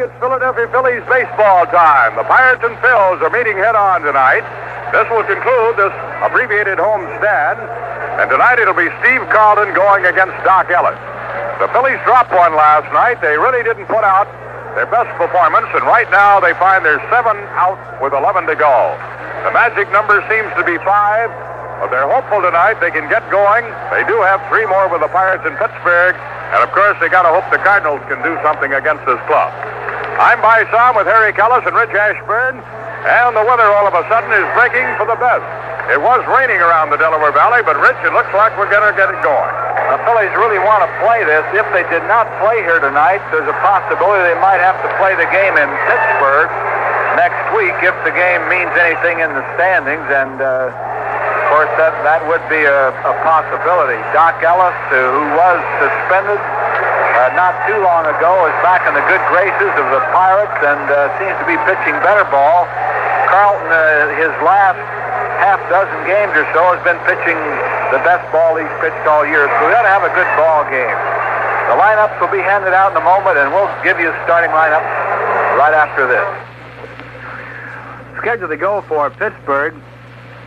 it's Philadelphia Phillies baseball time. The Pirates and Phils are meeting head-on tonight. This will conclude this abbreviated homestand. And tonight it'll be Steve Carlton going against Doc Ellis. The Phillies dropped one last night. They really didn't put out their best performance, and right now they find they're 7 out with 11 to go. The magic number seems to be 5, but they're hopeful tonight they can get going. They do have 3 more with the Pirates in Pittsburgh, and of course they got to hope the Cardinals can do something against this club. I'm by Saam with Harry Kellis and Rich Ashburn, and the weather all of a sudden is breaking for the best. It was raining around the Delaware Valley, but Rich, it looks like we're going to get it going. The Phillies really want to play this. If they did not play here tonight, there's a possibility they might have to play the game in Pittsburgh next week if the game means anything in the standings, and of course that would be a possibility. Doc Ellis, who was suspended not too long ago, is back in the good graces of the Pirates and seems to be pitching better ball. Carlton, his last half-dozen games or so, has been pitching the best ball he's pitched all year, so we ought to have a good ball game. The lineups will be handed out in a moment, and we'll give you a starting lineup right after this. Scheduled to go for Pittsburgh,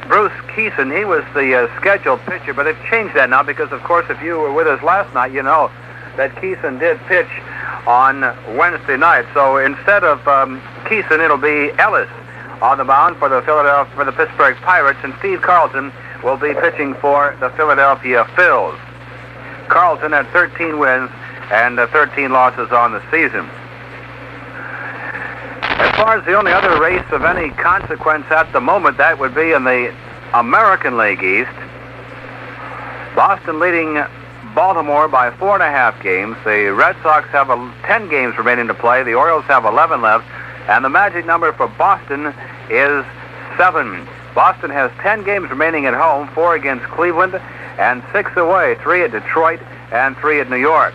Bruce Keeson. He was the scheduled pitcher, but they've changed that now because, of course, if you were with us last night, you know that Keeson did pitch on Wednesday night. So instead of Keeson, it'll be Ellis on the mound for the Pittsburgh Pirates, and Steve Carlton will be pitching for the Philadelphia Phils. Carlton had 13 wins and 13 losses on the season. As far as the only other race of any consequence at the moment, that would be in the American League East. Boston leading Baltimore by 4.5 games. The Red Sox have 10 games remaining to play. The Orioles have 11 left. And the magic number for Boston is 7. Boston has 10 games remaining at home, 4 against Cleveland and 6 away, 3 at Detroit and 3 at New York.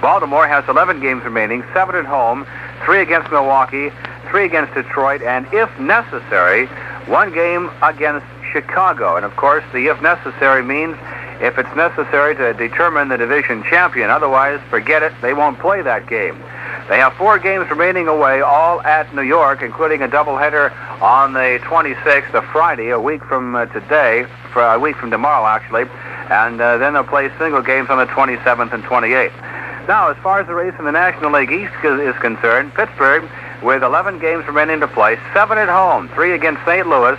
Baltimore has 11 games remaining, 7 at home, 3 against Milwaukee, 3 against Detroit, and if necessary, 1 game against Chicago. And of course, the if necessary means if it's necessary to determine the division champion. Otherwise, forget it, they won't play that game. They have 4 games remaining away, all at New York, including a doubleheader on the 26th of Friday, a week from today, for a week from tomorrow, actually, and then they'll play single games on the 27th and 28th. Now, as far as the race in the National League East is concerned, Pittsburgh, with 11 games remaining to play, 7 at home, 3 against St. Louis,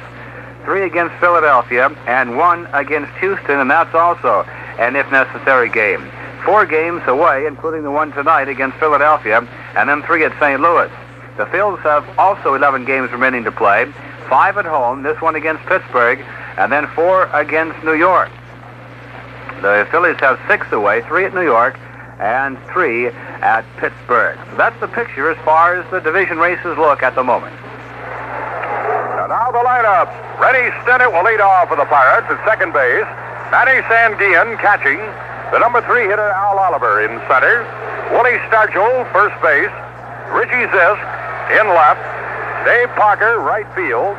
3 against Philadelphia, and 1 against Houston, and that's also an if necessary game. 4 games away, including the one tonight against Philadelphia, and then 3 at St. Louis. The Phils have also 11 games remaining to play, 5 at home, this one against Pittsburgh, and then 4 against New York. The Phillies have 6 away, 3 at New York, and 3 at Pittsburgh. So that's the picture as far as the division races look at the moment. And now the lineup. Rennie Stennett will lead off for the Pirates at second base. Manny Sanguillen catching. The number 3 hitter, Al Oliver, in center. Willie Stargell, first base. Richie Zisk in left. Dave Parker, right field.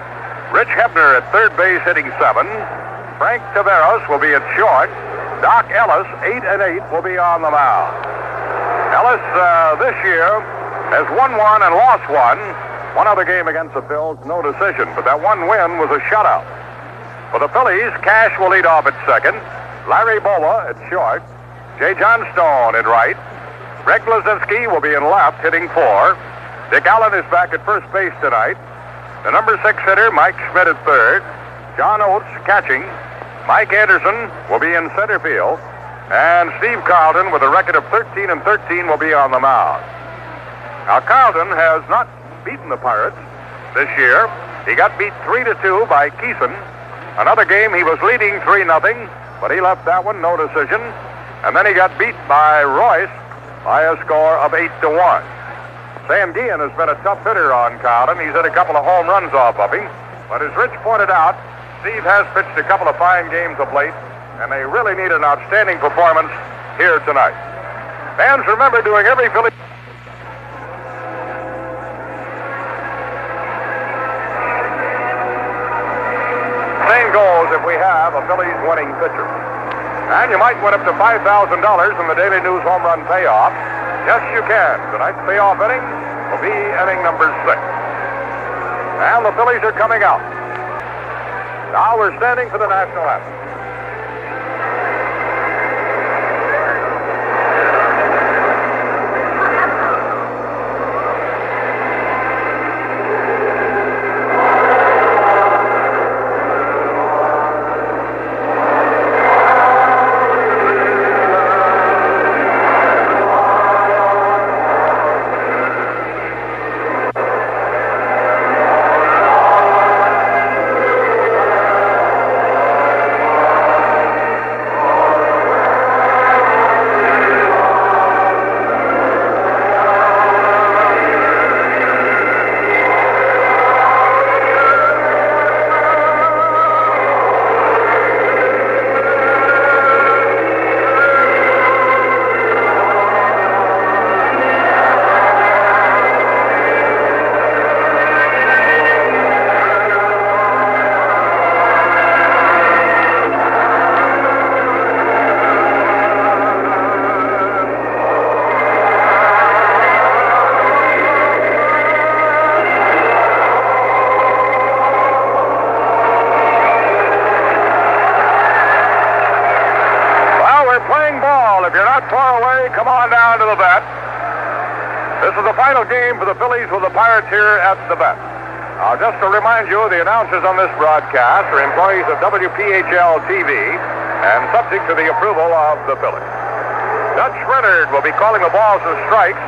Rich Hebner at third base, hitting 7. Frank Taveras will be at short. Doc Ellis, 8 and 8, will be on the mound. Ellis this year has won 1 and lost 1. One other game against the Phils, no decision, but that one win was a shutout. For the Phillies, Cash will lead off at second. Larry Bowa at short. Jay Johnstone at right. Greg Blazinski will be in left, hitting 4. Dick Allen is back at first base tonight. The number 6 hitter, Mike Schmidt, at third. John Oates catching. Mike Anderson will be in center field. And Steve Carlton, with a record of 13 and 13, will be on the mound. Now, Carlton has not beaten the Pirates this year. He got beat 3-2 by Keeson. Another game he was leading 3-0, but he left that one, no decision. And then he got beat by Royce by a score of 8-1. Sanguillen has been a tough hitter on Carlton. He's hit a couple of home runs off of him. But as Rich pointed out, Steve has pitched a couple of fine games of late, and they really need an outstanding performance here tonight. Fans, remember, doing every Philly... Same goes if we have a Phillies winning pitcher. And you might win up to $5,000 in the Daily News Home Run Payoff. Yes, you can. Tonight's payoff inning will be inning number 6. And the Phillies are coming out. Now we're standing for the national anthem. If you're not far away, come on down to the bat. This is the final game for the Phillies with the Pirates here at the bat. Now, just to remind you, the announcers on this broadcast are employees of WPHL TV and subject to the approval of the Phillies. Dutch Renard will be calling the balls and strikes.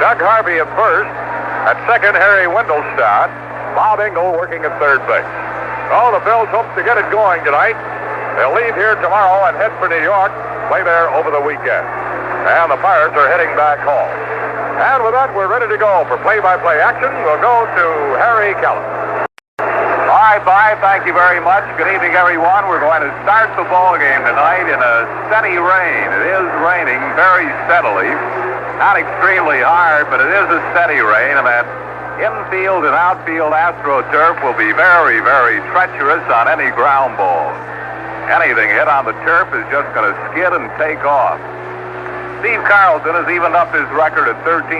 Doug Harvey at first. At second, Harry Wendelstadt. Bob Engel working at third base. Oh, the Phils hope to get it going tonight. They'll leave here tomorrow and head for New York. Play there over the weekend. And the Pirates are heading back home. And with that, we're ready to go for play-by-play action. We'll go to Harry Callen. All right, bye. Thank you very much. Good evening, everyone. We're going to start the ball game tonight in a steady rain. It is raining very steadily. Not extremely hard, but it is a steady rain, and that infield and outfield AstroTurf will be very, very treacherous on any ground ball. Anything hit on the turf is just going to skid and take off. Steve Carlson has evened up his record at 13-13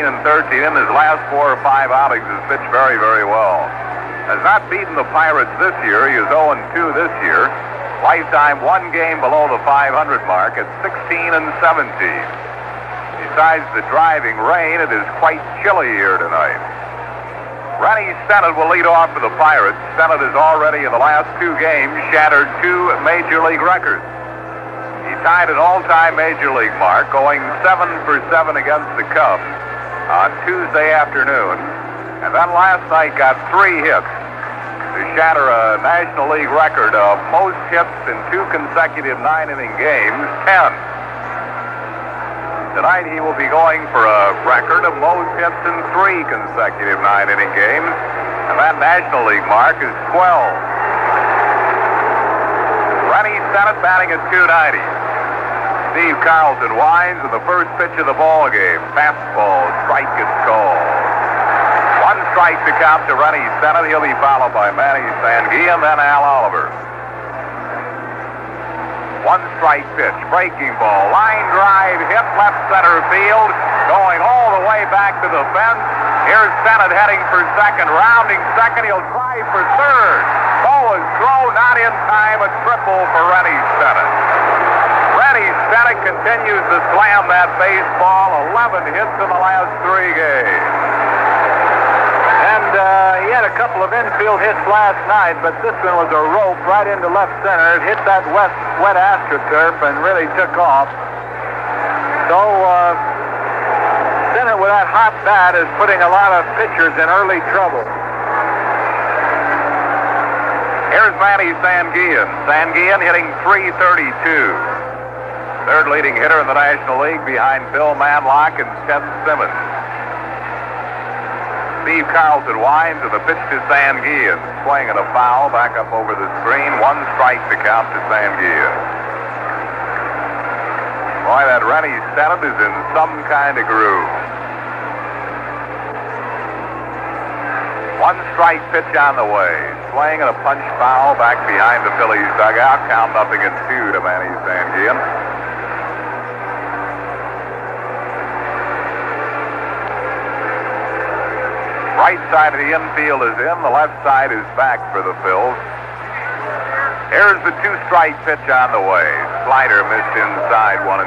in his last 4 or 5 outings. Has pitched very, very well. Has not beaten the Pirates this year. He is 0-2 this year. Lifetime 1 game below the 500 mark at 16-17. Besides the driving rain, it is quite chilly here tonight. Rennie Stennett will lead off for the Pirates. Stennett has already, in the last 2 games, shattered 2 Major League records. He tied an all-time Major League mark, going 7 for 7 against the Cubs on Tuesday afternoon. And then last night got 3 hits to shatter a National League record of most hits in 2 consecutive 9-inning games, 10. Tonight he will be going for a record of most hits in 3 consecutive 9-inning games, and that National League mark is 12. Rennie Stennett batting at .290. Steve Carlson winds in the first pitch of the ball game. Fastball, strike is called. 1 strike to count to Rennie Stennett. He'll be followed by Manny Sanguillen, then Al Oliver. 1 strike pitch, breaking ball, line drive, hit left center field, going all the way back to the fence. Here's Stennett heading for second, rounding second, he'll drive for third. Ball is thrown, not in time, a triple for Rennie Stennett. Rennie Stennett continues to slam that baseball, 11 hits in the last 3 games. And he had a couple of infield hits last night, but this one was a rope right into left center. It hit that wet AstroTurf and really took off. So Stennett with that hot bat is putting a lot of pitchers in early trouble. Here's Manny Sanguillen. Sanguillen hitting .332. Third leading hitter in the National League behind Bill Manlock and Chet Simmons. Steve Carlson winds and the pitch to Sanguillen. Swing and a foul back up over the screen. 1 strike to count to Sanguillen. Boy, that Rennie Stennett is in some kind of groove. 1 strike pitch on the way. Swing and a punch foul back behind the Phillies dugout. Count 0-2 to Manny Sanguillen. right side of the infield is in. The left side is back for the Phils. Here's the two-strike pitch on the way. Slider missed inside 1-2.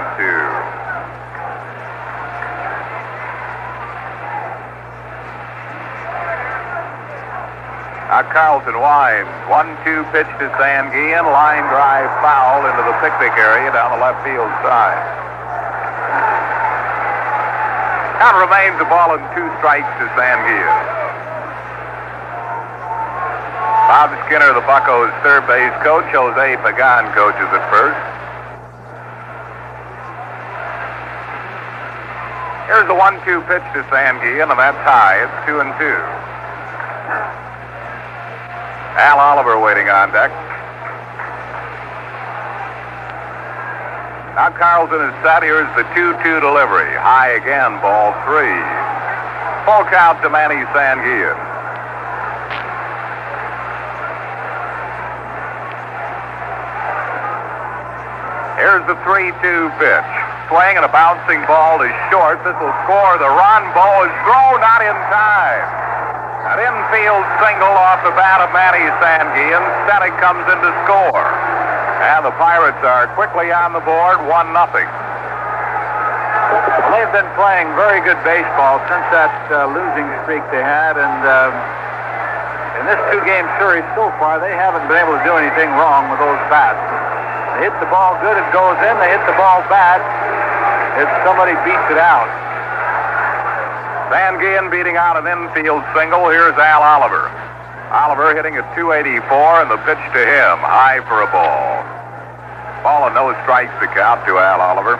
Now Carlton winds. 1-2 pitch to Sanguillen. Line drive foul into the picnic area down the left field side. Count remains a ball and 2 strikes to Sanguillen. Bob Skinner, the Buccos' third base coach. Jose Pagan coaches at first. Here's the 1-2 pitch to Sanguillen, and that's high. It's 2-2. Al Oliver waiting on deck. Now Carlton is set. Here's the 2-2 delivery. High again, ball 3. Full count to Manny Sanguillen. Here's the 3-2 pitch. Swing and a bouncing ball is short. This will score the run. Ball is thrown, not in time. An infield single off the bat of Manny Sanguillen. Stanek comes in to score. And the Pirates are quickly on the board, 1-0. They've been playing very good baseball since that losing streak they had, and in this 2-game series so far, they haven't been able to do anything wrong with those bats. They hit the ball good, it goes in. They hit the ball bad, if somebody beats it out. Sanguillen beating out an infield single. Here's Al Oliver. Oliver hitting at 284, and the pitch to him. High for a ball. Ball and no strikes to count to Al Oliver.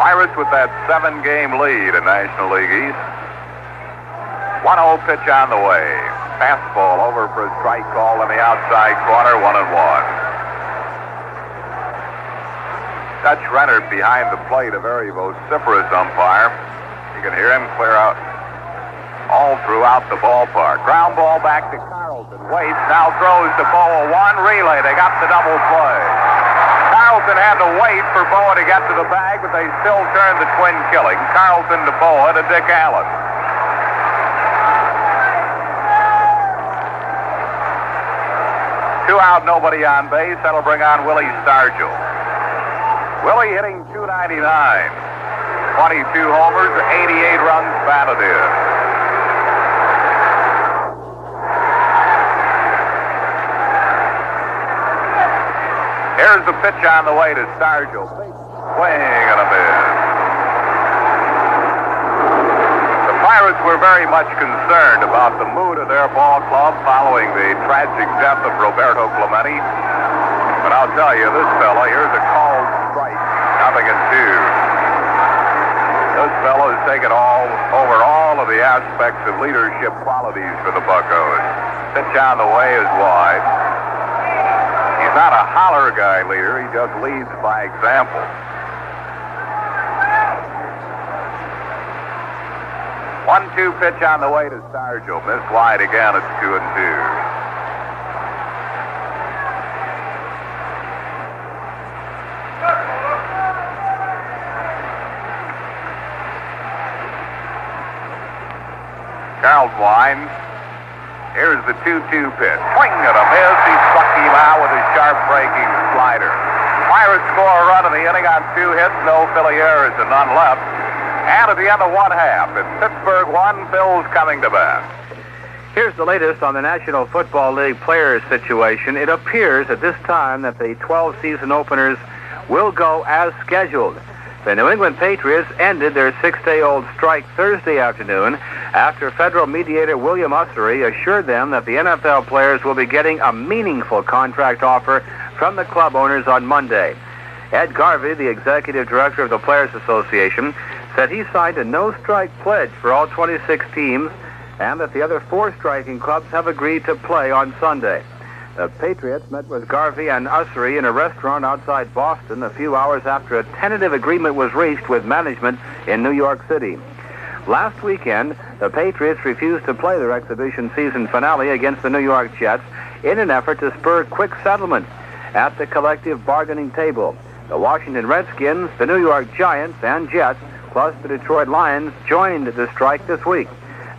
Pirates with that 7-game lead in National League East. 1-0 pitch on the way. Fastball over for a strike call in the outside corner, 1-1. Dutch Renner behind the plate, a very vociferous umpire. You can hear him clear out all throughout the ballpark. Ground ball back to Carlton. Waits, now throws to Boa. 1 relay. They got the double play. Carlton had to wait for Boa to get to the bag, but they still turned the twin killing. Carlton to Boa to Dick Allen. Two out, nobody on base. That'll bring on Willie Stargell. Willie hitting .299. 22 homers, 88 runs batted in. Here's the pitch on the way to Stargell. Swing and a miss. The Pirates were very much concerned about the mood of their ball club following the tragic death of Roberto Clemente. But I'll tell you, this fella, here's a called strike, 0-2. This fellow has taken over all of the aspects of leadership qualities for the Buccos. Pitch on the way is wide. He's not a holler guy leader. He just leads by example. 1-2 pitch on the way to Stargell. Missed wide again. It's 2-2. Carlton winds. Here's the 2-2 pitch. Swing and a miss. He struck him out with a sharp breaking slider. Pirates score a run in the inning on 2 hits, no Philly errors and none left. And at the end of 1/2, it's Pittsburgh 1, Phillies coming to bat. Here's the latest on the National Football League players situation. It appears at this time that the 12 season openers will go as scheduled. The New England Patriots ended their 6-day-old strike Thursday afternoon after federal mediator William Ussery assured them that the NFL players will be getting a meaningful contract offer from the club owners on Monday. Ed Garvey, the executive director of the Players Association, said he signed a no-strike pledge for all 26 teams and that the other 4 striking clubs have agreed to play on Sunday. The Patriots met with Garvey and Ussery in a restaurant outside Boston a few hours after a tentative agreement was reached with management in New York City. Last weekend, the Patriots refused to play their exhibition season finale against the New York Jets in an effort to spur quick settlement at the collective bargaining table. The Washington Redskins, the New York Giants, and Jets Plus, the Detroit Lions joined the strike this week.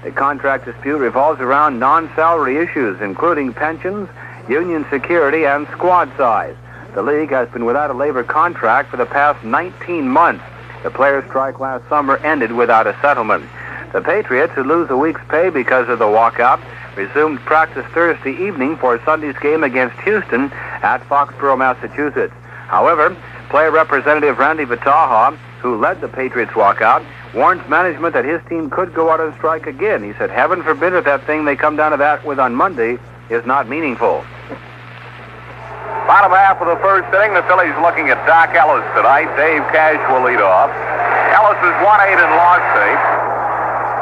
The contract dispute revolves around non-salary issues, including pensions, union security, and squad size. The league has been without a labor contract for the past 19 months. The players' strike last summer ended without a settlement. The Patriots, who lose a week's pay because of the walkout, resumed practice Thursday evening for Sunday's game against Houston at Foxborough, Massachusetts. However, player representative Randy Vitaha, who led the Patriots walkout, warns management that his team could go out on strike again. He said, heaven forbid if that thing they come down to that with on Monday is not meaningful. Bottom half of the first inning, the Phillies looking at Doc Ellis tonight. Dave Cash will lead off. Ellis is 1-8 in loss tape.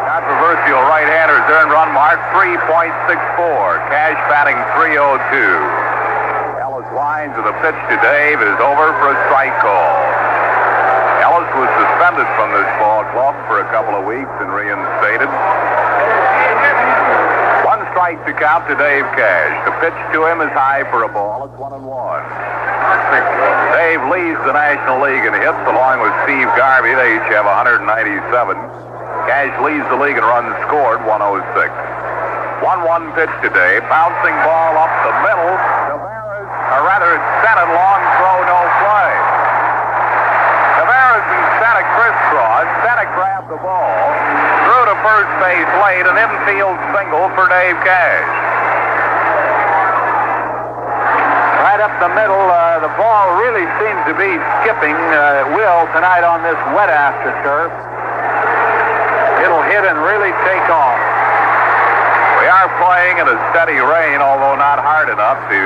Controversial right-hander's earned run mark 3.64. Cash batting 302. Ellis lines with a pitch to Dave is over for a strike call. Ellis was suspended from this ball club for a couple of weeks and reinstated. One strike to count to Dave Cash. The pitch to him is high for a ball. It's 1-1. Dave leads the National League in hits along with Steve Garvey. They each have 197. Cash leads the league in runs scored, 106. 1-1 pitch to Dave. Bouncing ball up the middle. Tavares, or rather it's Senate, long throw, no play. Tavares and Senate crisscross. Senate grabbed the ball, threw to first base late, an infield single for Dave Cash. Right up the middle, the ball really seems to be skipping at will tonight on this wet AstroTurf. It'll hit and really take off. We are playing in a steady rain, although not hard enough to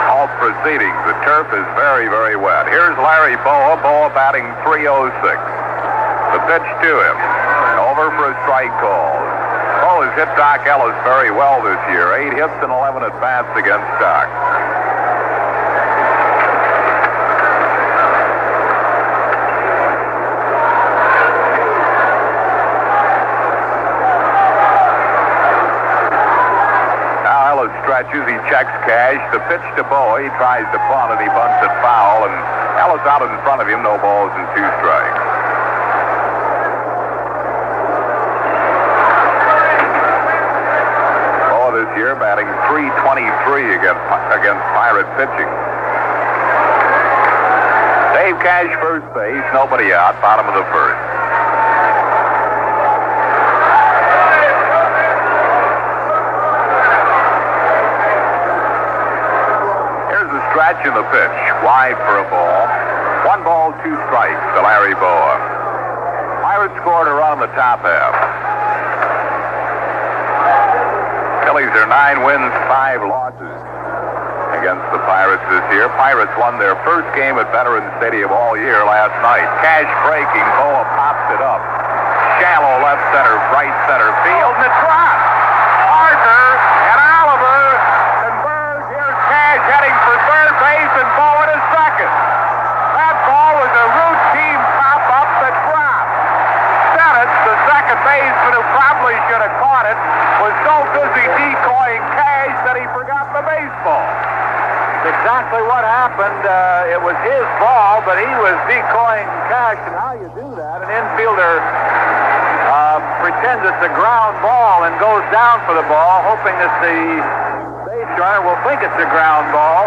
halt proceedings. The turf is very, very wet. Here's Larry Boa. Boa batting 306. The pitch to him. Over for a strike call. Boa has hit Doc Ellis very well this year. 8 hits and 11 at-bats against Doc. Stretches, he checks Cash. The pitch to Boa, he tries to punt and he bunts it foul, and Ellis out in front of him, no balls and 2 strikes. Boa this year batting 323 against Pirate pitching. Dave Cash first base, nobody out, bottom of the first. Stretch in the pitch, wide for a ball. 1 ball, 2 strikes to Larry Boa. Pirates scored a run in the top half. Phillies are 9 wins, 5 losses against the Pirates this year. Pirates won their first game at Veterans Stadium all year last night. Cash breaking, Boa pops it up. Shallow left center, right center field, and it drops. Arthur and Oliver converge. Here's Cash heading for third base and Boa to second. That ball was a routine pop-up that dropped. Senate, the second baseman who probably should have caught it, was so busy decoying Cash that he forgot the baseball. That's exactly what happened. It was his ball, but he was decoying Cash. And how you do that? An infielder pretends it's a ground ball and goes down for the ball, hoping that the base runner will think it's a ground ball.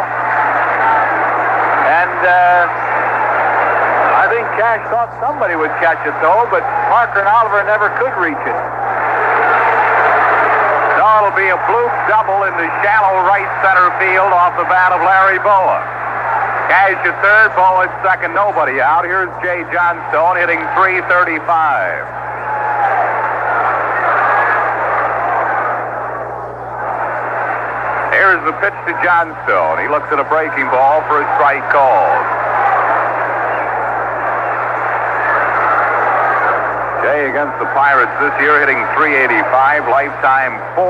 And I think Cash thought somebody would catch it, though, but Parker and Oliver never could reach it. So it'll be a bloop double in the shallow right center field off the bat of Larry Boa. Cash at third, Boa at second, nobody out. Here's Jay Johnstone hitting .335. Here's the pitch to Johnstone. He looks at a breaking ball for a strike called. Jay against the Pirates this year hitting .385, lifetime .405.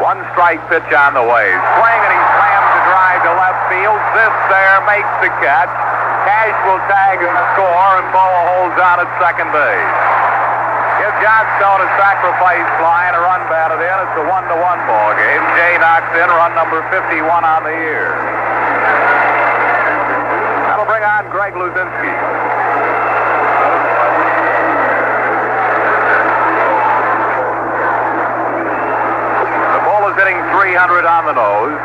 1 strike pitch on the way. Swing and he slams the drive to left field. This there makes the catch. Cash will tag and score, and Boa holds on at second base. Give Johnstone a sacrifice fly and a run batted in. It's a 1-1 ball game. Jay knocks in run number 51 on the year. That'll bring on Greg Luzinski. The bull is hitting 300 on the nose.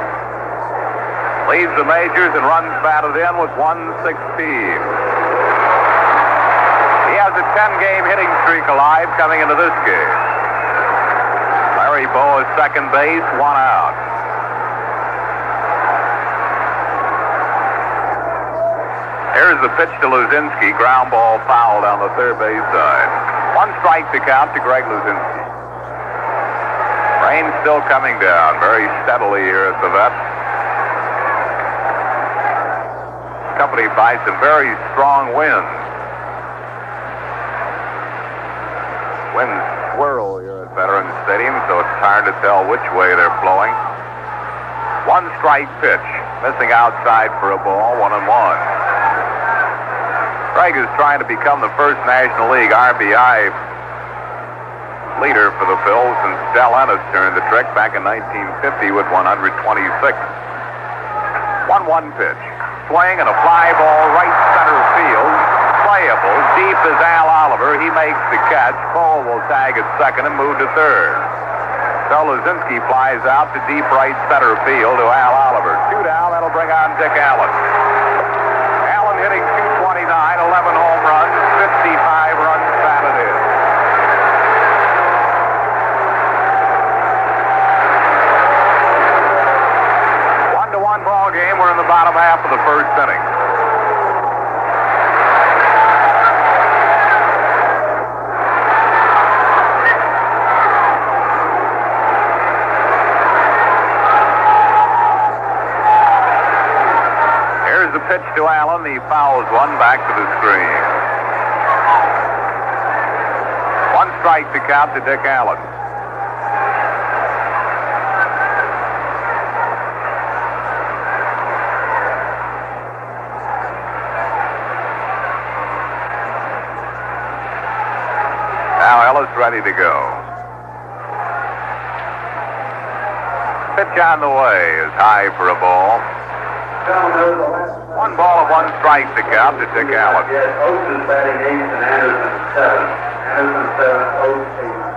Leads the majors and runs batted in with 116. He has a 10-game hitting streak alive coming into this game. Larry Bow is second base, 1 out. Here's the pitch to Luzinski. Ground ball foul down the third base side. 1 strike to count to Greg Luzinski. Rain still coming down very steadily here at the vet. Accompanied by some very strong winds. Winds swirl here at Veterans Stadium, so it's hard to tell which way they're blowing. 1 strike pitch. Missing outside for a ball, 1-1. Greg is trying to become the first National League RBI leader for the Phils since Del Ennis turned the trick back in 1950 with 126. 1-1 pitch. Swing and a fly ball right center field. Playable. Deep is Al Oliver. He makes the catch. Cole will tag at second and move to third. So Luzinski flies out to deep right center field to Al Oliver. 2 down. That'll bring on Dick Allen. Allen hitting 229, 11 home runs, 55 runs batted in. Ball game. We're in the bottom half of the first inning. Here's the pitch to Allen. He fouls one back to the screen. 1 strike to count to Dick Allen. Now Ellis ready to go. Pitch on the way is high for a ball. 1 ball of 1 strike to count to Dick Allen. Yes, Oates is batting 8th and Anderson 7th. Anderson 7th, Oates 8th.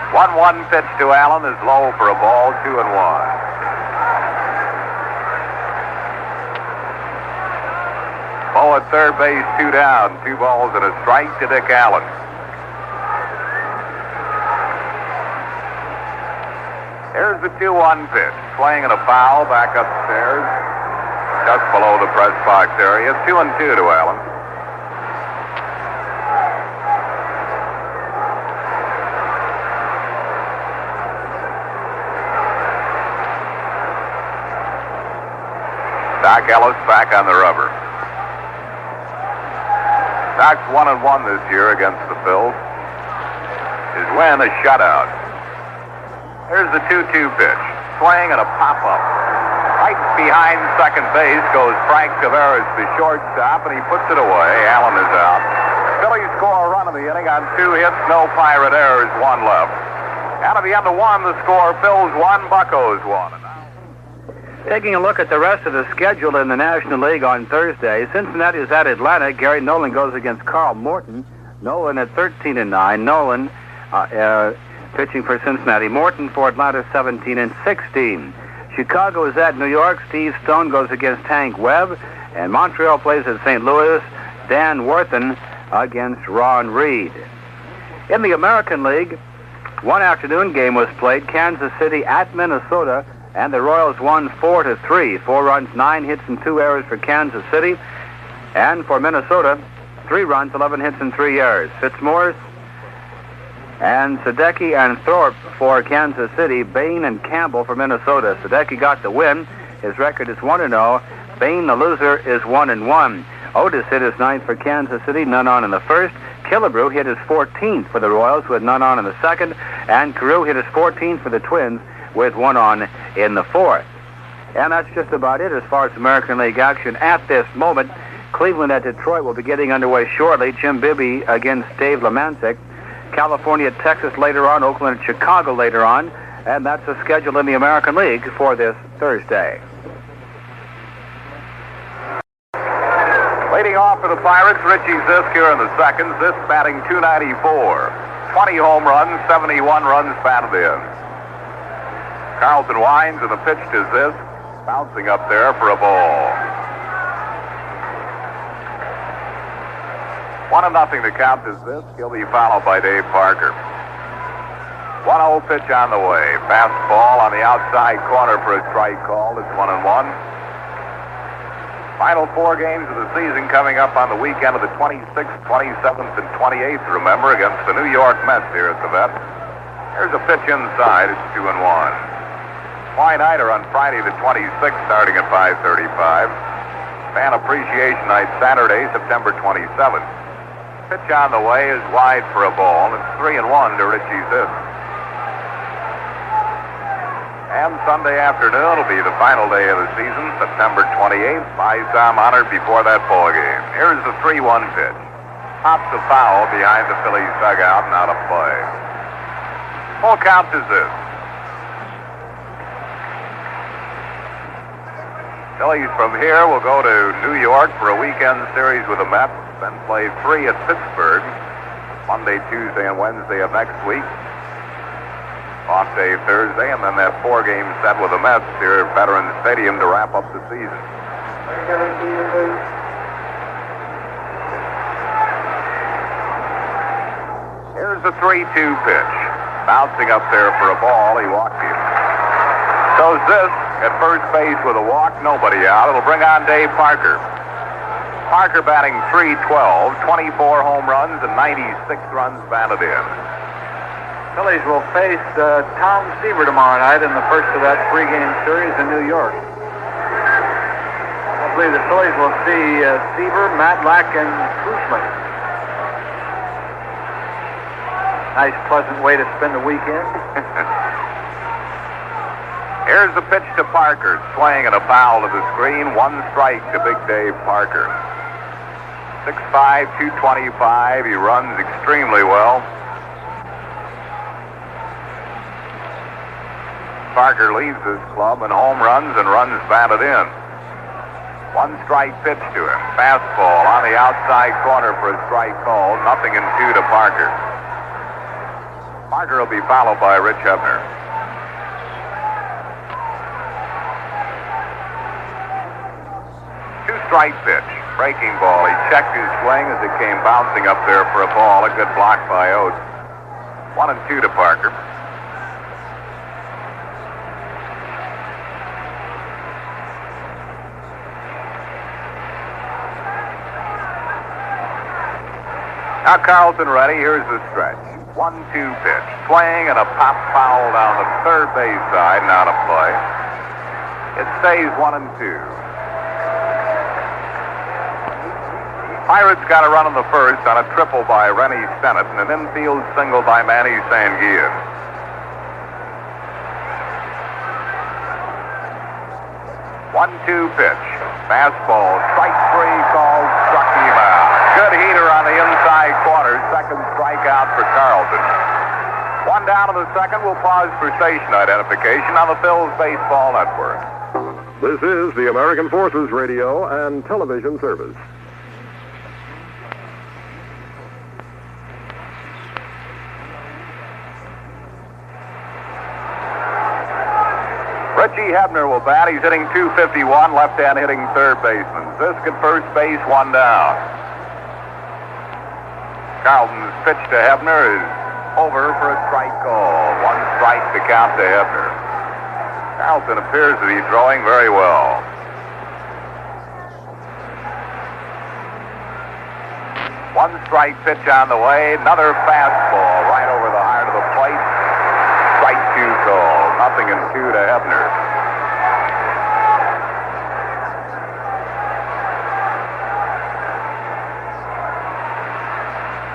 1-1 pitch to Allen is low for a ball, 2-1. Bow at third base, 2 down, 2 balls and a strike to Dick Allen. Here's the 2-1 pitch. Swing and a foul back upstairs, just below the press box area. 2-2 to Allen. Doc Ellis back on the rubber. Doc's 1-1 this year against the Phils. His win a shutout. Here's the 2-2 pitch. Swing and a pop-up. Right behind second base goes Frank Tavares, the shortstop, and he puts it away. Allen is out. Phillies score a run in the inning on 2 hits, no Pirate errors, 1 left. And at the end of 1, the score, Phils 1, Buccos 1. Taking a look at the rest of the schedule in the National League on Thursday, Cincinnati is at Atlanta. Gary Nolan goes against Carl Morton. Nolan at 13-9. Nolan pitching for Cincinnati. Morton for Atlanta, 17-16. Chicago is at New York. Steve Stone goes against Hank Webb. And Montreal plays at St. Louis. Dan Worthen against Ron Reed. In the American League, one afternoon game was played. Kansas City at Minnesota. And the Royals won 4-3. 4 runs, 9 hits, and 2 errors for Kansas City. And for Minnesota, 3 runs, 11 hits, and 3 errors. Fitzmaurice and Sadecki and Thorpe for Kansas City. Bain and Campbell for Minnesota. Sadecki got the win. His record is 1-0. Bain, the loser, is 1-1. Otis hit his 9th for Kansas City, none on in the first. Killebrew hit his 14th for the Royals with none on in the second. And Carew hit his 14th for the Twins with 1 on in the fourth. And that's just about it as far as American League action at this moment. Cleveland at Detroit will be getting underway shortly. Jim Bibby against Dave Lemancic. California at Texas later on. Oakland at Chicago later on. And that's the schedule in the American League for this Thursday. Leading off for the Pirates, Richie Zisk here in the second. Zisk batting .294. 20 home runs, 71 runs batted in. Carlton winds and the pitch to Zisk. Bouncing up there for a ball. 1-0 to count to Zisk. He'll be followed by Dave Parker. 1-0 pitch on the way. Fastball on the outside corner for a strike call. It's 1-1. Final 4 games of the season coming up on the weekend of the 26th, 27th, and 28th, remember, against the New York Mets here at the Vet. Here's a pitch inside. It's 2-1. Twilighter on Friday the 26th, starting at 5:35. Fan Appreciation Night Saturday, September 27th. Pitch on the way is wide for a ball. It's 3-1 to Richie Zisk. And Sunday afternoon will be the final day of the season, September 28th. Saam honored before that ball game. Here's the 3-1 pitch. Pops a foul behind the Phillies dugout and out of play. Full count to Zisk. Phillies from here will go to New York for a weekend series with the Mets, then play 3 at Pittsburgh, Monday, Tuesday, and Wednesday of next week. Off day Thursday, and then that 4-game set with the Mets here at Veterans Stadium to wrap up the season. Here's the 3-2 pitch. Bouncing up there for a ball, he walked him. So Zisk at first base with a walk, nobody out. It'll bring on Dave Parker. Parker batting .312, 24 home runs and 96 runs batted in. Phillies will face Tom Seaver tomorrow night in the first of that 3-game series in New York. I believe the Phillies will see Seaver, Matlack, and Kuzma. Nice, pleasant way to spend the weekend. Here's the pitch to Parker. Swing and a foul to the screen. 1 strike to Big Dave Parker. 6'5", 225. He runs extremely well. Parker leads his club in home runs and runs batted in. 1 strike pitch to him. Fastball on the outside corner for a strike call. 0-2 to Parker. Parker will be followed by Rich Hebner. 2-strike pitch. Breaking ball. He checked his swing as it came bouncing up there for a ball. A good block by Oates. 1-2 to Parker. Now Carlton ready. Here's the stretch. 1-2 pitch. Swing and a pop foul down the third base side. Not a play. It stays 1-2. Pirates got a run in the first on a triple by Rennie Stennett and an infield single by Manny Sanguillen. 1-2 pitch. Fastball. Strike 3 called. Struck him out. Good heater on the inside corner. Second strikeout for Carlton. 1 down in the second. We'll pause for station identification on the Phillies Baseball Network. This is the American Forces Radio and Television Service. Richie Hebner will bat. He's hitting .251, left-hand hitting third baseman. Zisk at first base, 1 down. Carlton's pitch to Hebner is over for a strike call. 1 strike to count to Hebner. Carlton appears to be throwing very well. One strike pitch on the way. Another fastball right over the heart of the plate. Strike 2 call. 0-2 to Hebner.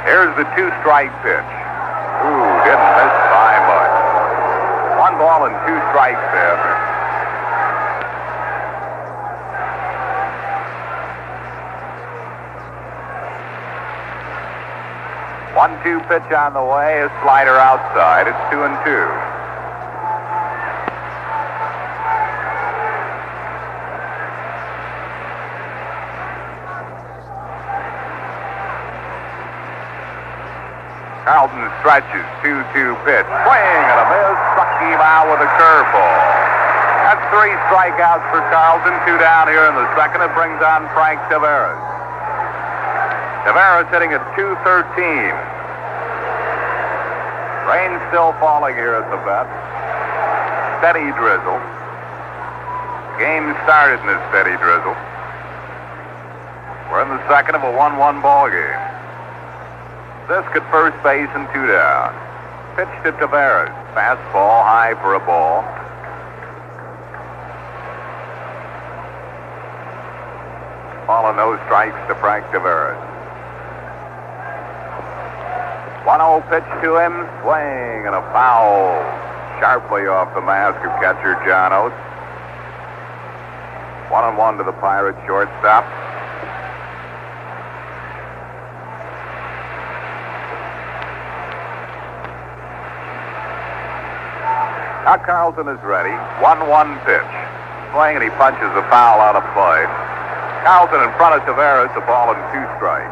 Here's the 2-strike pitch. Ooh, didn't miss by much. 1 ball and 2 strikes to Hebner. One-two pitch on the way, a slider outside. It's 2-2. Carlton stretches, 2-2 pitch. Swing and a miss. Struck him out with a curveball. That's 3 strikeouts for Carlton. 2 down here in the second. It brings on Frank Tavares. Tavares hitting at .213. Rain still falling here at the bat. Steady drizzle. Game started in a steady drizzle. We're in the second of a 1-1 ball game. Zisk at first base and 2 down. Pitch to Tavares. Fastball high for a ball. Ball and no strikes to Frank Tavares. 1-0 pitch to him. Swing and a foul. Sharply off the mask of catcher John Oates. 1-1 to the Pirates shortstop. Now Carlton is ready. 1-1 pitch. Swing and he punches a foul out of play. Carlton in front of Tavares, a ball and 2 strikes.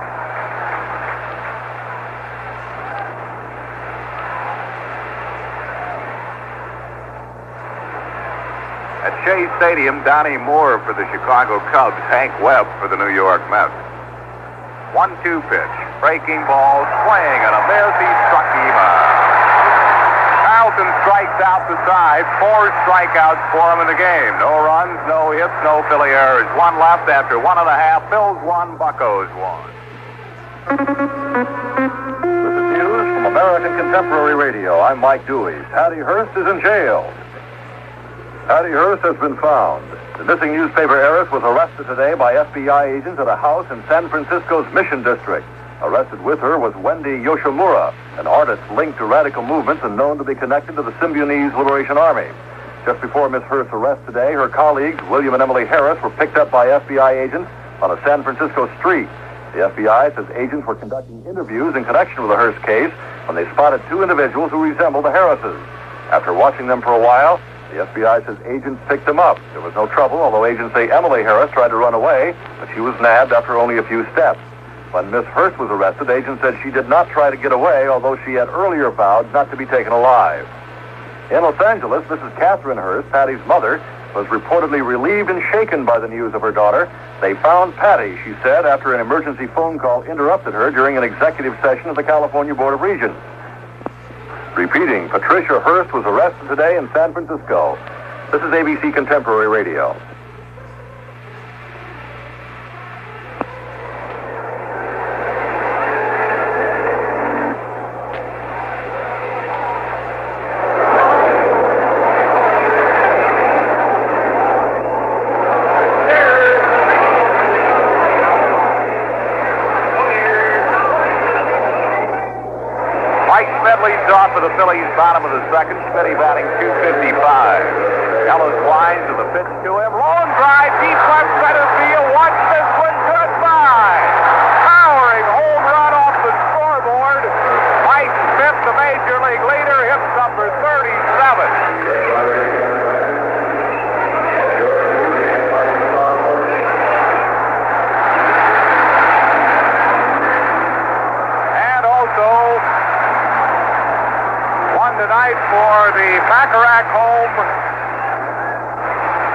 At Shea Stadium, Donnie Moore for the Chicago Cubs, Hank Webb for the New York Mets. 1-2 pitch. Breaking ball, swing and a miss. He struck him out. Carlton strikes out the side. 4 strikeouts for him in the game. No runs, no hits, no Philly errors. 1 left after 1.5. Phils 1, Buccos 1. This is news from American Contemporary Radio. I'm Mike Dewey. Patty Hearst is in jail. Patty Hearst has been found. The missing newspaper heiress was arrested today by FBI agents at a house in San Francisco's Mission District. Arrested with her was Wendy Yoshimura, an artist linked to radical movements and known to be connected to the Symbionese Liberation Army. Just before Miss Hearst's arrest today, her colleagues, William and Emily Harris, were picked up by FBI agents on a San Francisco street. The FBI says agents were conducting interviews in connection with the Hearst case when they spotted 2 individuals who resembled the Harrises. After watching them for a while, the FBI says agents picked them up. There was no trouble, although agents say Emily Harris tried to run away, but she was nabbed after only a few steps. When Miss Hearst was arrested, agents said she did not try to get away, although she had earlier vowed not to be taken alive. In Los Angeles, Mrs. Catherine Hearst, Patty's mother, was reportedly relieved and shaken by the news of her daughter. They found Patty, she said, after an emergency phone call interrupted her during an executive session of the California Board of Regents. Repeating, Patricia Hearst was arrested today in San Francisco. This is ABC Contemporary Radio. For the Phillies, bottom of the second. Schmitty batting .255. Ellis lines to the pitch to him. Long drive, deep left center field. Watch this one. Goodbye. Towering home run off the scoreboard. Mike Smith, the major league leader, hits number 37. Tonight for the Bacharach home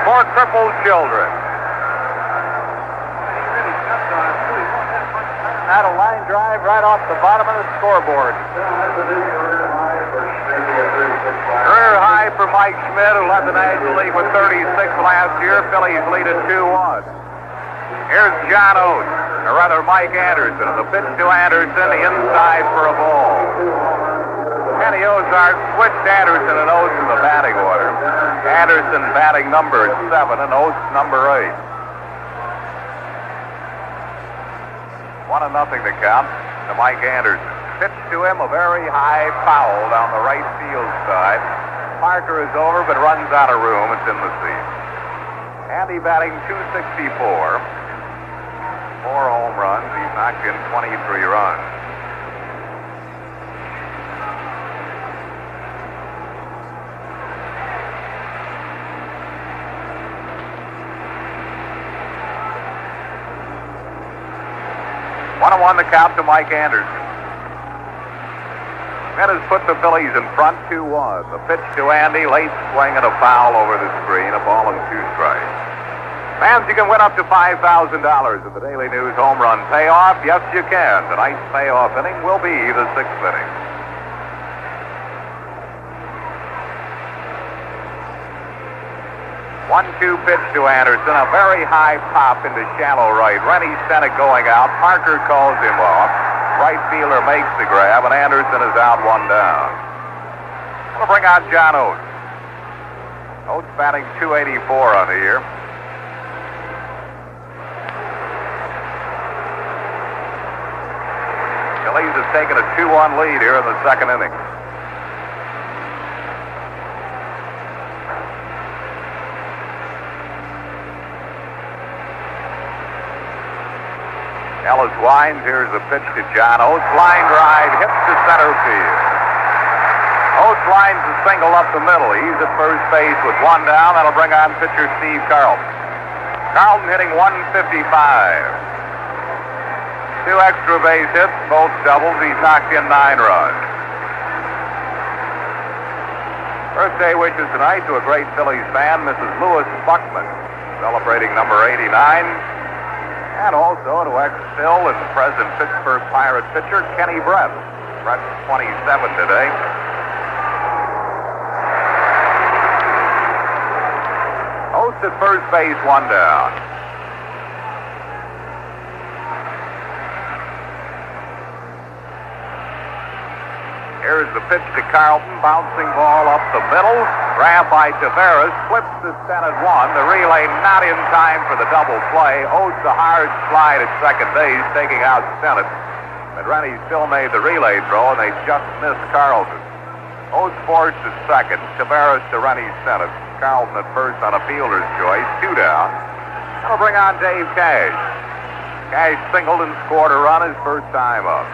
for crippled children. Had a line drive right off the bottom of the scoreboard. Career high for Mike Schmidt, who led the National League with 36 last year. Phillies lead at 2-1. Here's John Oates, or rather Mike Anderson. The pitch to Anderson, inside for a ball. Kenny Ozark switched Anderson and Oates in the batting order. Anderson batting number 7 and Oates number 8. 1-0 to count to Mike Anderson. Pitch to him, a very high foul down the right field side. Parker is over but runs out of room. It's in the seat. Andy batting .264. 4 home runs. He's knocked in 23 runs. One to count to Mike Anderson. That has put the Phillies in front 2-1. The pitch to Andy, late swing and a foul over the screen, a ball and 2 strikes. Fans, you can win up to $5,000 at the Daily News Home Run Payoff. Yes, you can. Tonight's payoff inning will be the 6th inning. 1-2 pitch to Anderson. A very high pop into shallow right. Rennie sent it going out. Parker calls him off. Right fielder makes the grab, and Anderson is out 1 down. We'll bring out John Oates. Oates batting .284 on the year. Phillies have taken a 2-1 lead here in the 2nd inning. Ellis winds. Here's the pitch to John Oates. Line drive hits to center field. Oates lines the single up the middle. He's at first base with 1 down. That'll bring on pitcher Steve Carlton. Carlton hitting .155. 2 extra base hits, both doubles. He's knocked in 9 runs. Birthday wishes tonight to a great Phillies fan, Mrs. Lewis Buckman, celebrating number 89. And also to ex-Phil and present Pittsburgh Pirate pitcher Kenny Brett. Brett's 27 today. Oates at first base, 1 down. Here's the pitch to Carlton. Bouncing ball up the middle. Grab by Tavares. Flips to Stennett 1. The relay not in time for the double play. Oates a hard slide at second base, taking out Stennett. But Rennie still made the relay throw, and they just missed Carlton. Oates forced to second. Tavares to Rennie Stennett. Carlton at first on a fielder's choice. 2 down. That'll bring on Dave Cash. Cash singled and scored a run his first time up.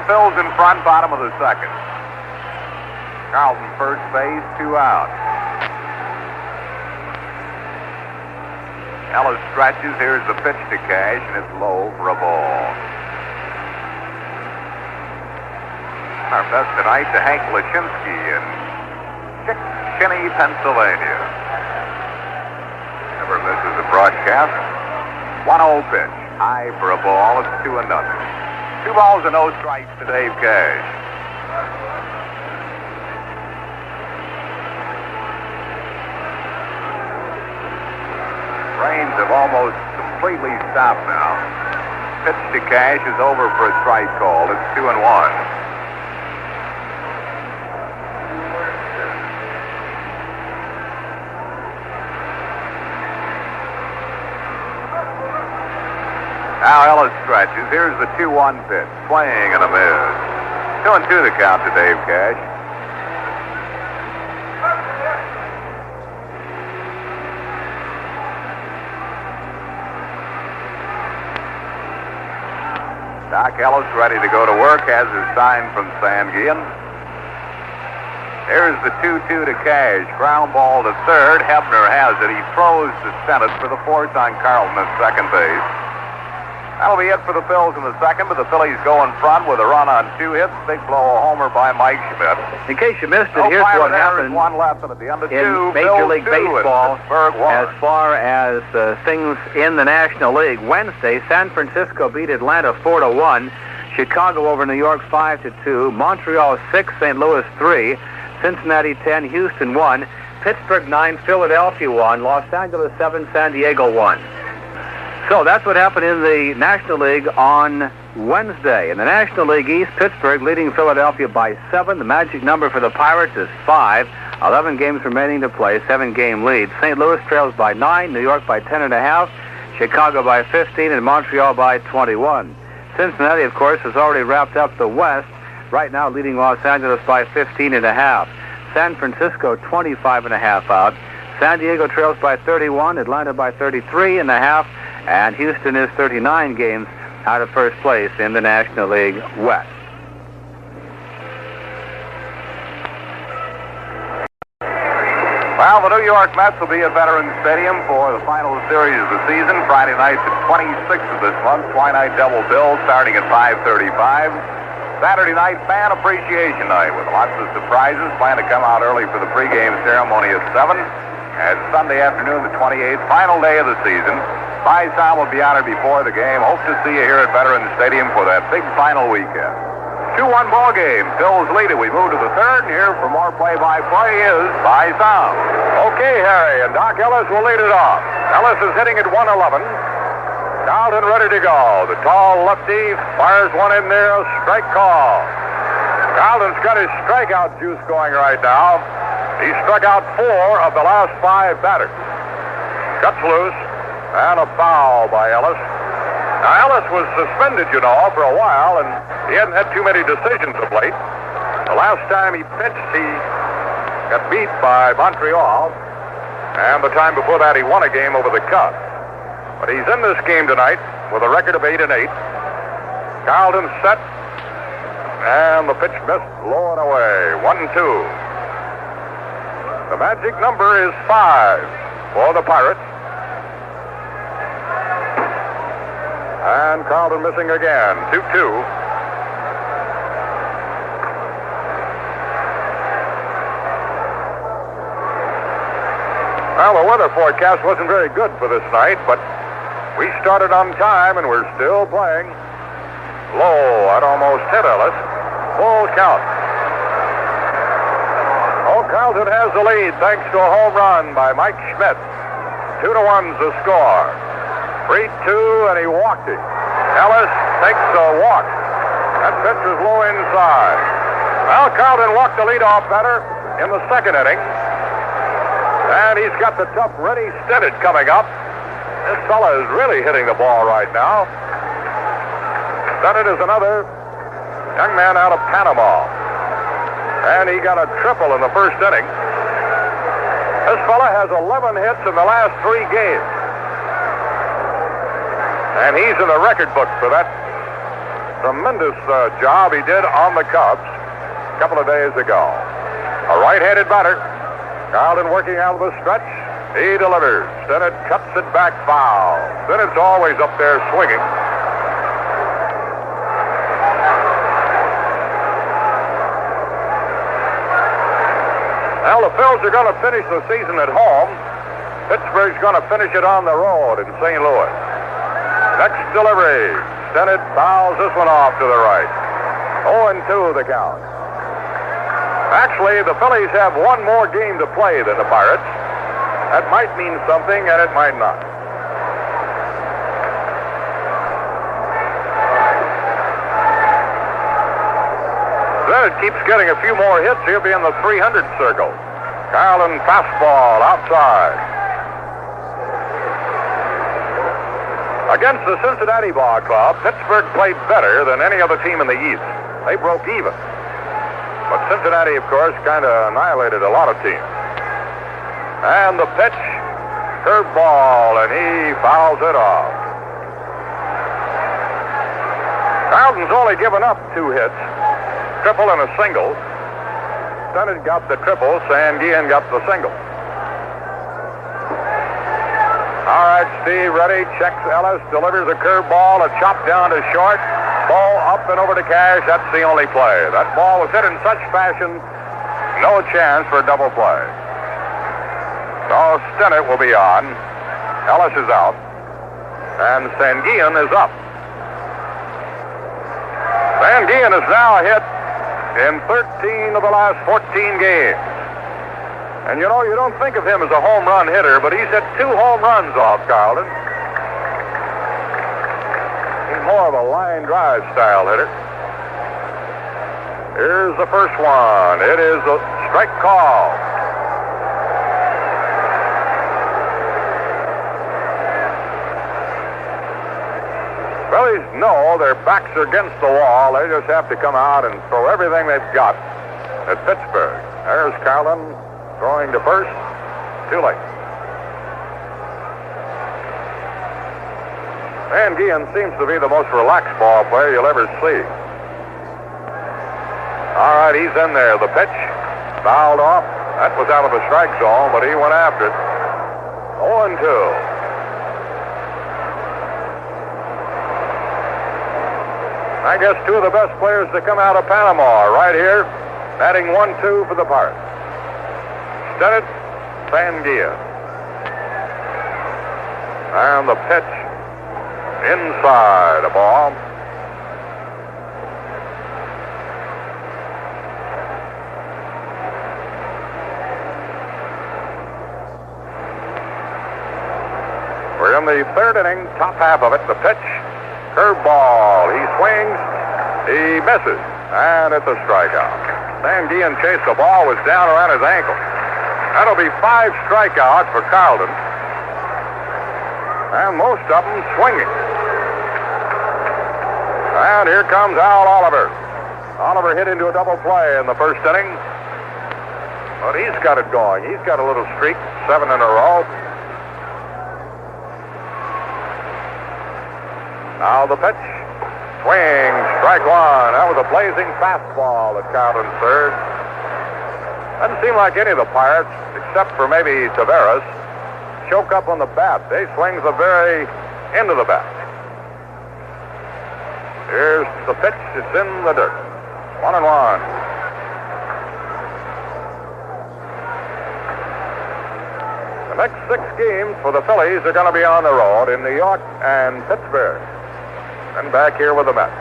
Phil's in front, bottom of the 2nd. Carlton first base, 2 out. Ellis stretches. Here's the pitch to Cash, and it's low for a ball. Our best tonight to Hank Lashinsky in Chickasha, Pennsylvania. Never misses a broadcast. 1-0 pitch. High for a ball. It's 2-0. 2 balls and no strikes to Dave Cash. Rains have almost completely stopped now. Pitch to Cash is over for a strike call. It's 2-1. Now Ellis stretches. Here's the 2-1 pitch. Swing and a miss. 2-2 the count to Dave Cash. Doc Ellis ready to go to work. Has his sign from Sanguian. There's the 2-2 to Cash. Ground ball to third. Hebner has it. He throws to Stennett for the force on Carlton at second base. That'll be it for the Phils in the 2nd, but the Phillies go in front with a run on 2 hits. Big blow a homer by Mike Schmidt. In case you missed it, here's what happened 1 left, and at the end of in 2, Major League Baseball as far as things in the National League. Wednesday, San Francisco beat Atlanta 4-1. Chicago over New York 5-2. Montreal 6, St. Louis 3. Cincinnati 10, Houston 1. Pittsburgh 9, Philadelphia 1. Los Angeles 7, San Diego 1. So that's what happened in the National League on Wednesday. In the National League East, Pittsburgh leading Philadelphia by 7. The magic number for the Pirates is 5. 11 games remaining to play, 7-game lead. St. Louis trails by 9, New York by 10.5, Chicago by 15, and Montreal by 21. Cincinnati, of course, has already wrapped up the West, right now leading Los Angeles by 15.5. San Francisco 25.5 out. San Diego trails by 31, Atlanta by 33.5. And Houston is 39 games out of first place in the National League West. Well, the New York Mets will be at Veterans Stadium for the final series of the season. Friday night, the 26th of this month. Twilight double bill starting at 5:35. Saturday night, fan appreciation night with lots of surprises. Plan to come out early for the pregame ceremony at 7. And Sunday afternoon, the 28th, final day of the season. Saam will be honored before the game. Hope to see you here at Veterans Stadium for that big final weekend. 2-1 ball game. Phillies lead it. We move to the third, and here for more play-by-play is Saam. Okay, Harry, and Doc Ellis will lead it off. Ellis is hitting at 111. Carlton ready to go. The tall lefty fires one in there, a strike call. Carlton's got his strikeout juice going right now. He struck out 4 of the last 5 batters. Cuts loose, and a foul by Ellis. Now, Ellis was suspended, for a while, and he hadn't had too many decisions of late. The last time he pitched, he got beat by Montreal, and the time before that, he won a game over the Cubs. But he's in this game tonight with a record of 8-8. Carlton set, and the pitch missed low and away. 1-2. The magic number is 5 for the Pirates. And Carlton missing again. 2-2. Well, the weather forecast wasn't very good for this night, but we started on time, and we're still playing. Low, that almost hit Ellis. Full count. Oh, Carlton has the lead thanks to a home run by Mike Schmidt. 2-1's the score. 3-2, and he walked it. Ellis takes a walk. That pitch was low inside. Well, Carlton walked the leadoff batter in the second inning. And he's got the tough Rennie Stennett coming up. This fella is really hitting the ball right now. Stennett is another young man out of Panama. And he got a triple in the first inning. This fella has 11 hits in the last 3 games. And he's in the record book for that tremendous job he did on the Cubs a couple of days ago. A right-handed batter. Carlton working out of the stretch. He delivers. Stennett cuts it back foul. Stennett's always up there swinging. Well, the Phillies are going to finish the season at home. Pittsburgh's going to finish it on the road in St. Louis. Next delivery. Stennett fouls this one off to the right. 0-2 the count. Actually, the Phillies have one more game to play than the Pirates. That might mean something, and it might not. Then it keeps getting a few more hits. He'll be in the 300 circle. Carlton fastball outside. Against the Cincinnati Ball Club, Pittsburgh played better than any other team in the East. They broke even. But Cincinnati, of course, kind of annihilated a lot of teams. And the pitch, curveball, and he fouls it off. Carlton's only given up 2 hits, triple and a single. Stennett got the triple, Sanguillen got the single. All right, Steve, ready, checks Ellis, delivers a curveball, a chop down to short. Ball up and over to Cash. That's the only play. That ball was hit in such fashion, no chance for a double play. So Stennett will be on. Ellis is out. And Sanguillen is up. Sanguillen is now hit in 13 of the last 14 games. And you don't think of him as a home run hitter, but he's hit 2 home runs off Carlton. More of a line drive style hitter. Here's the first one. It is a strike call. Phillies know their backs are against the wall. They just have to come out and throw everything they've got at Pittsburgh. There's Carlton throwing to first. Too late. Sanguillen seems to be the most relaxed ball player you'll ever see. All right, he's in there. The pitch fouled off. That was out of the strike zone, but he went after it. 0-2. I guess two of the best players to come out of Panama right here, batting 1-2 for the Pirates. Stennett, Sandia. And the pitch inside, a ball. We're in the third inning, top half of it. The pitch, curveball. He swings, he misses, and it's a strikeout. Sandian chased the ball, was down around his ankle. That'll be 5 strikeouts for Carlton, and most of them swinging. And here comes Al Oliver. Oliver hit into a double play in the first inning, but he's got it going. He's got a little streak, 7 in a row. Now the pitch, swing, strike one. That was a blazing fastball at Carlton's third. Doesn't seem like any of the Pirates, except for maybe Taveras, choke up on the bat. They swings the very end of the bat. Here's the pitch. It's in the dirt. 1-1. The next 6 games for the Phillies are going to be on the road in New York and Pittsburgh. And back here with the Mets.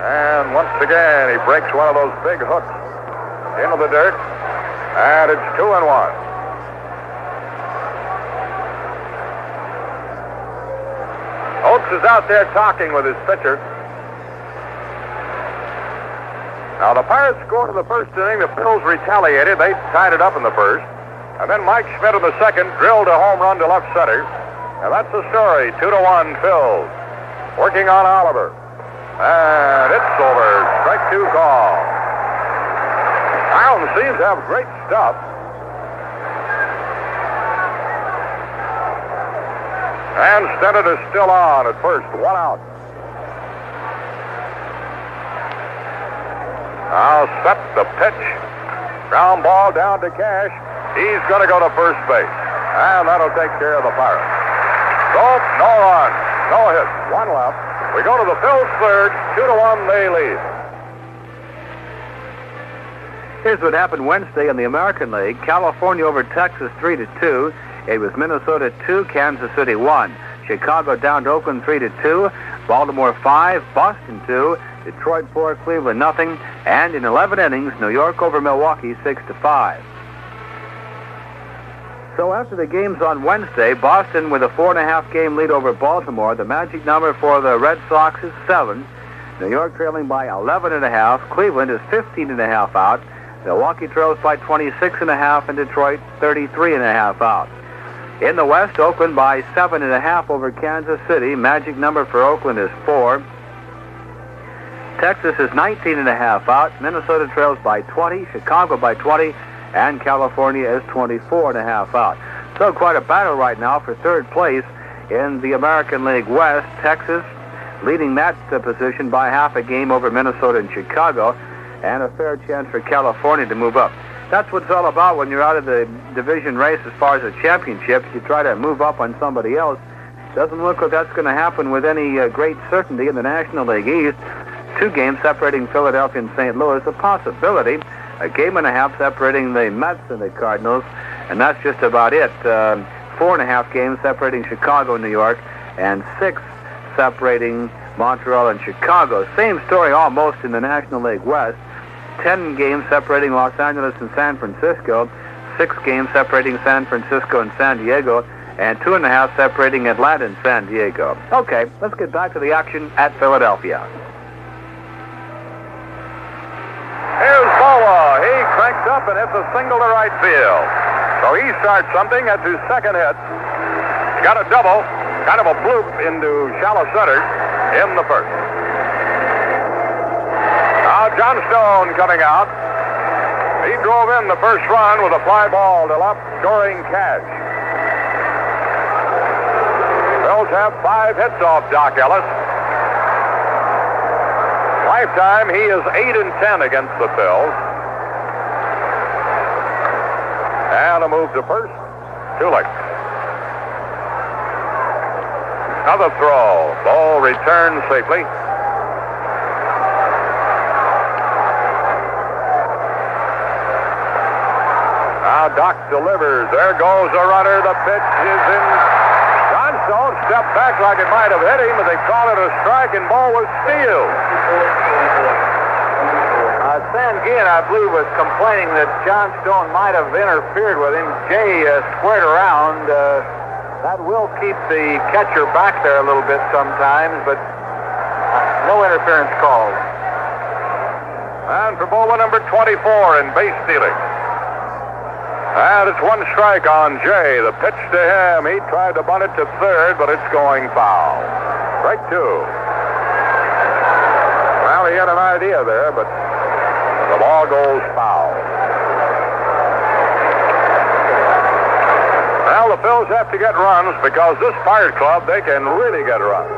And once again, he breaks one of those big hooks into the dirt. And it's 2-1. Oates is out there talking with his pitcher. Now, the Pirates scored in the first inning. The Phillies retaliated. They tied it up in the first. And then Mike Schmidt in the second drilled a home run to left center. And that's the story. 2-1 Phillies. Working on Oliver. And it's over. Strike 2 call. Carlton seems to have great stuff. And Stennett is still on at first. 1 out. Now set the pitch. Ground ball down to Cash. He's going to go to first base. And that'll take care of the Pirates. So, no run. No hit. 1 left. We go to the Phillies third. 2-1 they lead. Here's what happened Wednesday in the American League. California over Texas 3-2. It was Minnesota 2, Kansas City 1. Chicago down to Oakland 3-2. Baltimore 5, Boston 2. Detroit 4, Cleveland nothing. And in 11 innings, New York over Milwaukee 6-5. So after the games on Wednesday, Boston with a 4.5 game lead over Baltimore. The magic number for the Red Sox is 7. New York trailing by 11.5. Cleveland is 15.5 out. Milwaukee trails by 26.5, and Detroit 33.5 out. In the West, Oakland by 7.5 over Kansas City. Magic number for Oakland is 4. Texas is 19.5 out. Minnesota trails by 20. Chicago by 20. And California is 24.5 out. So quite a battle right now for third place in the American League West. Texas leading that position by half a game over Minnesota and Chicago, and a fair chance for California to move up. That's what it's all about when you're out of the division race as far as a championship. You try to move up on somebody else. Doesn't look like that's going to happen with any great certainty in the National League East. 2 games separating Philadelphia and St. Louis, a possibility. A game and a half separating the Mets and the Cardinals, and that's just about it. 4.5 games separating Chicago and New York, and 6 separating Montreal and Chicago. Same story almost in the National League West. 10 games separating Los Angeles and San Francisco, 6 games separating San Francisco and San Diego, and 2.5 separating Atlanta and San Diego. Okay, let's get back to the action at Philadelphia. Here's Boa. He cranks up and hits a single to right field. So he starts something. That's his second hit. Got a double, kind of a bloop into shallow center in the first. Now John Stone coming out. He drove in the first run with a fly ball to left, scoring Cash. Phils have 5 hits off Doc Ellis. Lifetime, he is 8-10 against the Phils. And a move to first. Too late. Another throw. Ball returned safely. Now Doc delivers. There goes a runner. The pitch is in. Johnstone stepped back like it might have hit him, but they called it a strike, and ball was steal. Sanguin, I believe, was complaining that Johnstone might have interfered with him. Jay squared around. That will keep the catcher back there a little bit sometimes, but no interference called. And for bowler number 24 in base stealing. And it's one strike on Jay. The pitch to him. He tried to bunt it to third, but it's going foul. Strike two. Well, he had an idea there, but the ball goes foul. Well, the Phils have to get runs because this Pirate Club, they can really get runs.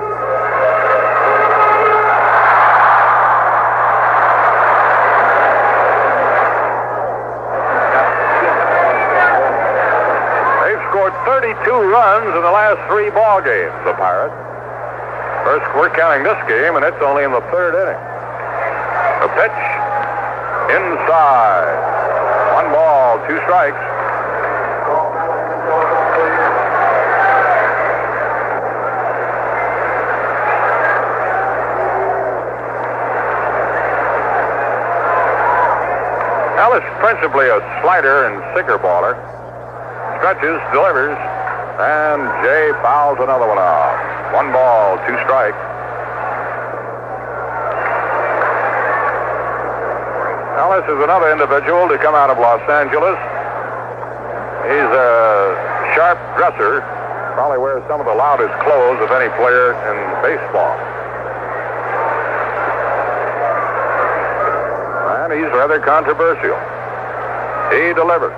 They've scored 32 runs in the last 3 ball games, the Pirates. First, we're counting this game, and it's only in the 3rd inning. The pitch. Inside. 1 ball, 2 strikes. Now this is principally a slider and sinker baller. Stretches, delivers, and Jay fouls another one off. 1 ball, 2 strikes. Now, this is another individual to come out of Los Angeles. He's a sharp dresser. Probably wears some of the loudest clothes of any player in baseball. And he's rather controversial. He delivers.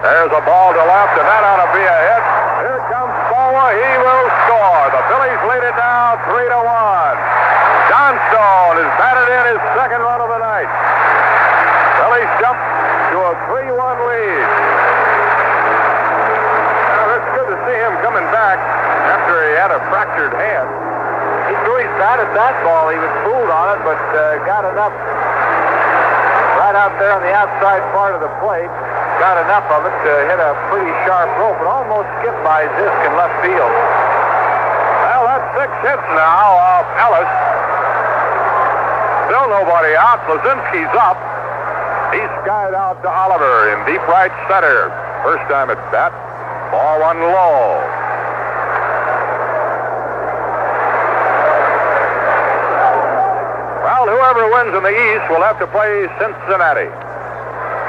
There's a ball to left, and that ought to be a hit. Here comes Bowa. He will score. The Phillies lead it now 3-1. Johnstone has batted in his 2nd run of the night. Phillies jump to a 3-1 lead. Now, it's good to see him coming back after he had a fractured hand. He threw his bat at that ball. He was fooled on it, but got enough right out there on the outside part of the plate. Got enough of it to hit a pretty sharp rope, but almost skipped by Zisk in left field. Well, that's 6 hits now off Ellis. Still nobody out. Lazinski's up. He's skied out to Oliver in deep right center. First time at bat. Ball 1 low. Well, whoever wins in the East will have to play Cincinnati.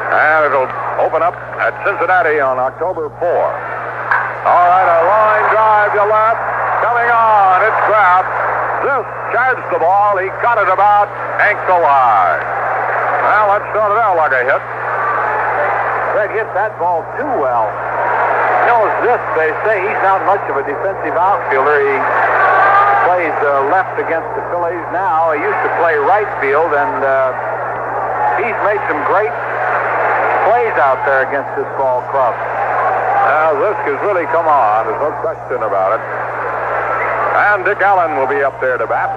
And it'll open up at Cincinnati on October 4. All right, a line drive to left. Coming on. It's Kraft. This charged the ball. He caught it about ankle high. Well, that started out like a hit. Fred hit that ball too well. You know, this, they say he's not much of a defensive outfielder. He plays left against the Phillies now. He used to play right field, and he's made some great plays out there against this ball club. Now, this has really come on. There's no question about it. And Dick Allen will be up there to bat.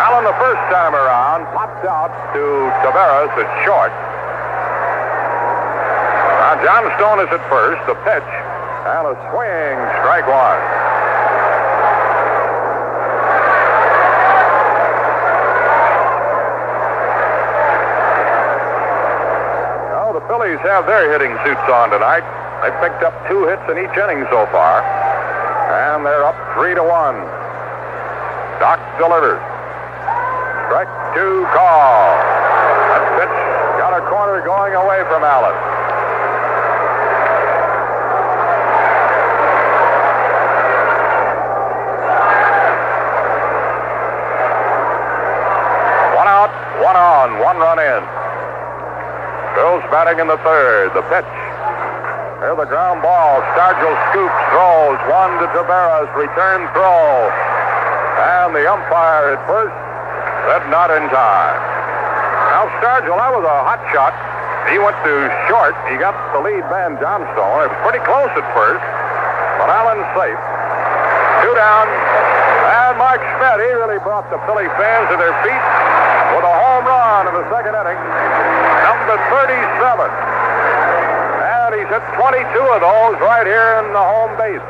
Allen, the first time around, popped out to Taveras at short. Now, Johnstone is at first. The pitch. And a swing. Strike 1. The Phillies have their hitting suits on tonight. They picked up 2 hits in each inning so far. And they're up 3-1. Doc delivers. Strike 2 call. That pitch got a corner going away from Allen. One out, 1 on, 1 run in. Phil's batting in the 3rd. The pitch. There's the ground ball. Stargell scoops, throws. 1 to Taveras. Return throw. And the umpire at first said not in time. Now, Stargell, that was a hot shot. He went to short. He got the lead man, Johnstone. It was pretty close at first, but Allen's safe. 2 down. And Mike Schmidt, he really brought the Philly fans to their feet with a home run in the second inning. Number 37. And he's hit 22 of those right here in the home base.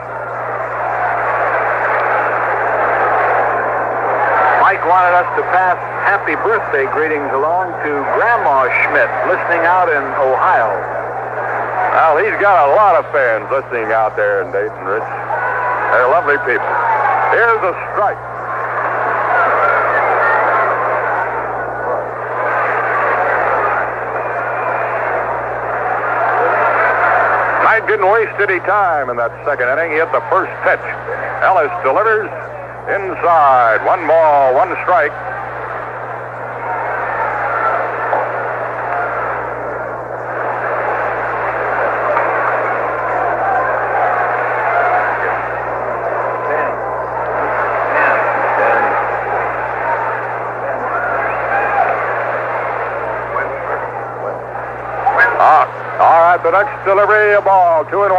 Mike wanted us to pass happy birthday greetings along to Grandma Schmidt, listening out in Ohio. Well, he's got a lot of fans listening out there in Dayton, Rich. They're lovely people. Here's a strike. Knight didn't waste any time in that second inning. He hit the first pitch. Ellis delivers inside. 1 ball, 1 strike. The next delivery, a ball, 2-1.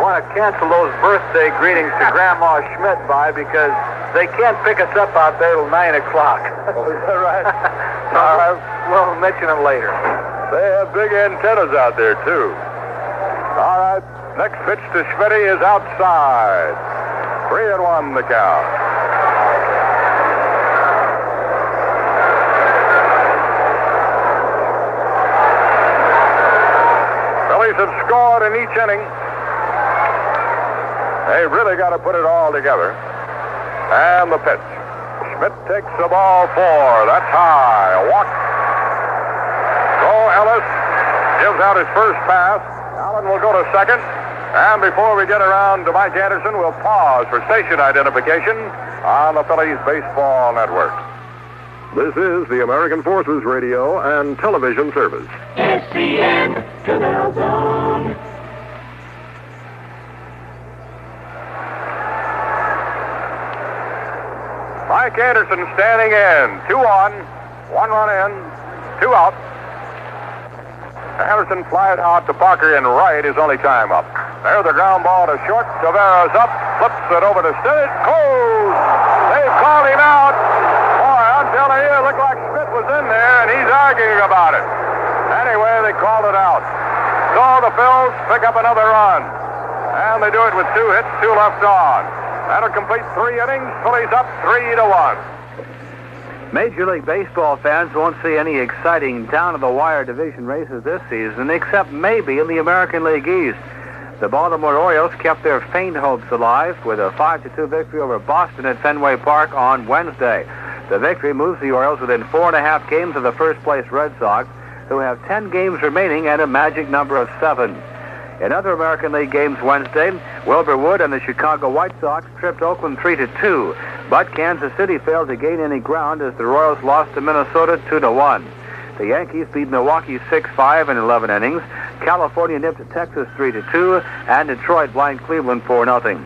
Want to cancel those birthday greetings to Grandma Schmidt because they can't pick us up out there till 9 o'clock. Oh, is that right? We'll mention them later. They have big antennas out there, too. All right, next pitch to Schmidt is outside. 3-1 the count. Have scored in each inning. They really got to put it all together. And the pitch. Schmidt takes the ball 4. That's high. A walk. So Ellis gives out his first pass. Allen will go to second. And before we get around to Mike Anderson, we'll pause for station identification on the Phillies Baseball Network. This is the American Forces Radio and Television Service. SCN Canal Zone. Mike Anderson standing in. 2 on, 1 run in, 2 out. Anderson flied out to Parker in right, his only time up. There's the ground ball to short. Tavares up, flips it over to Stinnett. Goes! They've called him out. Boy, I'm telling you, it looked like Schmidt was in there, and he's arguing about it. Anyway, they called it out. So the Phils pick up another run. And they do it with 2 hits, 2 left on. That'll complete 3 innings. Phillies up 3-1. Major League Baseball fans won't see any exciting down-to-the-wire division races this season, except maybe in the American League East. The Baltimore Orioles kept their faint hopes alive with a 5-2 victory over Boston at Fenway Park on Wednesday. The victory moves the Orioles within 4.5 games of the first-place Red Sox, who have 10 games remaining and a magic number of 7. In other American League games Wednesday, Wilbur Wood and the Chicago White Sox tripped Oakland 3-2, but Kansas City failed to gain any ground as the Royals lost to Minnesota 2-1. The Yankees beat Milwaukee 6-5 in 11 innings. California nipped Texas 3-2, and Detroit blanked Cleveland 4-0.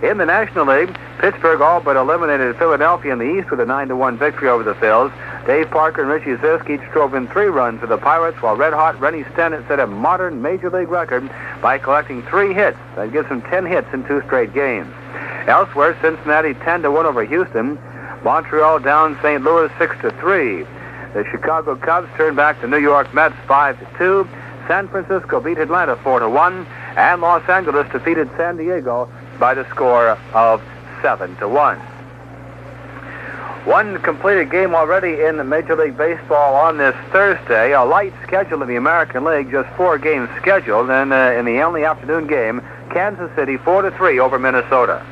In the National League, Pittsburgh all but eliminated Philadelphia in the East with a 9-1 victory over the Phils. Dave Parker and Richie Zisk each drove in 3 runs for the Pirates, while red-hot Rennie Stennett set a modern Major League record by collecting 3 hits. That gives him 10 hits in 2 straight games. Elsewhere, Cincinnati 10-1 over Houston. Montreal down St. Louis 6-3. The Chicago Cubs turned back the New York Mets 5-2. San Francisco beat Atlanta 4-1. And Los Angeles defeated San Diego by the score of 7-1. One completed game already in the Major League Baseball on this Thursday. A light schedule in the American League, just 4 games scheduled. And in the only afternoon game, Kansas City 4-3 over Minnesota.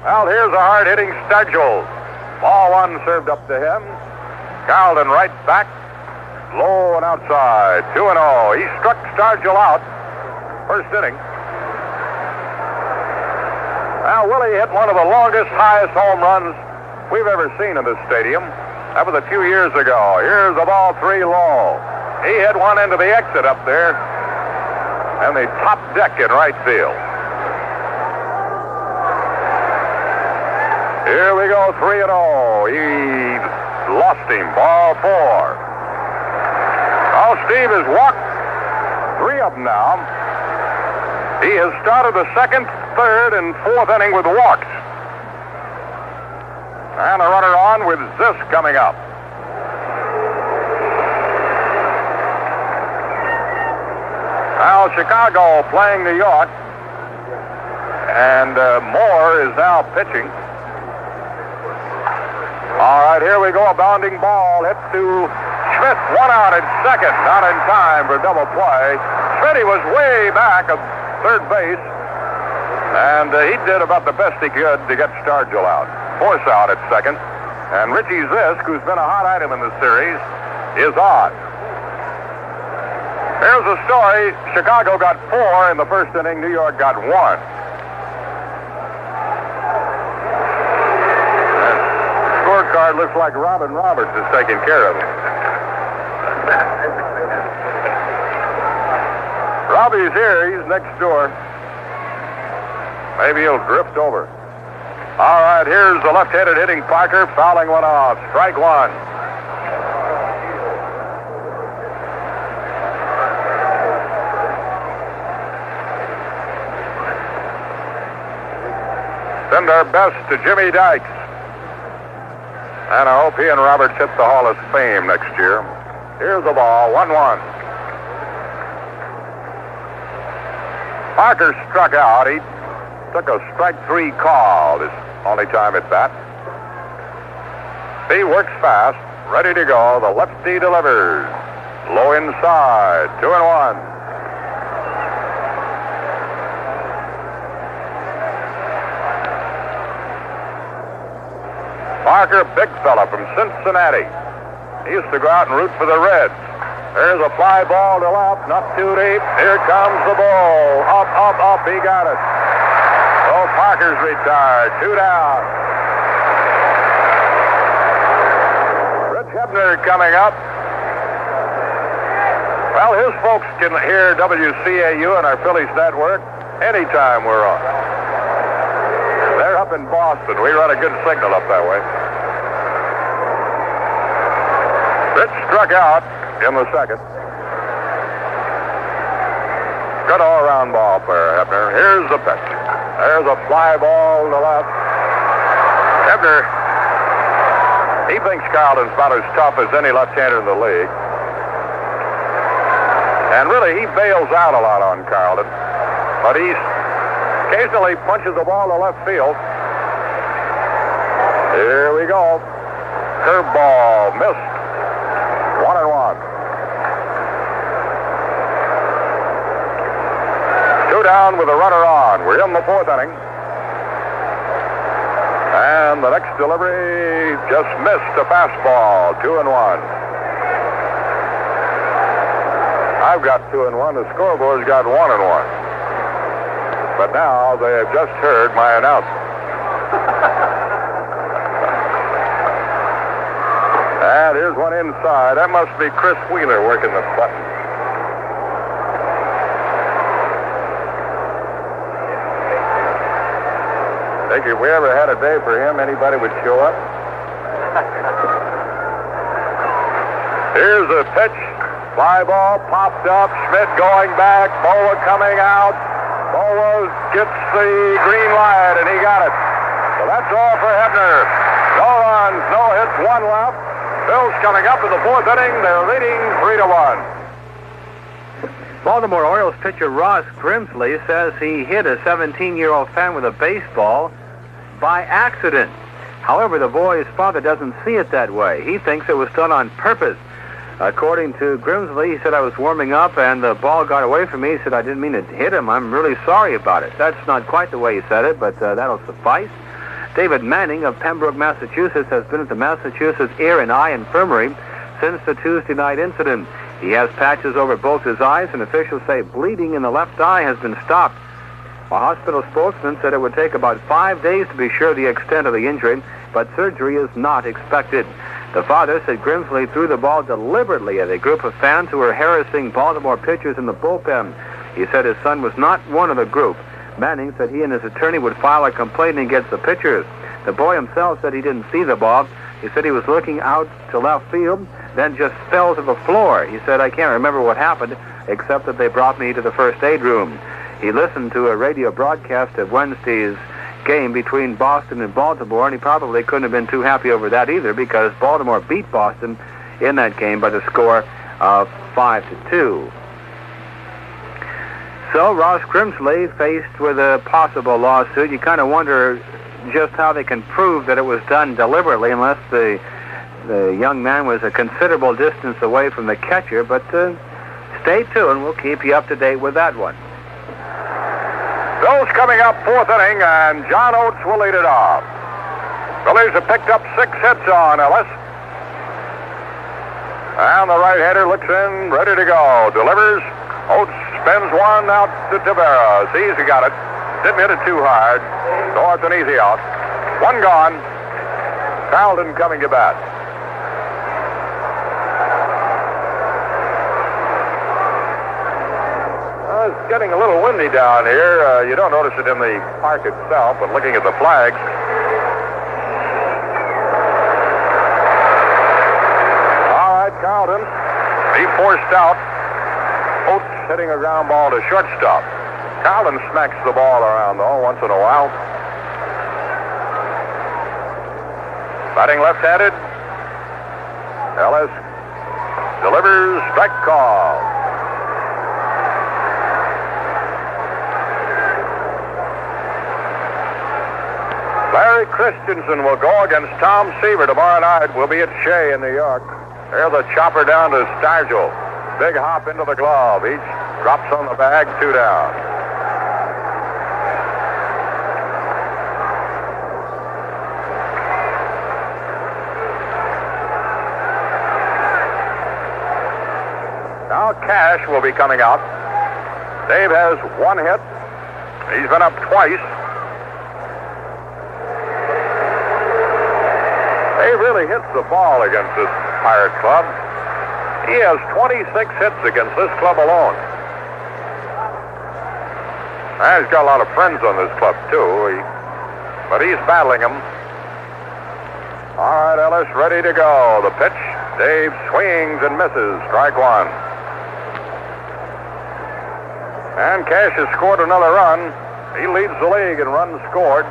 Well, here's a hard-hitting Stargell. Ball 1 served up to him. Carlton right back. Low and outside. 2-0. He struck Stargell out. First inning. Now, Willie hit one of the longest, highest home runs we've ever seen in this stadium. That was a few years ago. Here's the ball 3 low. He hit one into the exit up there and the top deck in right field. Here we go, 3-0. He lost him, ball 4. Well, Steve has walked 3 of them now. He has started the 2nd, 3rd, and 4th inning with walks. And a runner on with Zisk coming up. Now Chicago playing New York. And Moore is now pitching. All right, here we go. A bounding ball hit to Schmidt. 1 out at 2nd. Not in time for double play. Schmidt, he was way back at 3rd base. And he did about the best he could to get Stargell out. Force out at 2nd. And Richie Zisk, who's been a hot item in the series, is on. Here's the story. Chicago got 4 in the 1st inning. New York got 1. Scorecard looks like Robin Roberts is taking care of it. Robbie's here. He's next door. Maybe he'll drift over. All right, here's the left-handed hitting Parker, fouling one off. Strike 1. Send our best to Jimmy Dykes. And I hope he and Roberts hit the Hall of Fame next year. Here's the ball, 1-1. Parker struck out. He took a strike 3 call this only time at bat. He works fast, ready to go. The lefty delivers. Low inside, 2-1. Parker, big fella from Cincinnati. He used to go out and root for the Reds. There's a fly ball to left, not too deep. Here comes the ball. Up, up, up. He got it. So Parker's retired. 2 down. Rich Hebner coming up. Well, his folks can hear WCAU and our Phillies network anytime we're on. They're up in Boston. We run a good signal up that way. Rich struck out in the 2nd. Good all-around ball player, Hebner. Here's the pitch. There's a fly ball to left. Hebner, he thinks Carlton's about as tough as any left-hander in the league. And really, he bails out a lot on Carlton. But he occasionally punches the ball to left field. Here we go. Curveball, missed. 1-1. 2 down with a runner on. We're in the 4th inning. And the next delivery just missed a fastball. 2-1. I've got 2-1. The scoreboard's got 1-1. But now they have just heard my announcement. And here's one inside. That must be Chris Wheeler working the button. Think if we ever had a day for him, anybody would show up. Here's a pitch. Fly ball popped up. Schmidt going back. Boa coming out. Boa gets the green light, and he got it. So that's all for Hebner. No runs, no hits, 1 left. Bills coming up in the 4th inning. They're leading 3-1. Baltimore Orioles pitcher Ross Grimsley says he hit a 17-year-old fan with a baseball by accident. However, the boy's father doesn't see it that way. He thinks it was done on purpose. According to Grimsley, he said, I was warming up and the ball got away from me. He said, I didn't mean to hit him. I'm really sorry about it. That's not quite the way he said it, but that'll suffice. David Manning of Pembroke, Massachusetts, has been at the Massachusetts Ear and Eye Infirmary since the Tuesday night incident. He has patches over both his eyes, and officials say bleeding in the left eye has been stopped. A hospital spokesman said it would take about 5 days to be sure of the extent of the injury, but surgery is not expected. The father said Grimsley threw the ball deliberately at a group of fans who were harassing Baltimore pitchers in the bullpen. He said his son was not one of the group. Manning said he and his attorney would file a complaint against the pitchers. The boy himself said he didn't see the ball. He said he was looking out to left field, then just fell to the floor. He said, I can't remember what happened, except that they brought me to the first aid room. He listened to a radio broadcast of Wednesday's game between Boston and Baltimore, and he probably couldn't have been too happy over that either, because Baltimore beat Boston in that game by the score of 5-2. So Ross Grimsley, faced with a possible lawsuit, you kind of wonder just how they can prove that it was done deliberately, unless the young man was a considerable distance away from the catcher. But stay tuned. We'll keep you up to date with that one. Bill's coming up, fourth inning, and John Oates will lead it off. Phillies have picked up 6 hits on Ellis. And the right-hander looks in, ready to go. Delivers. Oates spins one out to Tavera. Sees he got it. Didn't hit it too hard. So it's an easy out. One gone. Carlton coming to bat. It's getting a little windy down here. You don't notice it in the park itself, but looking at the flags. All right, Carlton. He forced out. Oates hitting a ground ball to shortstop. Carlton smacks the ball around, though, once in a while. Batting left-handed. Ellis delivers, strike call. Larry Christensen will go against Tom Seaver tomorrow night. We'll be at Shea in New York. There's the chopper down to Stargell. Big hop into the glove. Each drops on the bag, 2 down. Now Cash will be coming out. Dave has 1 hit. He's been up twice. Dave really hits the ball against this Pirate club. He has 26 hits against this club alone. And he's got a lot of friends on this club, too. But he's battling them. All right, Ellis, ready to go. The pitch. Dave swings and misses. Strike 1. And Cash has scored another run. He leads the league in runs scored.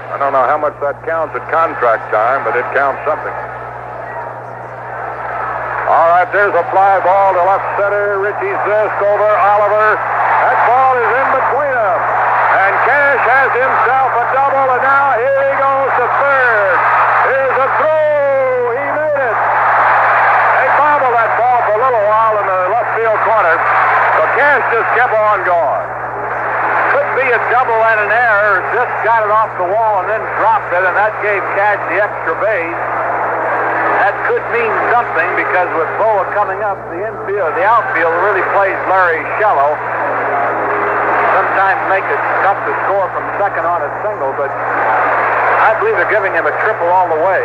I don't know how much that counts at contract time, but it counts something. All right, there's a fly ball to left center. Richie Zisk over Oliver. That ball is in between them. And Cash has himself a double, and now here he goes to third. Here's a throw. He made it. They bobbled that ball for a little while in the left field corner. So Cash just kept on going. Could be a double and an error. Just got it off the wall and then dropped it, and that gave Cash the extra base. That could mean something, because with Boa coming up, the outfield really plays Larry shallow. Sometimes make it tough to score from second on a single, but I believe they're giving him a triple all the way.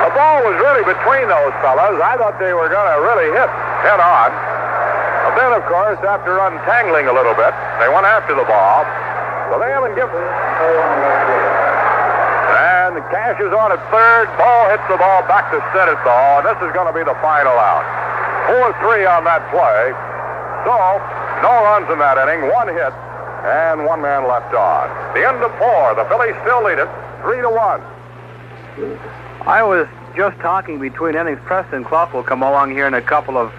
The ball was really between those fellas. I thought they were going to really hit head on. But then, of course, after untangling a little bit, they went after the ball. So they haven't given. And Cash is on at third. Ball hits the ball back to center ball. And this is going to be the final out. 4-3 on that play. So, no runs in that inning. 1 hit and 1 man left on. The end of 4. The Phillies still lead it 3-1. I was just talking between innings. Preston Clough will come along here in a couple of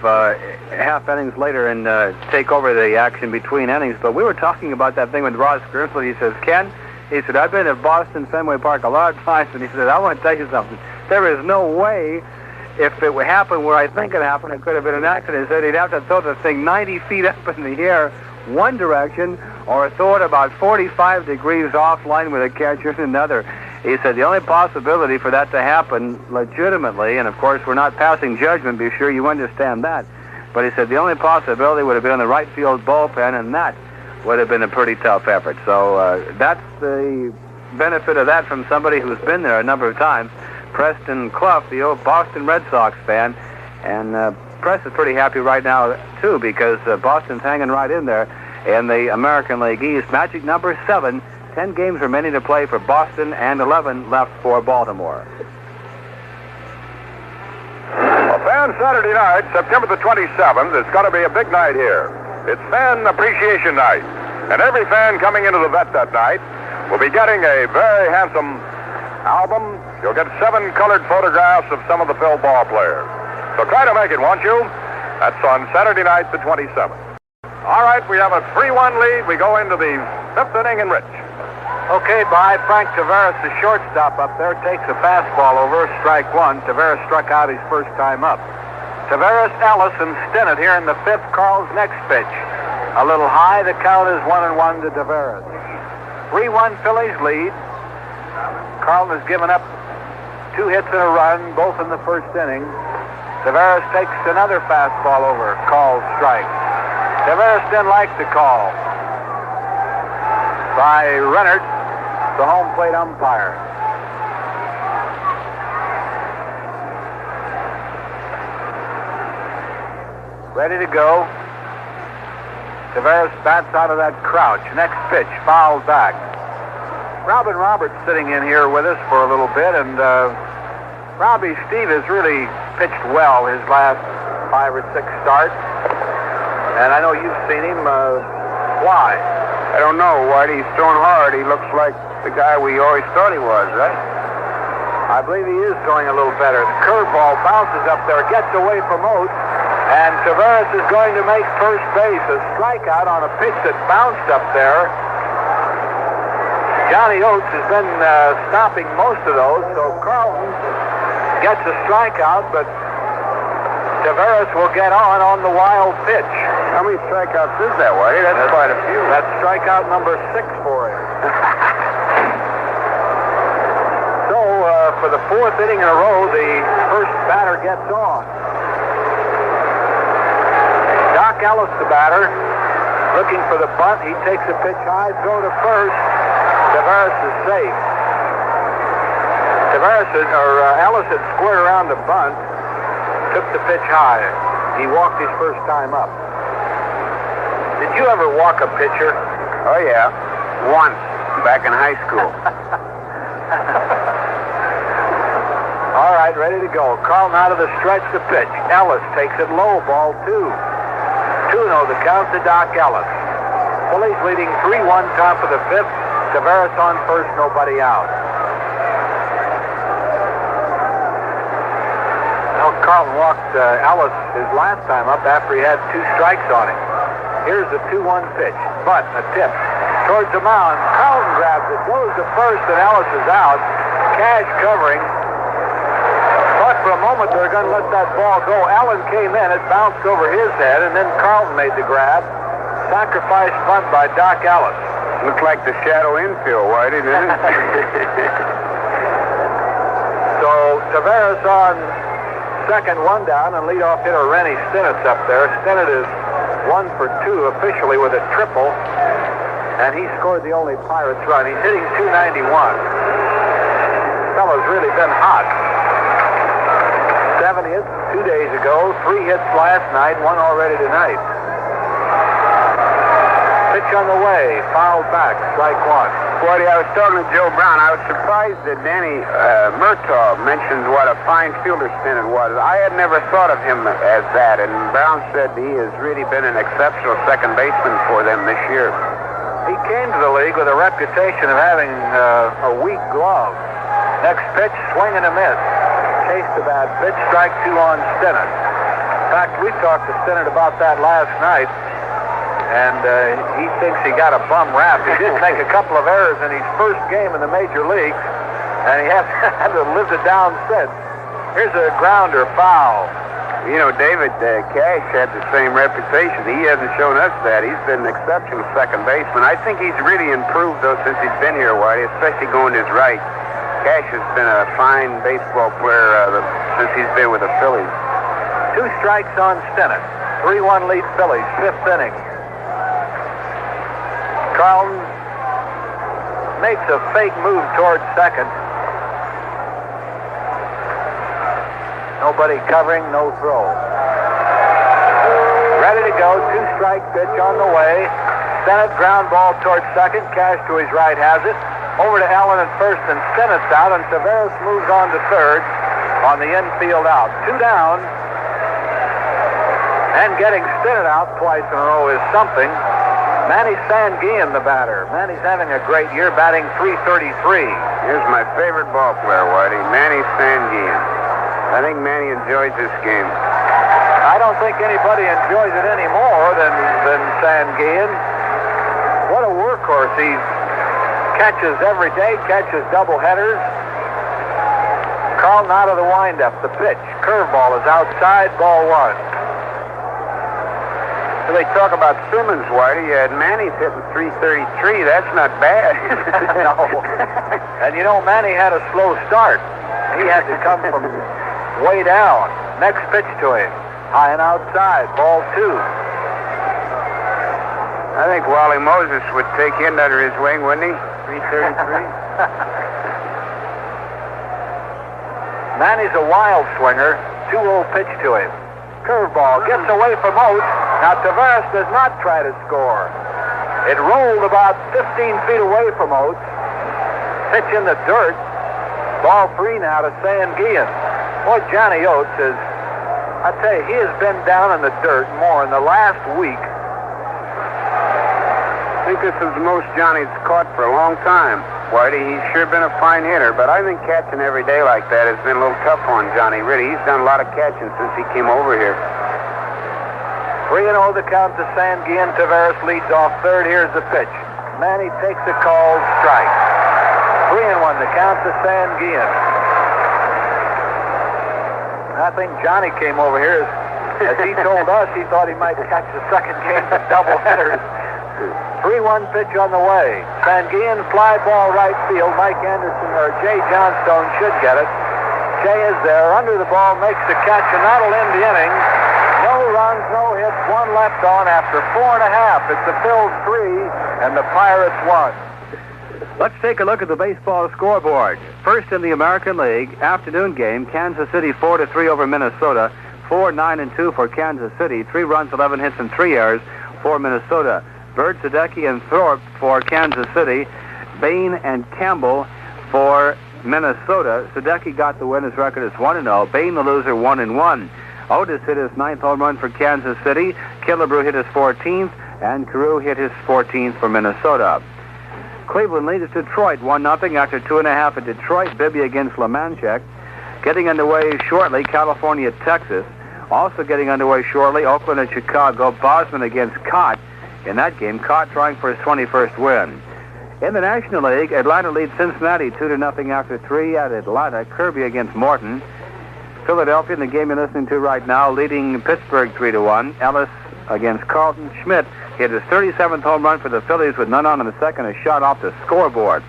half innings later and take over the action between innings. But we were talking about that thing with Ross Grimsley. He says, Ken, he said, I've been at Boston Fenway Park a lot of times, and he said, I want to tell you something. There is no way, if it would happen where I think it happened, it could have been an accident. He said he'd have to throw the thing 90 feet up in the air one direction, or throw it about 45 degrees offline with a catcher in another. He said the only possibility for that to happen legitimately, and of course we're not passing judgment, be sure you understand that, but he said the only possibility would have been in the right field bullpen, and that would have been a pretty tough effort. So that's the benefit of that from somebody who's been there a number of times. Preston Clough, the old Boston Red Sox fan, and Press is pretty happy right now too, because Boston's hanging right in there in the American League East. Magic number 7 10 games remaining to play for Boston and 11 left for Baltimore. Well, Fan Saturday night, September the 27th, it's going to be a big night here. It's Fan Appreciation Night. And every fan coming into the vet that night will be getting a very handsome album. You'll get 7 colored photographs of some of the Phil ball players. So try to make it, won't you? That's on Saturday night, the 27th. All right, we have a 3-1 lead. We go into the 5th inning, and Rich. Okay, bye. Frank Tavares, the shortstop up there, takes a fastball over, strike one. Tavares struck out his first time up. Tavares, Ellis, and Stennett here in the 5th. Carl's next pitch. A little high. The count is 1-1 to Tavares. 3-1 Phillies lead. Carlton has given up 2 hits and a run, both in the first inning. Tavares takes another fastball over, called strike. Tavares didn't like the call by Rennert, the home plate umpire. Ready to go. Tavares bats out of that crouch. Next pitch, fouled back. Robin Roberts sitting in here with us for a little bit, and Robbie, Steve has really pitched well his last 5 or 6 starts. And I know you've seen him. Why? I don't know. Whitey, he's throwing hard. He looks like the guy we always thought he was, right? I believe he is throwing a little better. The curveball bounces up there, gets away from Oates, and Tavares is going to make first base. A strikeout on a pitch that bounced up there. Johnny Oates has been stopping most of those, so Carlton gets a strikeout, but Tavares will get on the wild pitch. How many strikeouts is that, Whitey? That's quite a few. That's strikeout number 6 for him. So, for the 4th inning in a row, the first batter gets on. Doc Ellis, the batter, looking for the bunt. He takes a pitch high, throw to first. Tavares is safe. Ellis had squared around the bunt, took the pitch high. He walked his first time up. Did you ever walk a pitcher? Oh, yeah. Once, back in high school. All right, ready to go. Carlton out of the stretch to pitch. Ellis takes it low, ball 2. 2-0 the count to Doc Ellis. Phillies leading 3-1 top of the 5th. Tavares on first, nobody out. Well, Carlton walked Ellis his last time up after he had 2 strikes on him. Here's the 2-1 pitch. Bunt, a tip. Towards the mound. Carlton grabs it, goes to first, and Ellis is out. Cash covering. Thought for a moment they were going to let that ball go. Allen came in. It bounced over his head, and then Carlton made the grab. Sacrifice bunt by Doc Ellis. Looked like the shadow infield, Whitey, didn't it? So Tavares on second, 1 down, and leadoff hitter Rennie Stenett's up there. Stennett is 1 for 2 officially with a triple, and he scored the only Pirates run. He's hitting .291. Fellow's really been hot. 7 hits 2 days ago, 3 hits last night, 1 already tonight. Pitch on the way, fouled back, strike 1. Whitey, I was talking to Joe Brown. I was surprised that Danny Murtaugh mentioned what a fine fielder Stennett was. I had never thought of him as that, and Brown said he has really been an exceptional second baseman for them this year. He came to the league with a reputation of having a weak glove. Next pitch, swing and a miss. Chased a bad pitch, strike 2 on Stennett. In fact, we talked to Stennett about that last night, and he thinks he got a bum rap. He did make a couple of errors in his first game in the major leagues, and he had to live it down since. Here's a grounder, foul. You know, David Cash had the same reputation. He hasn't shown us that. He's been an exceptional second baseman. I think he's really improved, though, since he's been here, Whitey, especially going to his right. Cash has been a fine baseball player since he's been with the Phillies. 2 strikes on Stennett. 3-1 lead Phillies, 5th inning. Carlton makes a fake move towards second. Nobody covering, no throw. Ready to go, 2-strike pitch on the way. Stennett, ground ball towards second. Cash to his right has it. Over to Allen at first, and Stennett's out, and Taveras moves on to third on the infield out. 2 down. And getting Stennett out twice in a row is something. Manny Sanguillen, the batter. Manny's having a great year, batting .333. Here's my favorite ball player, Whitey, Manny Sanguillen. I think Manny enjoys this game. I don't think anybody enjoys it any more than Sanguillen. What a workhorse. He catches every day, catches doubleheaders. Carlton out of the windup. The pitch. Curveball is outside, ball 1. So they talk about Simmons, Whitey. Manny's hitting .333. That's not bad. No. And you know, Manny had a slow start. He had to come from way down. Next pitch to him. High and outside, ball 2. I think Wally Moses would take him under his wing, wouldn't he? .333. Manny's a wild swinger. 2-0 pitch to him. Curveball gets away from Oates. Now Taveras does not try to score. It rolled about 15 feet away from Oates. Pitch in the dirt. Ball 3 now to Sanguillen. Boy, Johnny Oates is, I tell you, he has been down in the dirt more in the last week. I think this is the most Johnny's caught for a long time. Whitey, he's sure been a fine hitter, but I think catching every day like that has been a little tough on Johnny. Really, he's done a lot of catching since he came over here. 3-0 the count to Sanguillen. Taveras leads off third. Here's the pitch. Manny takes a called strike. 3-1 the count to Sanguillen. I think Johnny came over here, as he told us, he thought he might catch the second game of doubleheaders. 3-1 pitch on the way. Sanguillen, fly ball right field. Mike Anderson, or Jay Johnstone should get it. Jay is there, under the ball, makes the catch, and that'll end the inning. No runs, no hits, 1 left on after 4.5. It's the Phillies 3 and the Pirates 1. Let's take a look at the baseball scoreboard. First in the American League, afternoon game, Kansas City 4-3 over Minnesota. 4-9-2 for Kansas City. 3 runs, 11 hits, and 3 errors for Minnesota. Bird, Sadecki, and Thorpe for Kansas City. Bain and Campbell for Minnesota. Sadecki got the win. His record is 1-0. Bain, the loser, 1-1. Otis hit his 9th home run for Kansas City. Killebrew hit his 14th, and Carew hit his 14th for Minnesota. Cleveland leads Detroit 1-0 after 2.5 at Detroit. Bibby against Lemanchek. Getting underway shortly, California, Texas. Also getting underway shortly, Oakland and Chicago. Bosman against Cott. In that game, Cott trying for his 21st win. In the National League, Atlanta leads Cincinnati 2-0 after 3 at Atlanta. Kirby against Morton. Philadelphia, in the game you're listening to right now, leading Pittsburgh 3-1. Ellis against Carlton. Schmidt hit his 37th home run for the Phillies with none on in the second, a shot off the scoreboard.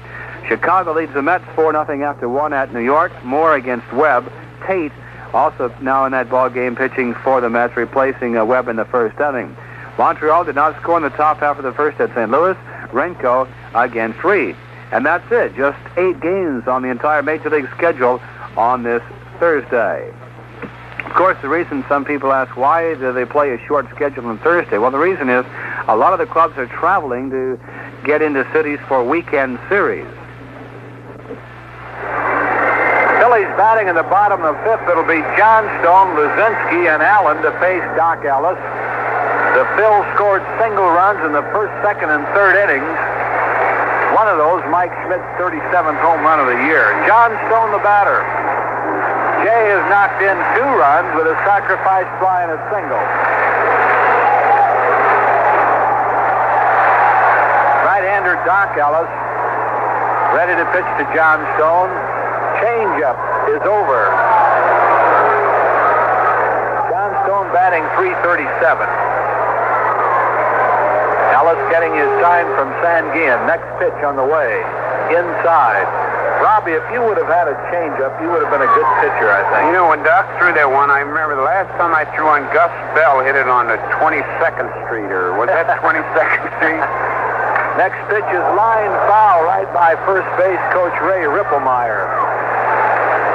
Chicago leads the Mets 4-0 after 1 at New York. Moore against Webb. Tate also now in that ball game pitching for the Mets, replacing Webb in the first inning. Montreal did not score in the top half of the first at St. Louis. Renko against Reed. And that's it. Just 8 games on the entire Major League schedule on this Thursday. Of course, the reason some people ask, why do they play a short schedule on Thursday? Well, the reason is a lot of the clubs are traveling to get into cities for weekend series. Phillies batting in the bottom of 5th. It'll be Johnstone, Luzinski, and Allen to face Doc Ellis. The Phils scored single runs in the first, second, and third innings. One of those, Mike Schmidt's 37th home run of the year. Johnstone, the batter. Jay has knocked in 2 runs with a sacrifice fly and a single. Right-hander Doc Ellis ready to pitch to Johnstone. Changeup is over. Johnstone batting .337. Ellis getting his sign from Sanguillen. Next pitch on the way. Inside. Robbie, if you would have had a changeup, you would have been a good pitcher, I think. You know, when Doc threw that one, I remember the last time I threw on, Gus Bell hit it on the 22nd Street, or was that 22nd Street? Next pitch is line foul right by first base coach Ray Ripplemeyer.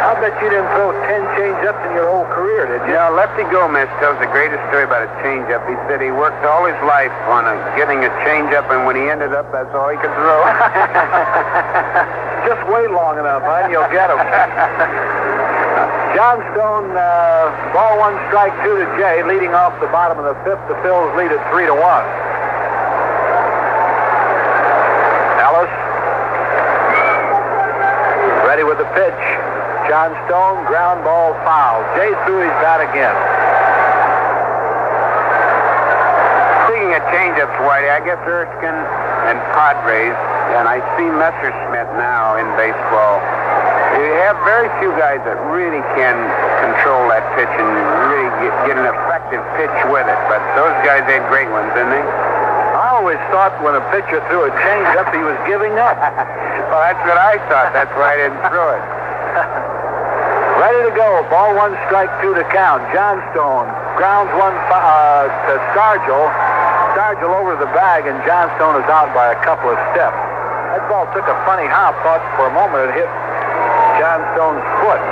How I bet you didn't throw 10 change-ups in your whole career, did you? Yeah, Lefty Gomez tells the greatest story about a changeup. He said he worked all his life on getting a changeup, and when he ended up, that's all he could throw. Just wait long enough, and you'll get him. John Stone, ball 1, strike 2 to Jay, leading off the bottom of the 5th. The Phils lead at 3-1. Ellis. Ready with the pitch. John Stone, ground ball foul. Jay threw his bat again. Speaking of changeups, Whitey, I guess Erskine and Padres, and I see Messerschmitt now in baseball. You have very few guys that really can control that pitch and really get an effective pitch with it, but those guys had great ones, didn't they? I always thought when a pitcher threw a changeup, he was giving up. Well, that's what I thought. That's why I didn't throw it. Ready to go. Ball 1, strike 2 to count. John Stone grounds one to Stargell. Stargell over the bag, and John Stone is out by a couple of steps. That ball took a funny hop. Thought for a moment it hit John Stone's foot.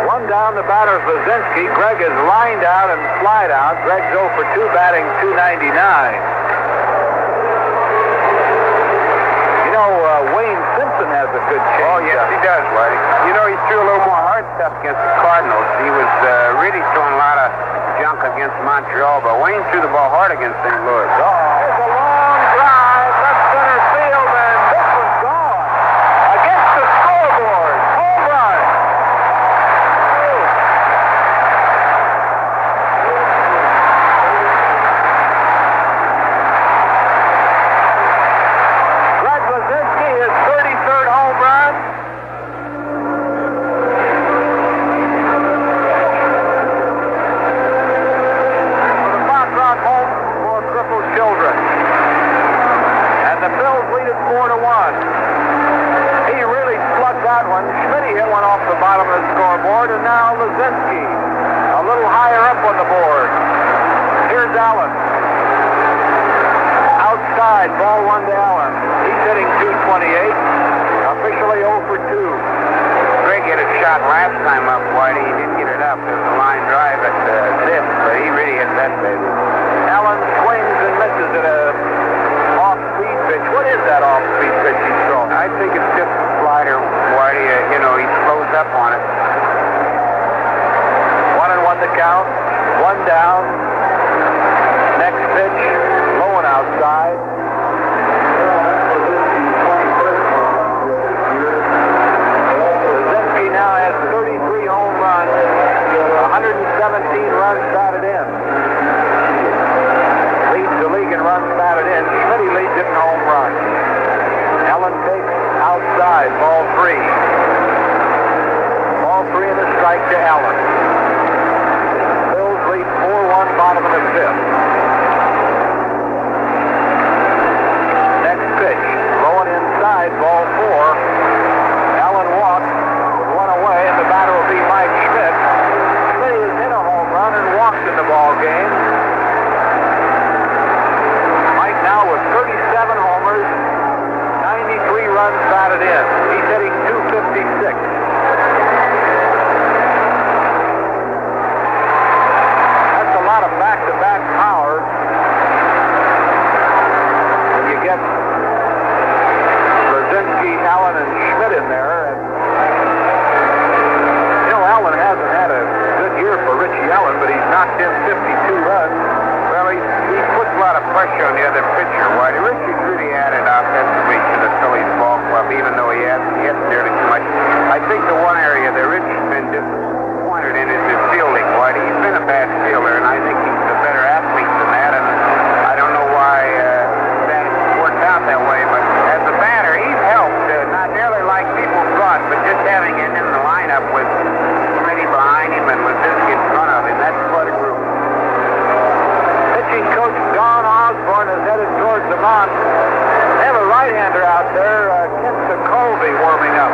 One down, the batter's Lazinski. Greg is lined out and flied out. Greg's 0 for 2, batting .299. Wayne Simpson has a good change. Oh, yes, he does, Whitey. You know, he threw a little more hard stuff against the Cardinals. He was really throwing a lot of junk against Montreal, but Wayne threw the ball hard against St. Louis. There's a long drive, left center field, and this one's gone. Against the scoreboard. Home run. Greg Lazinski, his 33rd home run. Home for crippled children. And the Phils lead it 4-1. He really slugged that one. Schmidt hit one off the bottom of the scoreboard, and now Lazinski a little higher up on the board. Here's Allen. Outside, ball 1 to Allen. He's hitting .228. Officially 0 for 2. Greg hit a shot last time up, Whitey. He didn't get it up. It was a line drive at the zip, but he really hit that baby. Allen swings and misses at a off-speed pitch. What is that off-speed pitch he's throwing? I think it's just a slider, Whitey. He slows up on it. 1-1 to count. 1 down. Next pitch, low and outside. Lazinski now has 33 home runs, 117 runs batted in. Leads the league in runs batted in. Schmidt leads it in home runs. Allen takes outside, ball 3. Ball 3 and a strike to Allen. Phils lead 4-1, bottom of the 5th. Next pitch, blowing inside, ball 4. Allen walks, one away, and the batter will be Mike Schmidt. Schmidt has hit a home run and walked in the ball game. Mike now with 37 homers, 93 runs batted in. He's hitting .256. That's a lot of back-to-back power. When you get Lazinski, Allen, and Schmidt in there. And, Allen hasn't had a good year for Richie Allen, but he's knocked in 52 runs. Well, he puts a lot of pressure on the other pitcher, Whitey. Richie's really added offensively to the Phillies ball club, even though he hasn't hit nearly too much. I think the one area that Richie's been disappointed in is his fielding, Whitey. He's been a fast fielder, and I think he's a better athlete than that, and I don't know why that worked out that way, but as a batter, he's helped, not nearly like people thought, but just having him in the lineup with Smitty behind him and Lazinski in front of him, that's quite a group. Pitching coach Don Osborne is headed towards the mound. They have a right-hander out there, Kenta Colby, warming up.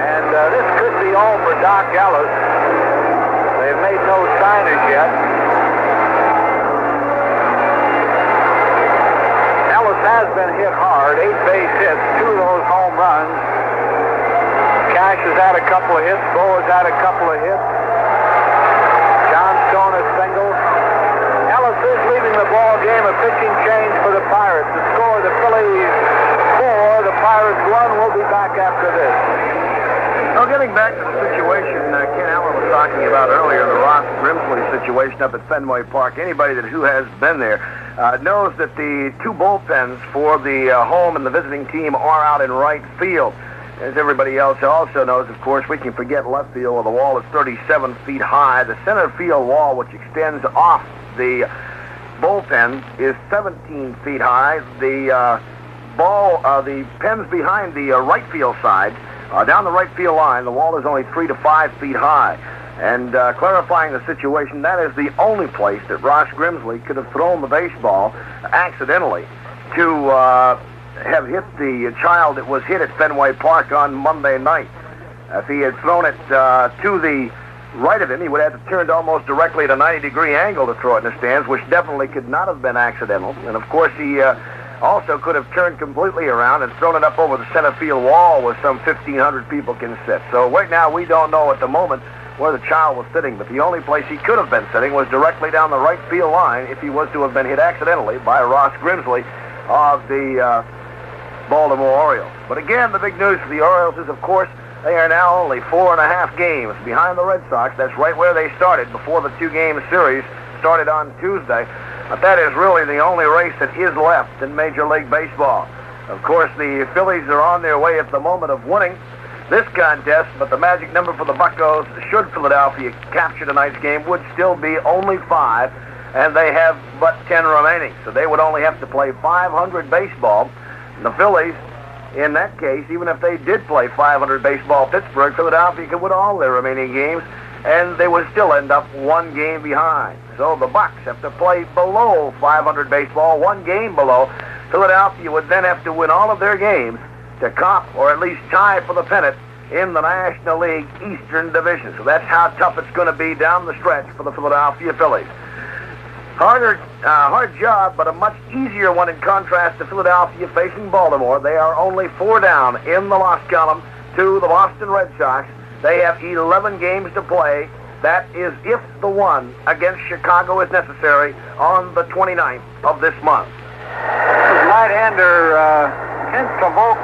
And this could be all for Doc Ellis. They've made no signage yet. Ellis has been hit hard. 8 base hits, 2 of those home runs. Cash has had a couple of hits. Bo has had a couple of hits. Johnstone has singled. Ellis is leading the ball game. A pitching change for the Pirates. The score, the Phillies 4, the Pirates 1. We'll be back after this. Well, getting back to the situation Ken Allen was talking about earlier, the Ross Grimsley situation up at Fenway Park, anybody who has been there knows that the 2 bullpens for the home and the visiting team are out in right field. As everybody else also knows, of course, we can forget left field where the wall is 37 feet high. The center field wall, which extends off the bullpen, is 17 feet high. The the pens behind the right field side, down the right field line, the wall is only 3 to 5 feet high. And clarifying the situation, that is the only place that Ross Grimsley could have thrown the baseball accidentally to have hit the child that was hit at Fenway Park on Monday night. If he had thrown it to the right of him, he would have to turn almost directly at a 90-degree angle to throw it in the stands, which definitely could not have been accidental. And, of course, he also could have turned completely around and thrown it up over the center field wall where some 1,500 people can sit. So right now we don't know at the moment where the child was sitting, but the only place he could have been sitting was directly down the right field line if he was to have been hit accidentally by Ross Grimsley of the Baltimore Orioles. But again, the big news for the Orioles is, of course, they are now only 4.5 games behind the Red Sox. That's right where they started before the 2-game series started on Tuesday. But that is really the only race that is left in Major League Baseball. Of course, the Phillies are on their way at the moment of winning this contest, but the magic number for the Buccos, should Philadelphia capture tonight's game, would still be only 5, and they have but 10 remaining. So they would only have to play 500 baseball. And the Phillies, in that case, even if they did play 500 baseball Pittsburgh, Philadelphia could win all their remaining games, and they would still end up 1 game behind. So the Bucs have to play below 500 baseball, 1 game below. Philadelphia would then have to win all of their games to cop or at least tie for the pennant in the National League Eastern Division. So that's how tough it's going to be down the stretch for the Philadelphia Phillies. Hard job, but a much easier one in contrast to Philadelphia facing Baltimore. They are only 4 down in the loss column to the Boston Red Sox. They have 11 games to play. That is if the one against Chicago is necessary on the 29th of this month. Right-hander Kent Tekulve,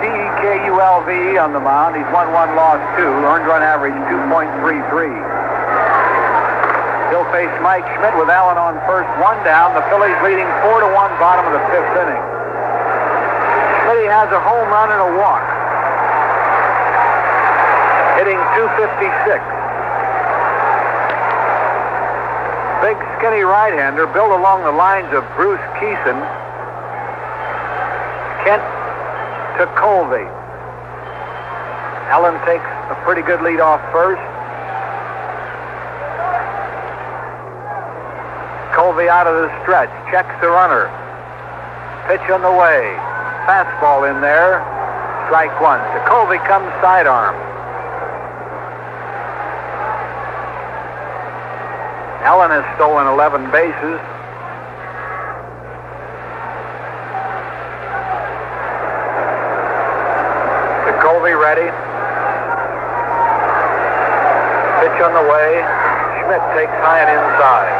T-E-K-U-L-V-E on the mound. He's won 1, lost 2. Earned run average 2.33. He'll face Mike Schmidt with Allen on first, 1 down. The Phillies leading 4-1, bottom of the 5th inning. Schmidt has a home run and a walk, hitting .256. Big, skinny right-hander, built along the lines of Bruce Keeson. Kent Tekulve. Allen takes a pretty good lead off first. Tekulve out of the stretch, checks the runner. Pitch on the way. Fastball in there. Strike 1. Tekulve comes sidearm. Allen has stolen 11 bases. Tekulve ready. Pitch on the way. Schmidt takes high and inside.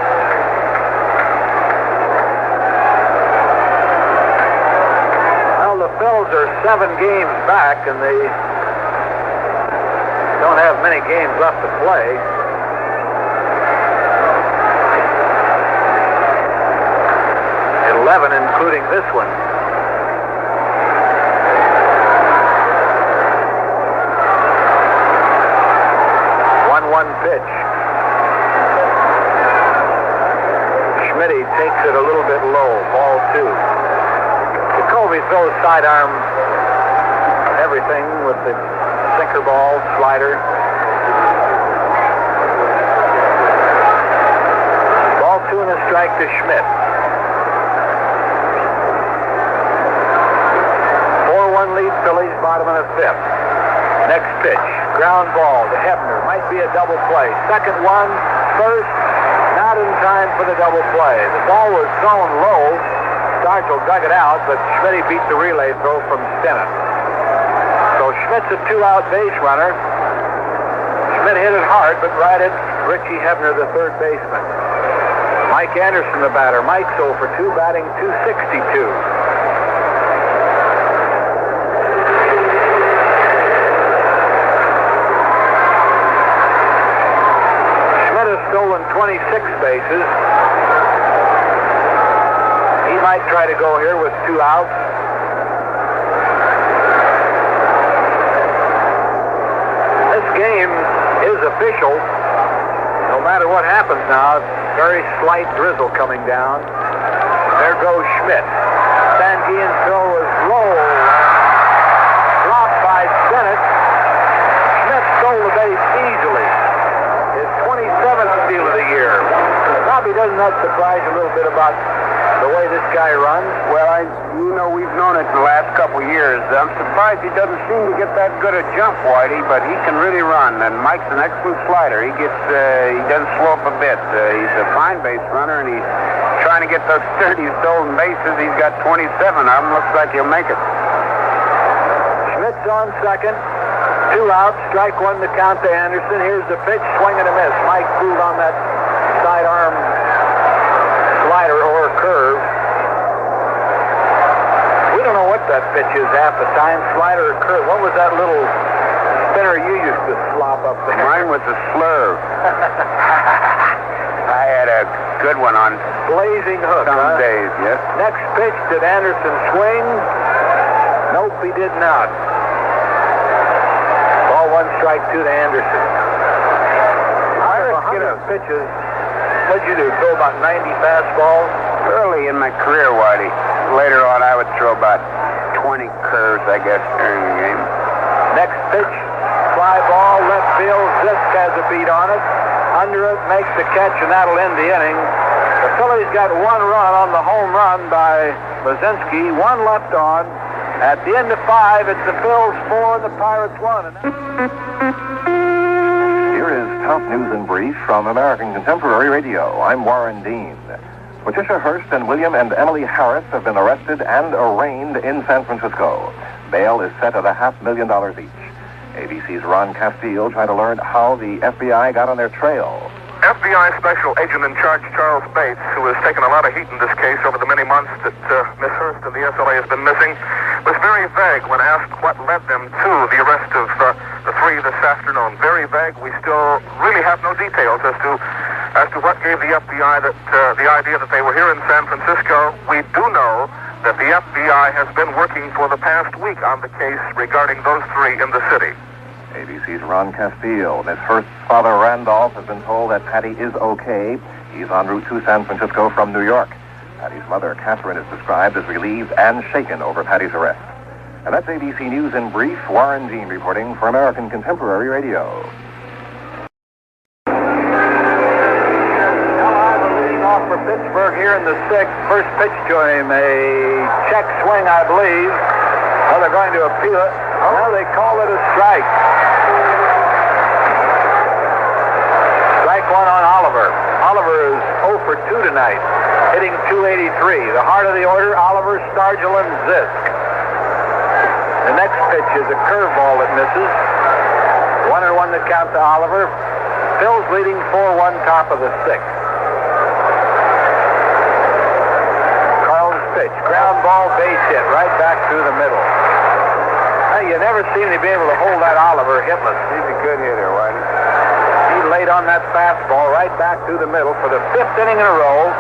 Well, the Phils are 7 games back, and they don't have many games left to play. 11, including this one. 1-1 pitch. Schmidt takes it a little bit low. Ball 2. Tekulve throws sidearm everything with the sinker ball, slider. Ball 2 and a strike to Schmidt. 4-1 lead, Phillies, bottom of the 5th. Next pitch, ground ball to Hebner. Might be a double play. Second one, first. Now not in time for the double play. The ball was thrown low. Stargell dug it out, but Schmidt beat the relay throw from Stennett. So Schmidt's a two-out base runner. Schmidt hit it hard, but right at Richie Hebner, the third baseman. Mike Anderson, the batter. Mike's 0 for 2, batting .262. Schmidt has stolen 26 bases. He might try to go here with 2 outs. This game is official. No matter what happens now, very slight drizzle coming down. There goes Schmidt. Sanguine's throw is low. Dropped by Stennett. Schmidt stole the base easily. His 27th steal of the year. Probably doesn't that surprise you a little bit about the way this guy runs? Well, we've known it the last couple years. I'm surprised he doesn't seem to get that good a jump, Whitey, but he can really run. And Mike's an excellent slider. He doesn't slow up a bit. He's a fine base runner, and he's trying to get those 30 stolen bases. He's got 27 of them. Looks like he'll make it. Schmidt's on second. 2 outs. Strike 1 to count to Anderson. Here's the pitch. Swing and a miss. Mike fooled on that sidearm slider or curve. We don't know what that pitch is half the time, slider or curve. What was that little spinner you used to slop up there? Mine was a slurve. I had a good one on blazing hook, some days, yes. Next pitch, did Anderson swing? Nope, he did not. Ball 1, strike 2 to Anderson. Get a pitches. What'd you do, throw about 90 fastballs? Early in my career, Whitey. Later on, I would throw about 20 curves, I guess, during the game. Next pitch, fly ball, left field. Zisk has a beat on it. Under it, makes the catch, and that'll end the inning. The Phillies got 1 run on the home run by Basinski, 1 left on. At the end of 5, it's the Phils 4 and the Pirates 1. Here is top news in brief from American Contemporary Radio. I'm Warren Dean. Patricia Hearst and William and Emily Harris have been arrested and arraigned in San Francisco. Bail is set at $500,000 each. ABC's Ron Castile tried to learn how the FBI got on their trail. FBI Special Agent in Charge Charles Bates, who has taken a lot of heat in this case over the many months that Miss Hearst and the SLA has been missing, was very vague when asked what led them to the arrest of the 3 this afternoon. Very vague. We still really have no details as to what gave the FBI the idea that they were here in San Francisco. We do know that the FBI has been working for the past week on the case regarding those 3 in the city. ABC's Ron Castile. Miss Hearst's father, Randolph, has been told that Patty is okay. He's en route to San Francisco from New York. Patty's mother, Catherine, is described as relieved and shaken over Patty's arrest. And that's ABC News in brief. Warren Dean reporting for American Contemporary Radio. Off for Pittsburgh here in the 6th. First pitch to him, a check swing, I believe. Well, they're going to appeal it. Well, they call it a strike. Strike 1 on Oliver. Oliver is 0 for 2 tonight, hitting .283. The heart of the order, Oliver, Stargell, and Zisk. The next pitch is a curveball that misses. 1-1 to count to Oliver. Phil's leading 4-1 top of the 6th. Pitch, ground ball, base hit, right back through the middle. Now, you never seem to be able to hold that Oliver hitless. He's a good hitter, Whitey. He laid on that fastball right back through the middle for the 5th inning in a row.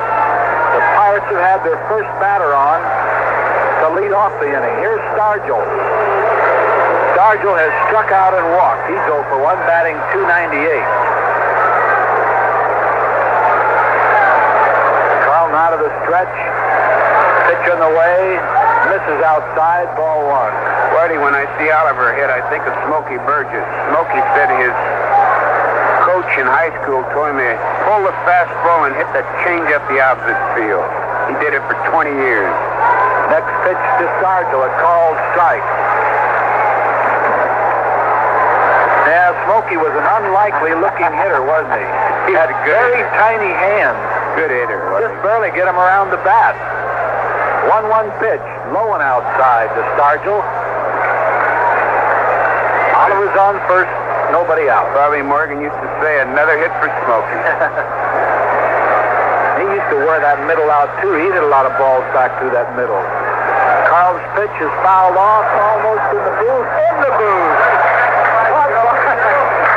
The Pirates have had their first batter on to lead off the inning. Here's Stargell. Stargell has struck out and walked. He's 0 for 1, batting .298. Carlton out of the stretch. Pitch on the way, misses outside, ball 1. Whitey, when I see Oliver hit, I think of Smokey Burgess. Smokey said his coach in high school told him to pull the fastball and hit the changeup the opposite field. He did it for 20 years. Next pitch to Stargell, a called strike. Yeah, Smokey Bucky was an unlikely-looking hitter, wasn't he? He had very tiny hands. Good hitter. Just barely get him around the bat. 1-1 pitch, low and outside to Stargell. Oliver's on first, nobody out. Bobby Morgan used to say, another hit for Smokey. He used to wear that middle out, too. He hit a lot of balls back through that middle. Carl's pitch is fouled off, almost in the booth. In the booth!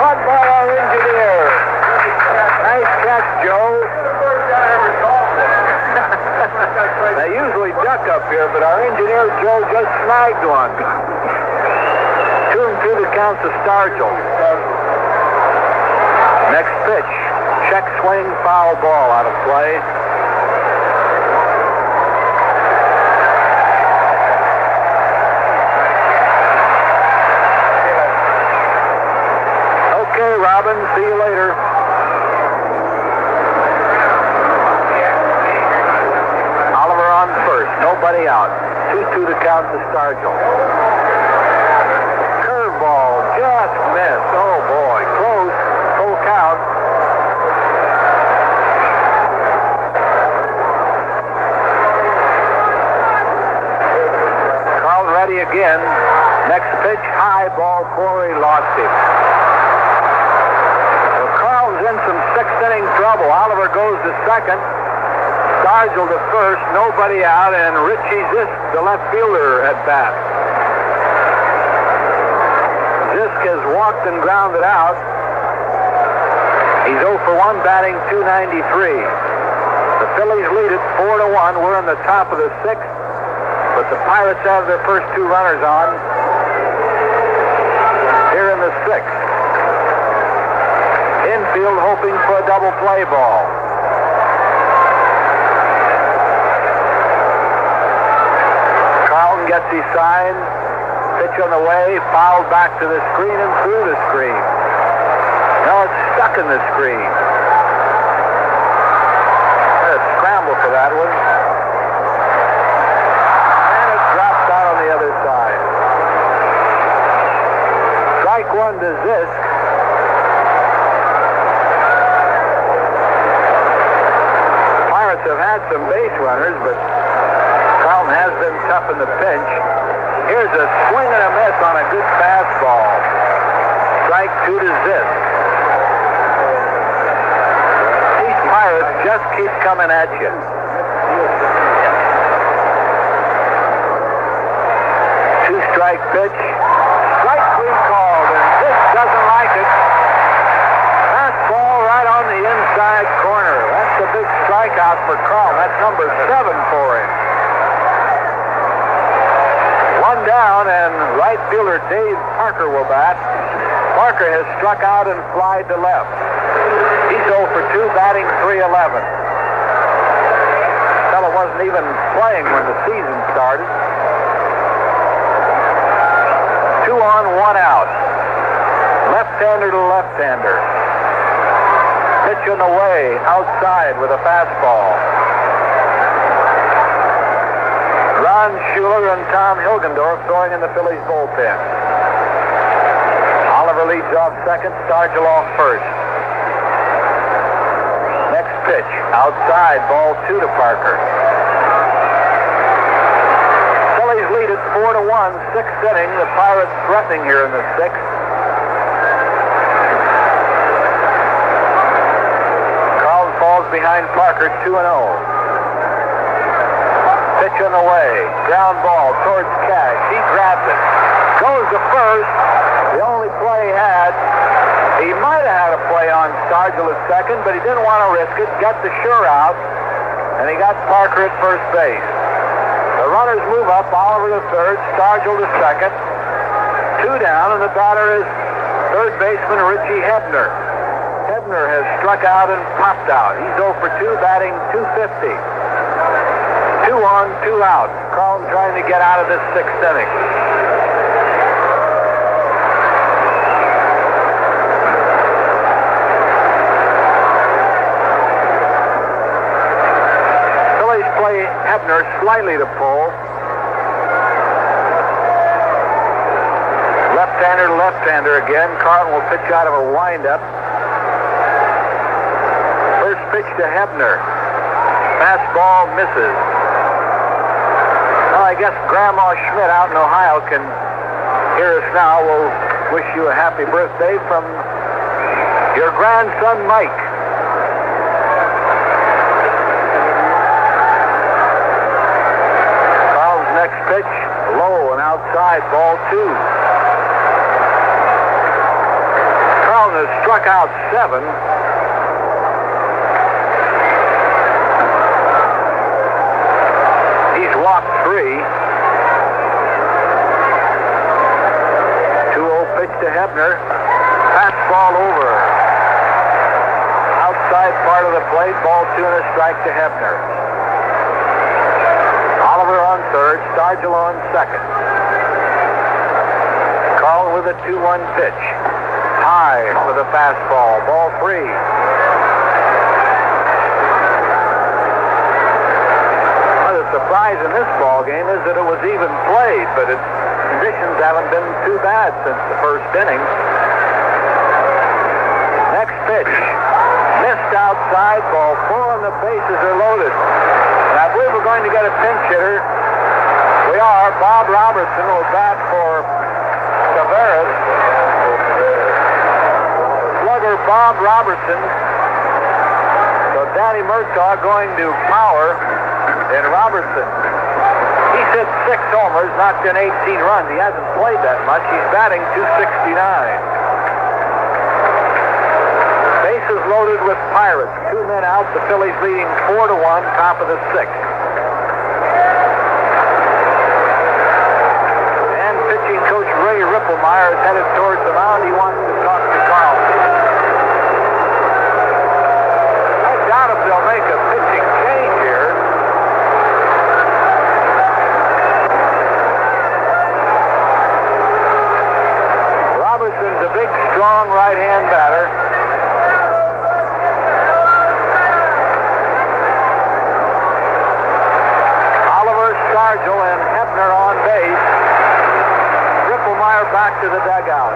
Caught by our engineer. Nice catch, Joe. They usually duck up here, but our engineer, Joe, just snagged one. 2-2 the count to Stargell. Next pitch. Check swing, foul ball out of play. Okay, Robin, see you later. Oliver on first, nobody out. 2-2 to count to Stargell. Curveball, just missed. Oh boy, close, full count. Carl ready again. Next pitch, high ball, Corey lost him. In some sixth-inning trouble. Oliver goes to second. Stargell to first. Nobody out, and Richie Zisk, the left fielder, at bat. Zisk has walked and grounded out. He's 0 for 1, batting .293. The Phillies lead it 4-1. We're in the top of the sixth, but the Pirates have their first two runners on here in the sixth. Infield hoping for a double play ball. Carlton gets his sign. Pitch on the way. Fouled back to the screen and through the screen. No, it's stuck in the screen. Let's scramble for that one. And it drops out on the other side. Strike one to Zisk. Have had some base runners, but Carlton has been tough in the pinch. Here's a swing and a miss on a good fastball. Strike two to Zisk. These Pirates just keep coming at you. Two-strike pitch. Strike three called, and Zisk doesn't like it. Fastball right on the inside corner. That's a big strikeout for Carl. That's number 7 for him. One down, and right fielder Dave Parker will bat. Parker has struck out and flied to left. He's 0 for 2, batting .311. Fellow wasn't even playing when the season started. 2 on, 1 out. Left-hander to left-hander. Pitch on the way, outside with a fastball. Ron Schuler and Tom Hilgendorf throwing in the Phillies bullpen. Oliver leads off second, Stargell off first. Next pitch, outside, ball 2 to Parker. Phillies lead it 4-1, sixth inning. The Pirates threatening here in the sixth. Falls behind Parker, 2-0. Pitch on the way. Ground ball towards Cash. He grabs it. Goes to first. The only play he had. He might have had a play on Stargell at second, but he didn't want to risk it. Got the sure out, and he got Parker at first base. The runners move up. Oliver to third. Stargell to second. 2 down, and the batter is third baseman Richie Hebner. Hebner has struck out and popped out. He's 0 for 2, batting .250. 2 on, 2 out. Carlton trying to get out of this sixth inning. Phillies play Hebner slightly to pull. Right-hander to left-hander again. Carlton will pitch out of a windup. First pitch to Hebner. Fastball misses. Well, I guess Grandma Schmidt out in Ohio can hear us now. We'll wish you a happy birthday from your grandson, Mike. Carlton's next pitch, low and outside, ball 2. Carlton has struck out 7. He's walked 3. 2-0 pitch to Hebner. Fastball over. Outside part of the plate, ball 2 and a strike to Hebner. Oliver on third, Stargell on second. Carlton with a 2-1 pitch. High for the fastball, ball 3. The surprise in this ball game is that it was even played, but its conditions haven't been too bad since the first inning. Next pitch, missed outside, ball 4, and the bases are loaded. And I believe we're going to get a pinch hitter. We are. Bob Robertson will bat for Tavares. Slugger Bob Robertson. So Danny Murtaugh going to power. And Robertson, he's hit 6 homers, knocked in 18 runs. He hasn't played that much. He's batting .269. Bases loaded with Pirates. 2 men out. The Phillies leading 4-1, top of the 6th. And pitching coach Ray Ripplemeyer is headed towards the mound. He wants to talk to Carlton. I doubt if they'll make a pitching change here. Robertson's a big, strong right-hand batter. Oliver, Stargell, and Hebner on base. Ripplemeyer back to the dugout.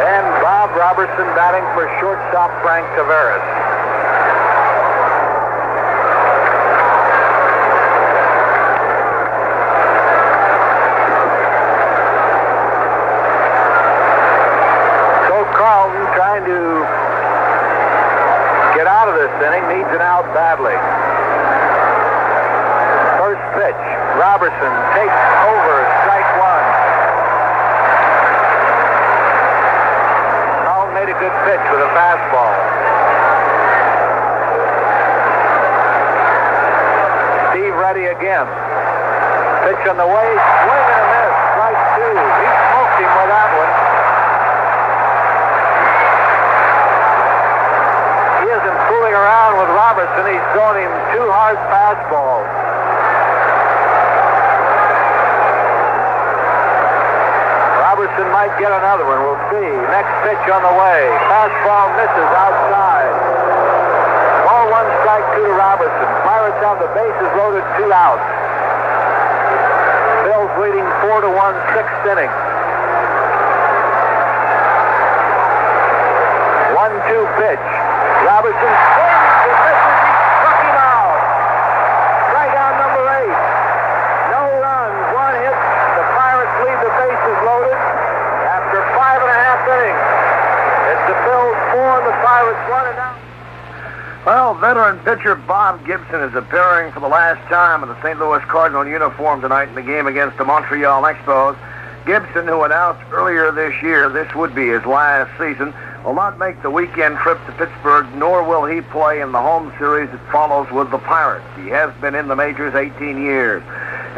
And Bob Robertson batting for shortstop Frank Tavares. Carlton trying to get out of this inning, needs an out badly. First pitch, Robertson takes over, strike 1. Carlton made a good pitch with a fastball. Steve ready again. Pitch on the way, swing and a miss, strike 2. He smoked him with that one. Fooling around with Robertson. He's thrown him 2 hard fastballs. Robertson might get another one. We'll see. Next pitch on the way. Fastball misses outside. Ball 1, strike 2 to Robertson. Pirates have the bases loaded, 2 outs. Bills leading 4-1, 6th inning. 1-2 pitch. Robertson swings and misses. He struck him out. Strikeout number 8. No runs, 1 hit. The Pirates leave the bases loaded after 5.5 innings. It's the Bills 4 and the Pirates 1 and out. Well, veteran pitcher Bob Gibson is appearing for the last time in the St. Louis Cardinal uniform tonight in the game against the Montreal Expos. Gibson, who announced earlier this year this would be his last season, will not make the weekend trip to Pittsburgh, nor will he play in the home series that follows with the Pirates. He has been in the majors 18 years.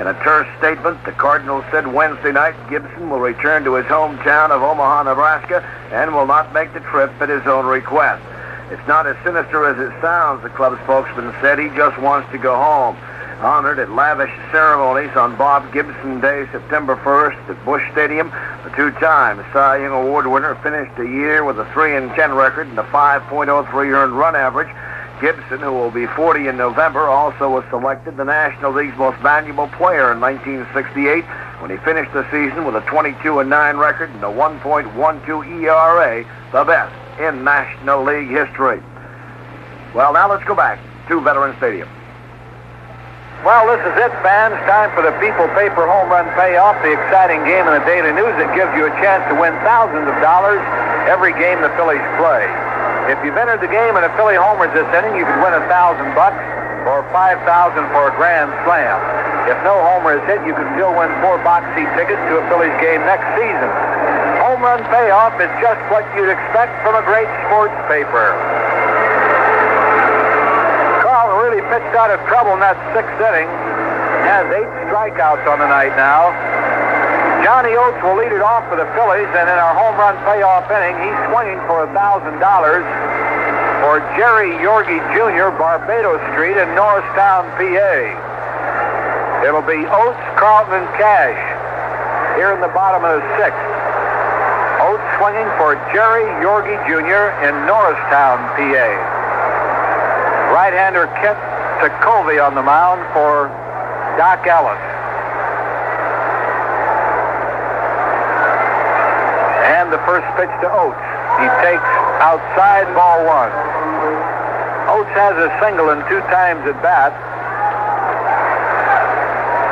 In a terse statement, the Cardinals said Wednesday night Gibson will return to his hometown of Omaha, Nebraska, and will not make the trip at his own request. It's not as sinister as it sounds, the club spokesman said. He just wants to go home. Honored at lavish ceremonies on Bob Gibson Day, September 1st at Busch Stadium, the 2-time Cy Young Award winner finished the year with a 3-10 record and a 5.03 earned run average. Gibson, who will be 40 in November, also was selected the National League's most valuable player in 1968 when he finished the season with a 22-9 record and a 1.12 ERA, the best in National League history. Well, now let's go back to Veterans Stadium. Well, this is it, fans. Time for the People Paper Home Run Payoff, the exciting game in the Daily News that gives you a chance to win thousands of dollars every game the Phillies play. If you've entered the game and a Philly homers this inning, you could win $1,000 or $5,000 for a grand slam. If no homer is hit, you can still win 4 box seat tickets to a Phillies game next season. Home Run Payoff is just what you'd expect from a great sports paper. Carlton really pitched out of trouble in that 6th inning. Has 8 strikeouts on the night now. Johnny Oates will lead it off for the Phillies, and in our home run payoff inning, he's swinging for $1,000 for Jerry Yorgie Jr., Barbados Street in Norristown, PA. It'll be Oates, Carlton, and Cash here in the bottom of the 6th. Oates swinging for Jerry Yorgie Jr. in Norristown, PA. Right-hander Kent Tekulve on the mound for Doc Ellis. And the first pitch to Oates. He takes outside, ball 1. Oates has a single and 2 times at bat.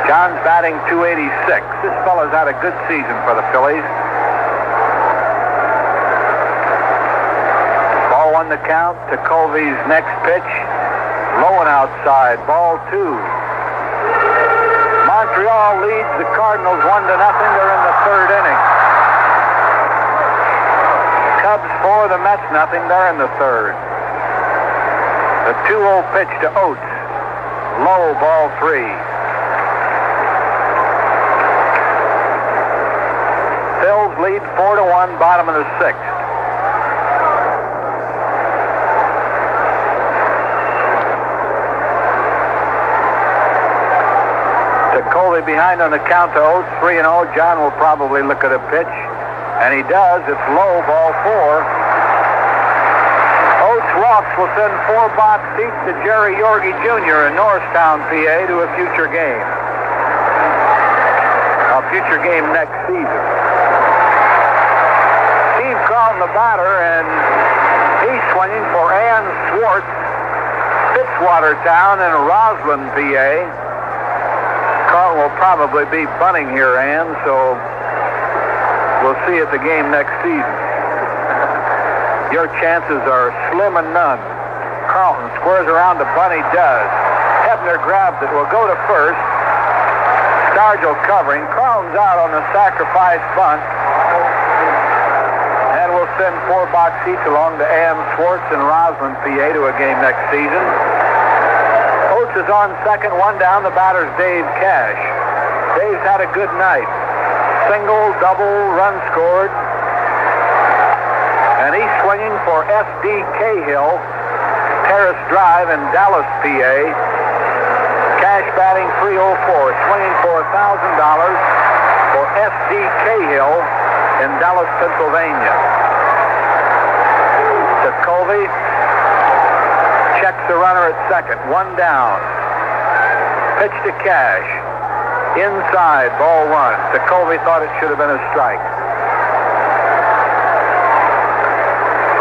John's batting .286. This fella's had a good season for the Phillies. Ball 1 the count. Tekulve's next pitch. Low and outside, ball 2. Montreal leads the Cardinals 1-0. They're in the 3rd inning. Cubs 4, the Mets nothing. They're in the 3rd. The 2-0 pitch to Oates. Low, ball 3. Phils lead 4-1, bottom of the 6th. Tekulve behind on the count to Oates, 3-0. John will probably look at a pitch. And he does. It's low, ball 4. Oates walks will send 4 box seats to Jerry Yorgie Jr. in Norristown, PA to a future game. A future game next season. Steve Carlton, the batter, and he's swinging for Ann Swartz, Fitzwatertown in Roslyn, PA. Carlton will probably be bunting here, Ann, so we'll see at the game next season. Your chances are slim and none. Carlton squares around the bunt. He does. Hebner grabs it. Will go to first. Stargell covering. Carlton's out on the sacrifice bunt. And we'll send 4 box seats along to Am Swartz in Roslyn, PA to a game next season. Oates is on second. 1 down. The batter's Dave Cash. Dave's had a good night. Single, double, run scored. And he's swinging for S.D. Cahill, Terrace Drive in Dallas, PA. Cash batting .304, swinging for $1,000 for S.D. Cahill in Dallas, Pennsylvania. Tekulve checks the runner at second. 1 down. Pitch to Cash. Inside, ball 1. Tekulve thought it should have been a strike.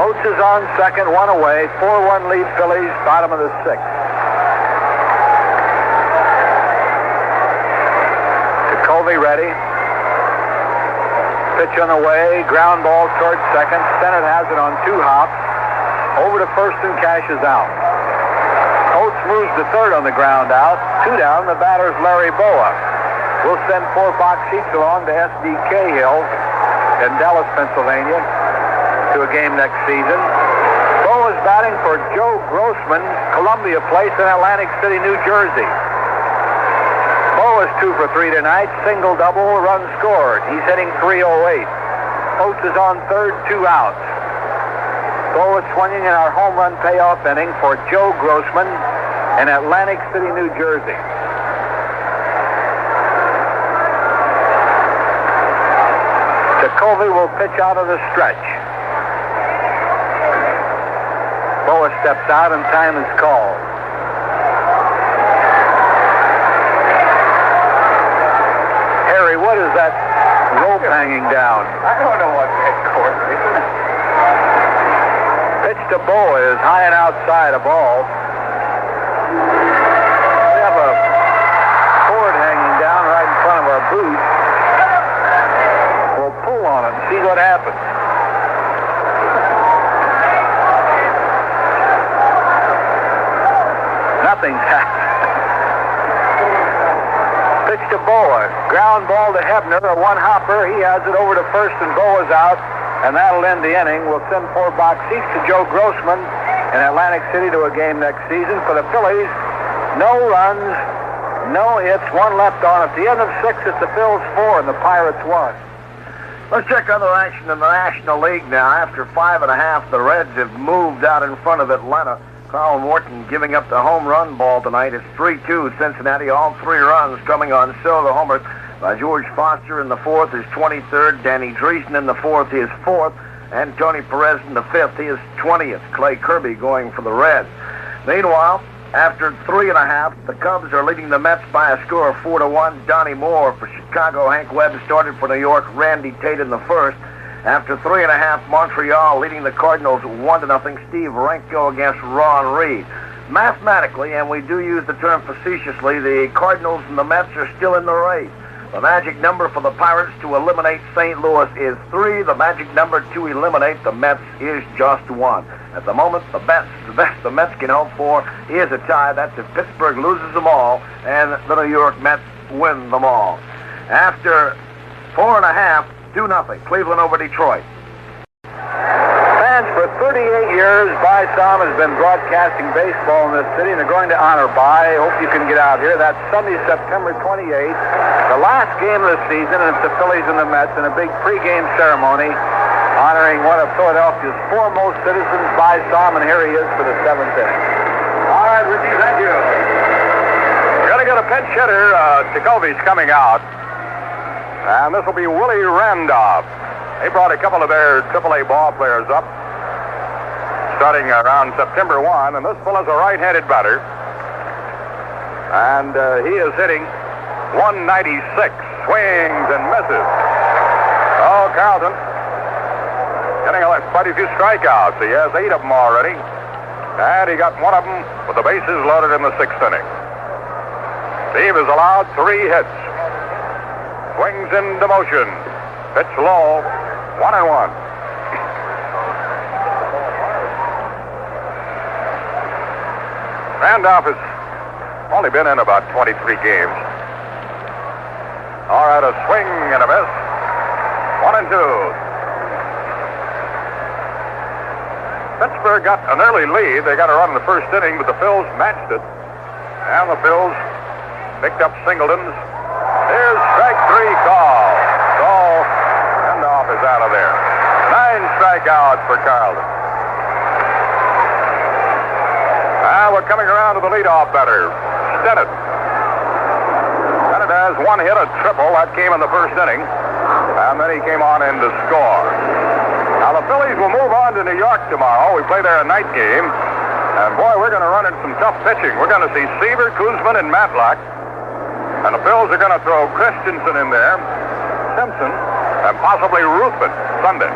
Oates is on second, 1 away. 4-1 lead Phillies, bottom of the 6th. Tekulve ready. Pitch on the way. Ground ball towards second. Stennett has it on 2 hops. Over to first and Cash is out. Oates moves to third on the ground out. 2 down. The batter's Larry Boa. We'll send 4 box seats along to S.D. Cahill in Dallas, Pennsylvania to a game next season. Bo is batting for Joe Grossman, Columbia Place in Atlantic City, New Jersey. Bo is 2 for 3 tonight. Single, double, run scored. He's hitting .308. Oates is on third, 2 outs. Bo is swinging in our home run payoff inning for Joe Grossman in Atlantic City, New Jersey. Tekulve will pitch out of the stretch. Bo is steps out, and time is called. Harry, what is that rope hanging down? I don't know what that cord is. Pitch to Boa is high and outside a ball. We have a cord hanging down right in front of our booth. We'll pull on it and see what happens. Nothing's happened. Pitch to Boa. Ground ball to Hebner, a one-hopper. He has it over to first, and Boa's out. And that'll end the inning. We'll send 4 box seats to Joe Grossman in Atlantic City to a game next season. For the Phillies, no runs, no hits, 1 left on. At the end of 6, it's the Phils 4 and the Pirates 1. Let's check other action in the National League now. After 5 1/2, the Reds have moved out in front of Atlanta. Carl Morton giving up the home run ball tonight. It's 3-2 Cincinnati. All 3 runs coming on silver homers by George Foster in the 4th, his 23rd. Danny Dreesen in the 4th, his 4th. And Tony Perez in the 5th, his 20th. Clay Kirby going for the Reds. Meanwhile, after 3 1/2, the Cubs are leading the Mets by a score of 4-1. Donnie Moore for Chicago. Hank Webb started for New York. Randy Tate in the 1st. After 3 1/2, Montreal leading the Cardinals 1-0. Steve Renko against Ron Reed. Mathematically, and we do use the term facetiously, the Cardinals and the Mets are still in the race. The magic number for the Pirates to eliminate St. Louis is 3. The magic number to eliminate the Mets is just 1. At the moment, the best the Mets can hope for is a tie. That's if Pittsburgh loses them all and the New York Mets win them all. After 4 1/2, 2-0. Cleveland over Detroit. Fans, for 38 years, Saam has been broadcasting baseball in this city, and they're going to honor By. Hope you can get out here. That's Sunday, September 28th, the last game of the season, and it's the Phillies and the Mets in a big pregame ceremony honoring one of Philadelphia's foremost citizens, Saam, and here he is for the 7th inning. All right, Richie, thank you. We're going to get a pinch hitter. Jacoby's coming out. And this will be Willie Randolph. They brought a couple of their AAA ball players up starting around September 1, and this fellow's a right-handed batter. And he is hitting 196, swings and misses. Oh, Carlton getting quite a few strikeouts. He has 8 of them already, and he got 1 of them with the bases loaded in the 6th inning. Steve has allowed 3 hits. Swings into motion. Pitch low. 1-1. Randolph has only been in about 23 games. All right, a swing and a miss. 1-2. Pittsburgh got an early lead. They got a run in the 1st inning, but the Phils matched it. And the Phils picked up Singleton's. Here's strike 3 call. So, Randolph is out of there. 9 strikeouts for Carlton. We're coming around to the leadoff batter, Stennett. Stennett has 1 hit, a triple. That came in the 1st inning. And then he came on in to score. Now, the Phillies will move on to New York tomorrow. We play there a night game. And, boy, we're going to run into some tough pitching. We're going to see Seaver, Kuzman, and Matlock. And the Phils are going to throw Christensen in there, Simpson, and possibly Ruthven Sunday.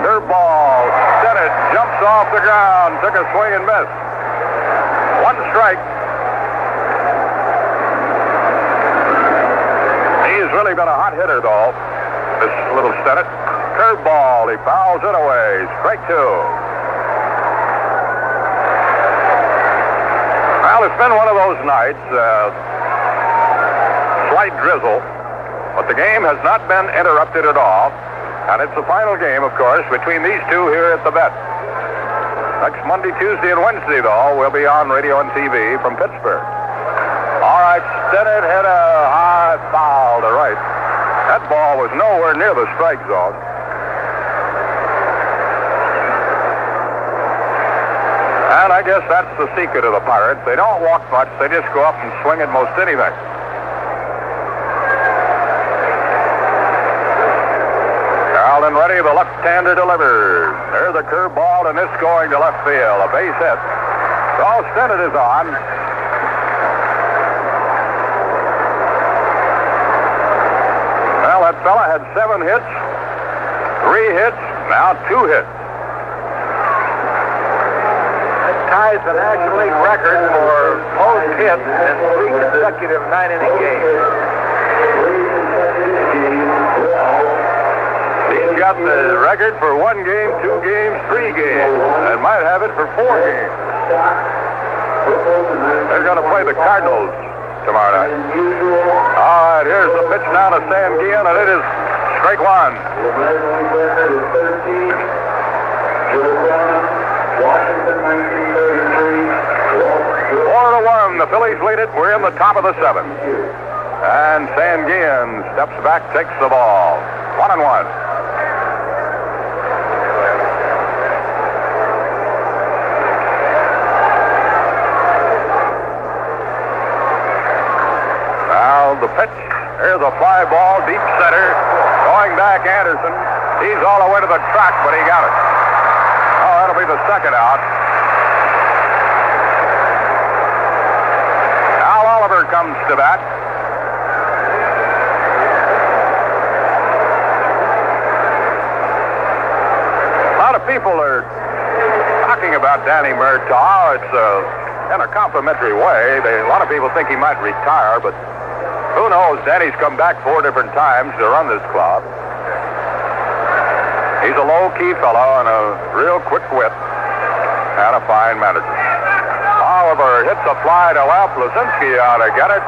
Curveball. Stennett jumps off the ground, took a swing and missed. 1 strike. He's really been a hot hitter, though, this little Stennett. Curveball. He fouls it away. Strike 2. Well, it's been one of those nights. Slight drizzle, but the game has not been interrupted at all. And it's the final game, of course, between these two here at the Bet. Next Monday, Tuesday, and Wednesday, though, we'll be on radio and TV from Pittsburgh. All right, Stennett hit a high foul to right. That ball was nowhere near the strike zone. And I guess that's the secret of the Pirates. They don't walk much. They just go up and swing at most anything. Carlton ready. The left-hander delivers. There's a curveball, and it's going to left field. A base hit. So Stennett is on. Well, that fella had 7 hits, 3 hits, now 2 hits. That ties the National League record for most hits in 3 consecutive 9-inning games. He's got the record for 1 game, 2 games, 3 games, and might have it for 4 games. They're going to play the Cardinals tomorrow night. All right, here's the pitch now to Sam Guillen, and it is strike 1. 4-1, the Phillies lead it. We're in the top of the 7th. And Sam Guillen steps back, takes the ball. 1-1. The pitch. Here's a fly ball, deep center. Going back, Anderson. He's all the way to the track, but he got it. Oh, that'll be the second out. Al Oliver comes to bat. A lot of people are talking about Danny Murtaugh. It's in a complimentary way. A lot of people think he might retire, but who knows? Danny's come back 4 different times to run this club. He's a low-key fellow and a real quick wit and a fine manager. Oliver hits a fly to left. Lisinski ought to get it.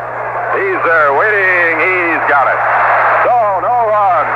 He's there waiting. He's got it. So, no run.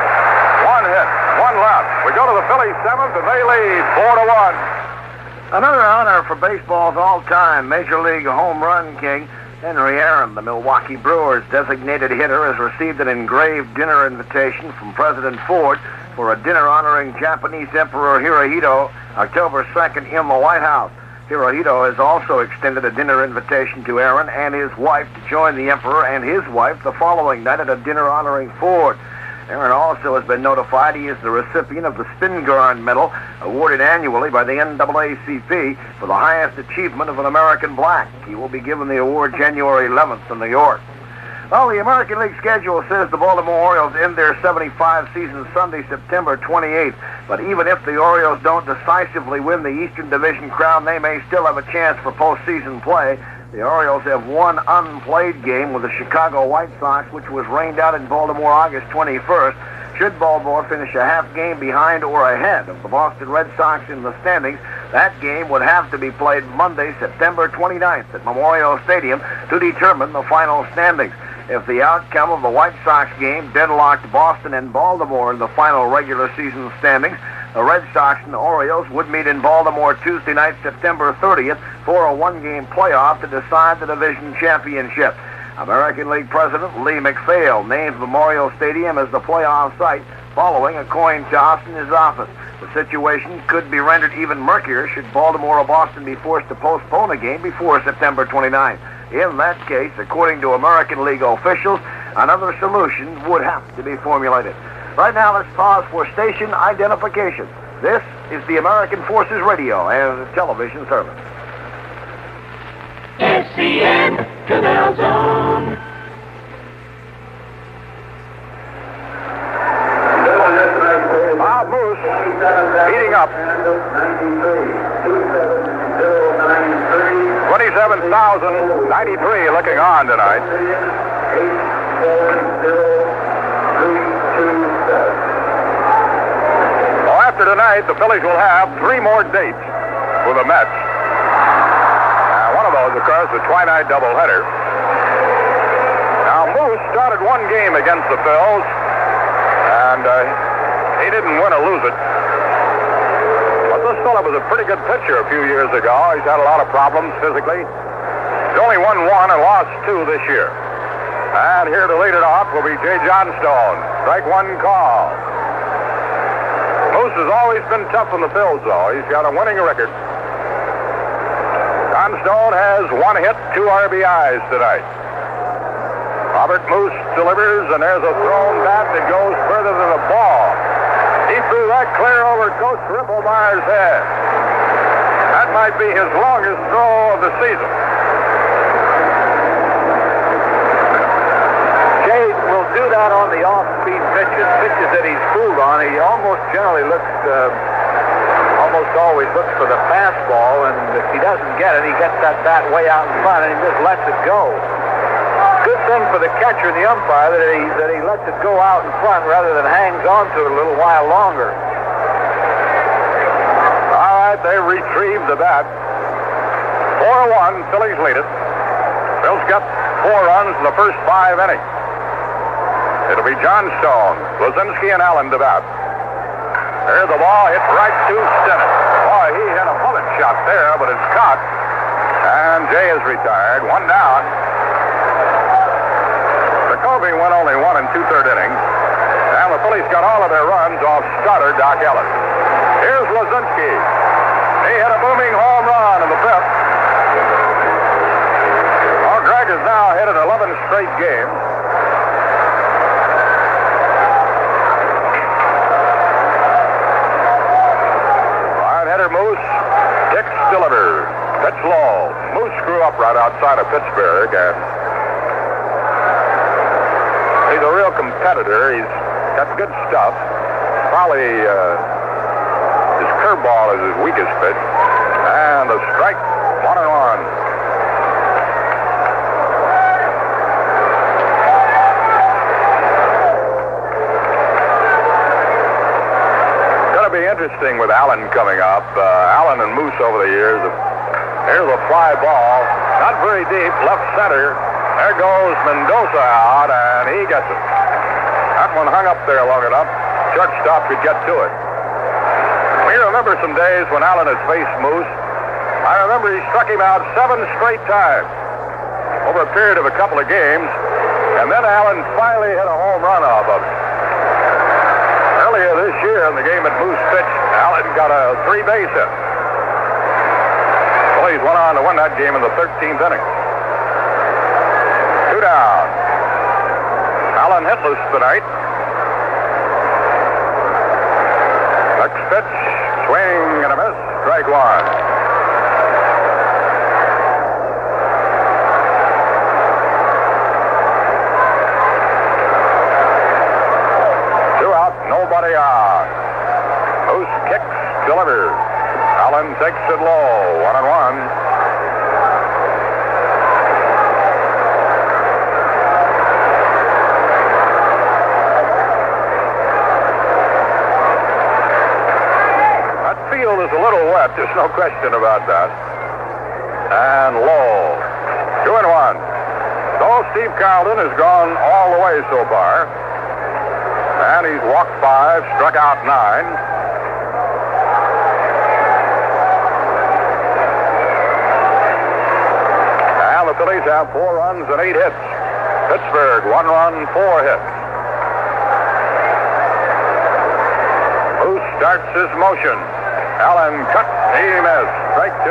1 hit, 1 left. We go to the Phillies 7th, and they lead 4-1. Another honor for baseball's all-time Major League home run king, Henry Aaron, the Milwaukee Brewers' designated hitter, has received an engraved dinner invitation from President Ford for a dinner honoring Japanese Emperor Hirohito October 2nd in the White House. Hirohito has also extended a dinner invitation to Aaron and his wife to join the Emperor and his wife the following night at a dinner honoring Ford. Aaron also has been notified he is the recipient of the Spingarn Medal, awarded annually by the NAACP for the highest achievement of an American black. He will be given the award January 11th in New York. Well, the American League schedule says the Baltimore Orioles end their 75 season Sunday, September 28th. But even if the Orioles don't decisively win the Eastern Division crown, they may still have a chance for postseason play. The Orioles have 1 unplayed game with the Chicago White Sox, which was rained out in Baltimore August 21st. Should Baltimore finish a half game behind or ahead of the Boston Red Sox in the standings, that game would have to be played Monday, September 29th at Memorial Stadium to determine the final standings. If the outcome of the White Sox game deadlocked Boston and Baltimore in the final regular season standings, the Red Sox and the Orioles would meet in Baltimore Tuesday night, September 30th, for a 1-game playoff to decide the division championship. American League President Lee MacPhail named Memorial Stadium as the playoff site following a coin toss in his office. The situation could be rendered even murkier should Baltimore or Boston be forced to postpone a game before September 29th. In that case, according to American League officials, another solution would have to be formulated. Right now, let's pause for station identification. This is the American Forces Radio and Television Service. SCN Canal Zone. Bob Moose heating up. 27,093 looking on tonight. Well, after tonight, the Phillies will have 3 more dates with the Mets. One of those, of course, the twilight doubleheader. Now, Moose started 1 game against the Phils, and he didn't win or lose it. But this fella was a pretty good pitcher a few years ago. He's had a lot of problems physically. He's only won 1 and lost 2 this year. And here to lead it off will be Jay Johnstone. Strike 1 call. Moose has always been tough on the Phils, though. He's got a winning record. Johnstone has 1 hit, 2 RBIs tonight. Robert Moose delivers, and there's a thrown bat that goes further than the ball. He threw that clear over Coach Ripplemeyer's head. That might be his longest throw of the season. Jay will do that on the off-speed pitches that he's fooled on. He almost generally almost always looks for the fastball, and if he doesn't get it, he gets that bat way out in front, and he just lets it go. Good thing for the catcher and the umpire that he lets it go out in front rather than hangs on to it a little while longer. All right, they retrieved the bat. 4-1, Phillies lead it. Phil's got 4 runs in the first 5 innings. It'll be Johnstone, Blazinski, and Allen to bat. There's the ball hit right to Stennett. Boy, he hit a bullet shot there, but it's caught. And Jay is retired. 1 down. Jacoby went only 1 2/3 innings. And the Phillies got all of their runs off starter Doc Ellis. Here's Blazinski. He hit a booming home run in the 5th. Well, Greg has now hit it 11 straight games. Right-hander Moose, Hicks delivers. Pitch low. Moose grew up right outside of Pittsburgh, and he's a real competitor. He's got good stuff. Probably his curveball is his weakest pitch. And a strike, 1-1. Going to be interesting with Allen coming up. Allen and Moose over the years. Here's a fly ball. Not very deep, left center. There goes Mendoza out, and he gets it. That one hung up there long enough. Shortstop could get to it. We remember some days when Allen has faced Moose. I remember he struck him out 7 straight times over a period of a couple of games, and then Allen finally hit a home run off of it. Earlier this year in the game at Moose pitched, Allen got a 3-base hit. Phillies went on to win that game in the 13th inning. 2 down. Allen hitless tonight. Next pitch, swing and a miss, strike 1. Two out, nobody on. Moose kicks, delivers. Allen takes it low, 1-1. Is a little wet, there's no question about that. And low. 2-1. So Steve Carlton has gone all the way so far. And he's walked 5, struck out 9. And the Phillies have 4 runs and 8 hits. Pittsburgh, 1 run, 4 hits. Moose starts his motion. Allen cut, he missed, strike 2.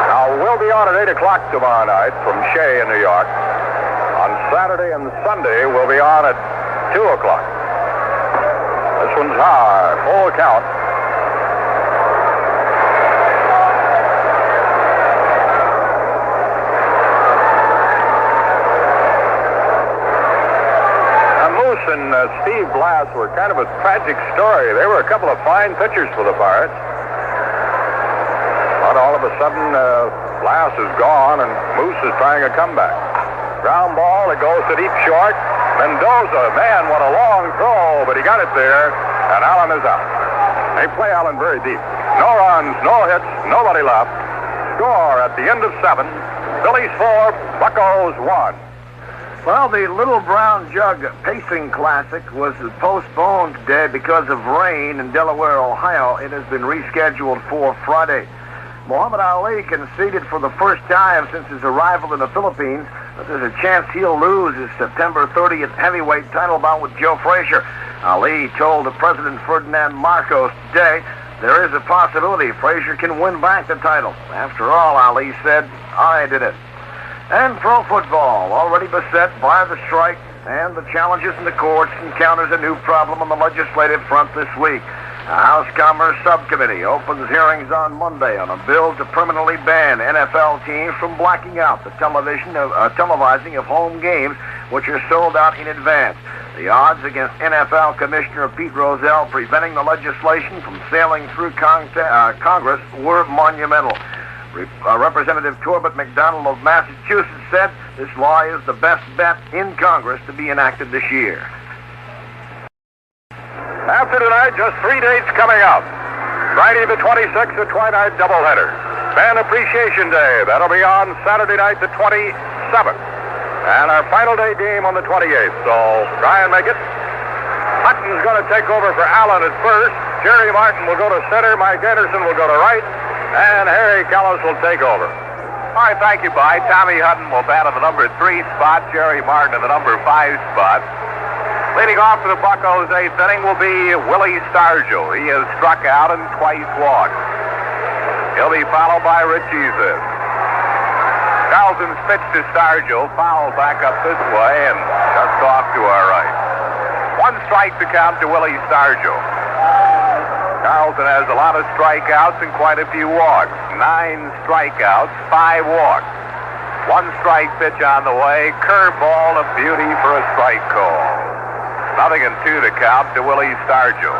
Now, we'll be on at 8 o'clock tomorrow night from Shea in New York. On Saturday and Sunday, we'll be on at 2 o'clock. This one's high, full count. And Steve Blass were kind of a tragic story. They were a couple of fine pitchers for the Pirates. But all of a sudden, Blass is gone, and Moose is trying a comeback. Ground ball, it goes to deep short. Mendoza, man, what a long throw, but he got it there, and Allen is out. They play Allen very deep. No runs, no hits, nobody left. Score at the end of 7. Phillies 4, Buccos 1. Well, the Little Brown Jug Pacing Classic was postponed today because of rain in Delaware, Ohio. It has been rescheduled for Friday. Muhammad Ali conceded for the first time since his arrival in the Philippines that there's a chance he'll lose his September 30th heavyweight title bout with Joe Frazier. Ali told President Ferdinand Marcos today there is a possibility Frazier can win back the title. After all, Ali said, I did it. And pro football, already beset by the strike and the challenges in the courts, encounters a new problem on the legislative front this week. The House Commerce Subcommittee opens hearings on Monday on a bill to permanently ban NFL teams from blacking out the televising of home games, which are sold out in advance. The odds against NFL Commissioner Pete Rozelle preventing the legislation from sailing through Congress were monumental. Representative Torbett McDonald of Massachusetts said this law is the best bet in Congress to be enacted this year. After tonight, just 3 dates coming up. Friday the 26th, a twilight doubleheader. Fan Appreciation Day. That'll be on Saturday night, the 27th. And our final day game on the 28th. So try and make it. Hutton's going to take over for Allen at first. Jerry Martin will go to center. Mike Anderson will go to right. And Harry Callis will take over. All right, thank you, Bye. Tommy Hutton will bat at the number 3 spot. Jerry Martin at the number 5 spot. Leading off for the Buccos, 8th inning will be Willie Stargell. He has struck out and twice walked. He'll be followed by Richie Ziff. Carlson's pitch to Stargell, foul back up this way and just off to our right. 1 strike to count to Willie Stargell. Carlson has a lot of strikeouts and quite a few walks. 9 strikeouts, 5 walks. 1 strike pitch on the way. Curveball, a beauty for a strike call. 0-2 to count to Willie Stargell.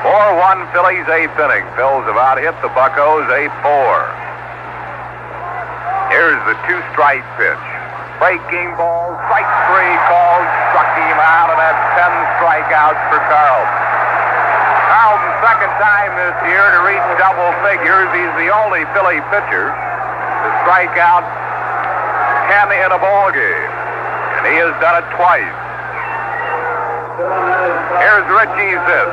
4-1 Phillies, 8th inning. Phil's about hit the Buccos, 8-4. Here's the 2-strike pitch. Breaking ball, strike 3 called, struck him out, and that's 10 strikeouts for Carlson. Carlson's second time this year to reach double figures. He's the only Philly pitcher to strike out 10 in a ball game, and he has done it twice. Here's Richie Ziff.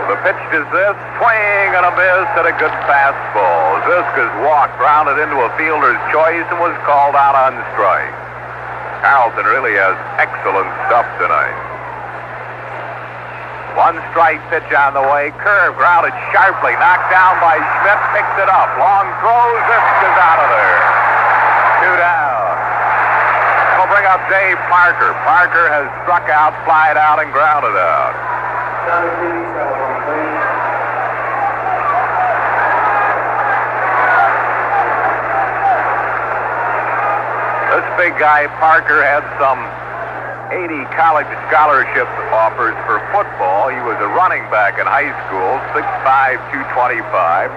The pitch to Ziff, swing and a miss at a good fastball. Ziska's walked, rounded into a fielder's choice, and was called out on strike. Carlson really has excellent stuff tonight. 1 strike pitch on the way. Curve grounded sharply. Knocked down by Schmidt. Picks it up. Long throw. Ziska's out of there. 2 down. We'll bring up Dave Parker. Parker has struck out, flied out, and grounded out. This big guy, Parker, had some 80 college scholarship offers for football. He was a running back in high school, 6'5", 225.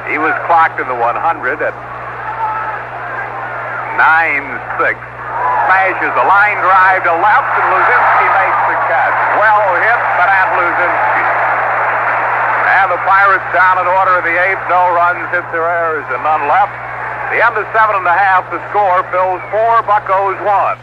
He was clocked in the 100 at 9'6". Smashes a line drive to left, and Luzinski makes the catch. Well hit, but at Luzinski. And the Pirates down in order of the 8th. No runs, hit their errors, and none left. The end of 7.5, the score. Phil's 4, Buccos 1.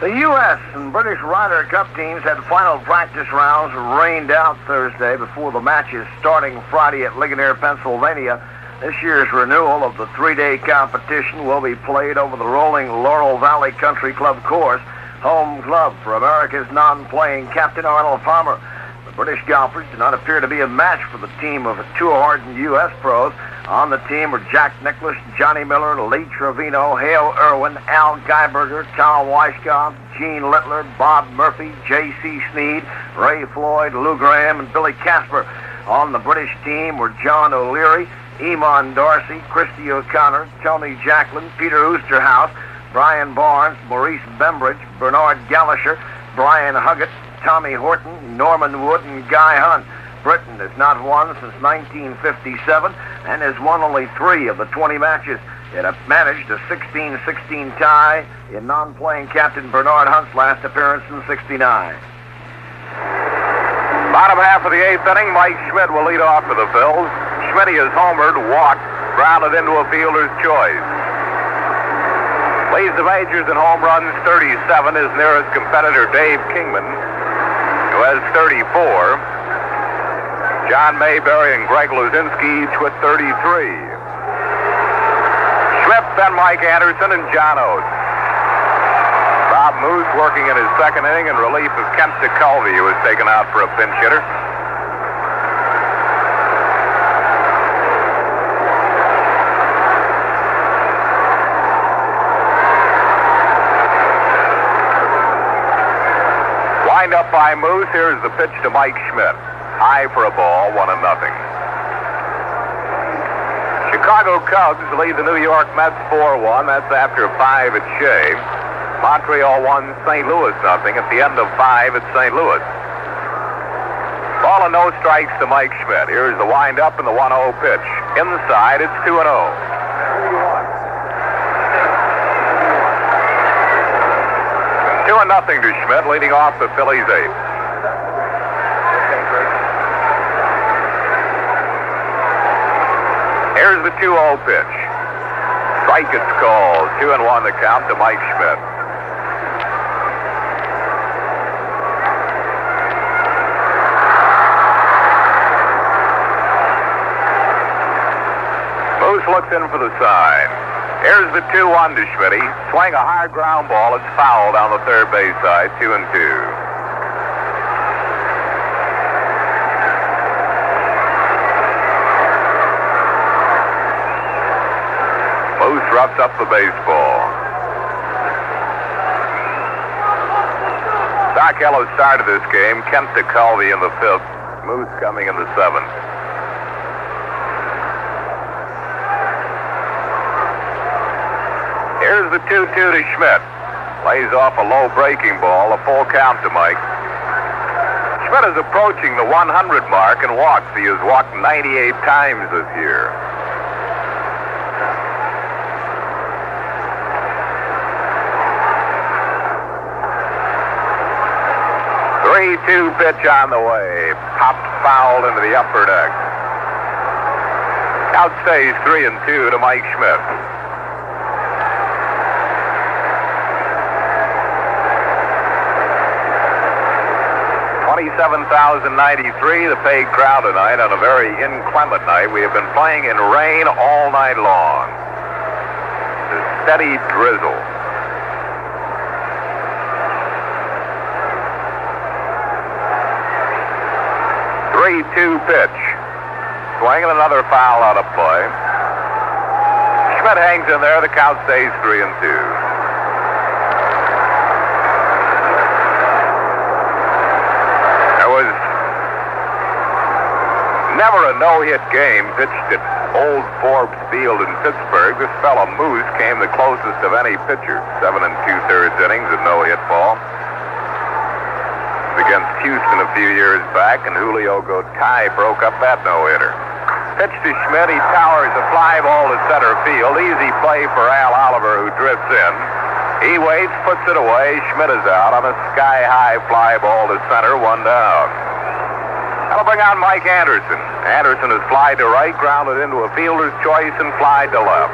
The U.S. and British Ryder Cup teams had final practice rounds rained out Thursday before the matches starting Friday at Ligonier, Pennsylvania. This year's renewal of the 3-day competition will be played over the rolling Laurel Valley Country Club course, home club for America's non-playing Captain Arnold Palmer. The British golfers do not appear to be a match for the team of tour-hardened U.S. pros. On the team are Jack Nicklaus, Johnny Miller, Lee Trevino, Hale Irwin, Al Geiberger, Tom Weisskopf, Gene Littler, Bob Murphy, J.C. Sneed, Ray Floyd, Lou Graham, and Billy Casper. On the British team were John O'Leary, Eamon Darcy, Christy O'Connor, Tony Jacklin, Peter Oosterhouse, Brian Barnes, Maurice Bembridge, Bernard Gallisher, Brian Huggett, Tommy Horton, Norman Wood, and Guy Hunt. Britain has not won since 1957 and has won only 3 of the 20 matches. It managed a 16-16 tie in non-playing captain Bernard Hunt's last appearance in '69. Bottom half of the 8th inning, Mike Schmidt will lead off for the Phils. Schmidt is homered, walked, grounded into a fielder's choice. Leads the majors in home runs, 37. His nearest competitor, Dave Kingman, who has 34. John Mayberry and Greg Luzinski each with 33. Schmidt, then Mike Anderson and John Oates. Bob Moose working in his second inning in relief of Kent DeCulvey, who was taken out for a pinch hitter. Wind up by Moose. Here's the pitch to Mike Schmidt. High for a ball, 1-0. Chicago Cubs lead the New York Mets 4-1. That's after 5 at Shea. Montreal won St. Louis 0 at the end of 5 at St. Louis. Ball and no strikes to Mike Schmidt. Here's the wind-up and the 1-0 pitch. Inside, it's 2-0. 2-0 to Schmidt, leading off the Phillies 8th. Here's the 2-0 pitch. Strike it's called. 2-1 the count to Mike Schmidt. Moose looks in for the sign. Here's the 2-1 to Schmitty. Swing a high ground ball. It's foul down the third base side. 2-2. Moose roughs up the baseball. Doc Ellis started this game. Kent DeCulvey in the 5th. Moose coming in the 7th. Here's the 2-2 to Schmidt. Lays off a low breaking ball. A full count to Mike. Schmidt is approaching the 100 mark in walks. He has walked 98 times this year. 3-2 pitch on the way. Popped foul into the upper deck. Count stays 3-2 to Mike Schmidt. $27,093, the paid crowd tonight on a very inclement night. We have been playing in rain all night long. The steady drizzle. 3-2 pitch. Swinging another foul out of play. Schmidt hangs in there. The count stays 3-2. Never a no-hit game pitched at Old Forbes Field in Pittsburgh. This fella Moose came the closest of any pitcher. 7 2/3 innings of no-hit ball. Against Houston a few years back, and Julio Gotay broke up that no-hitter. Pitch to Schmidt. He towers a fly ball to center field. Easy play for Al Oliver, who drifts in. He waits, puts it away. Schmidt is out on a sky-high fly ball to center, 1 down. That'll bring on Mike Anderson. Anderson has flied to right, grounded into a fielder's choice, and flied to left.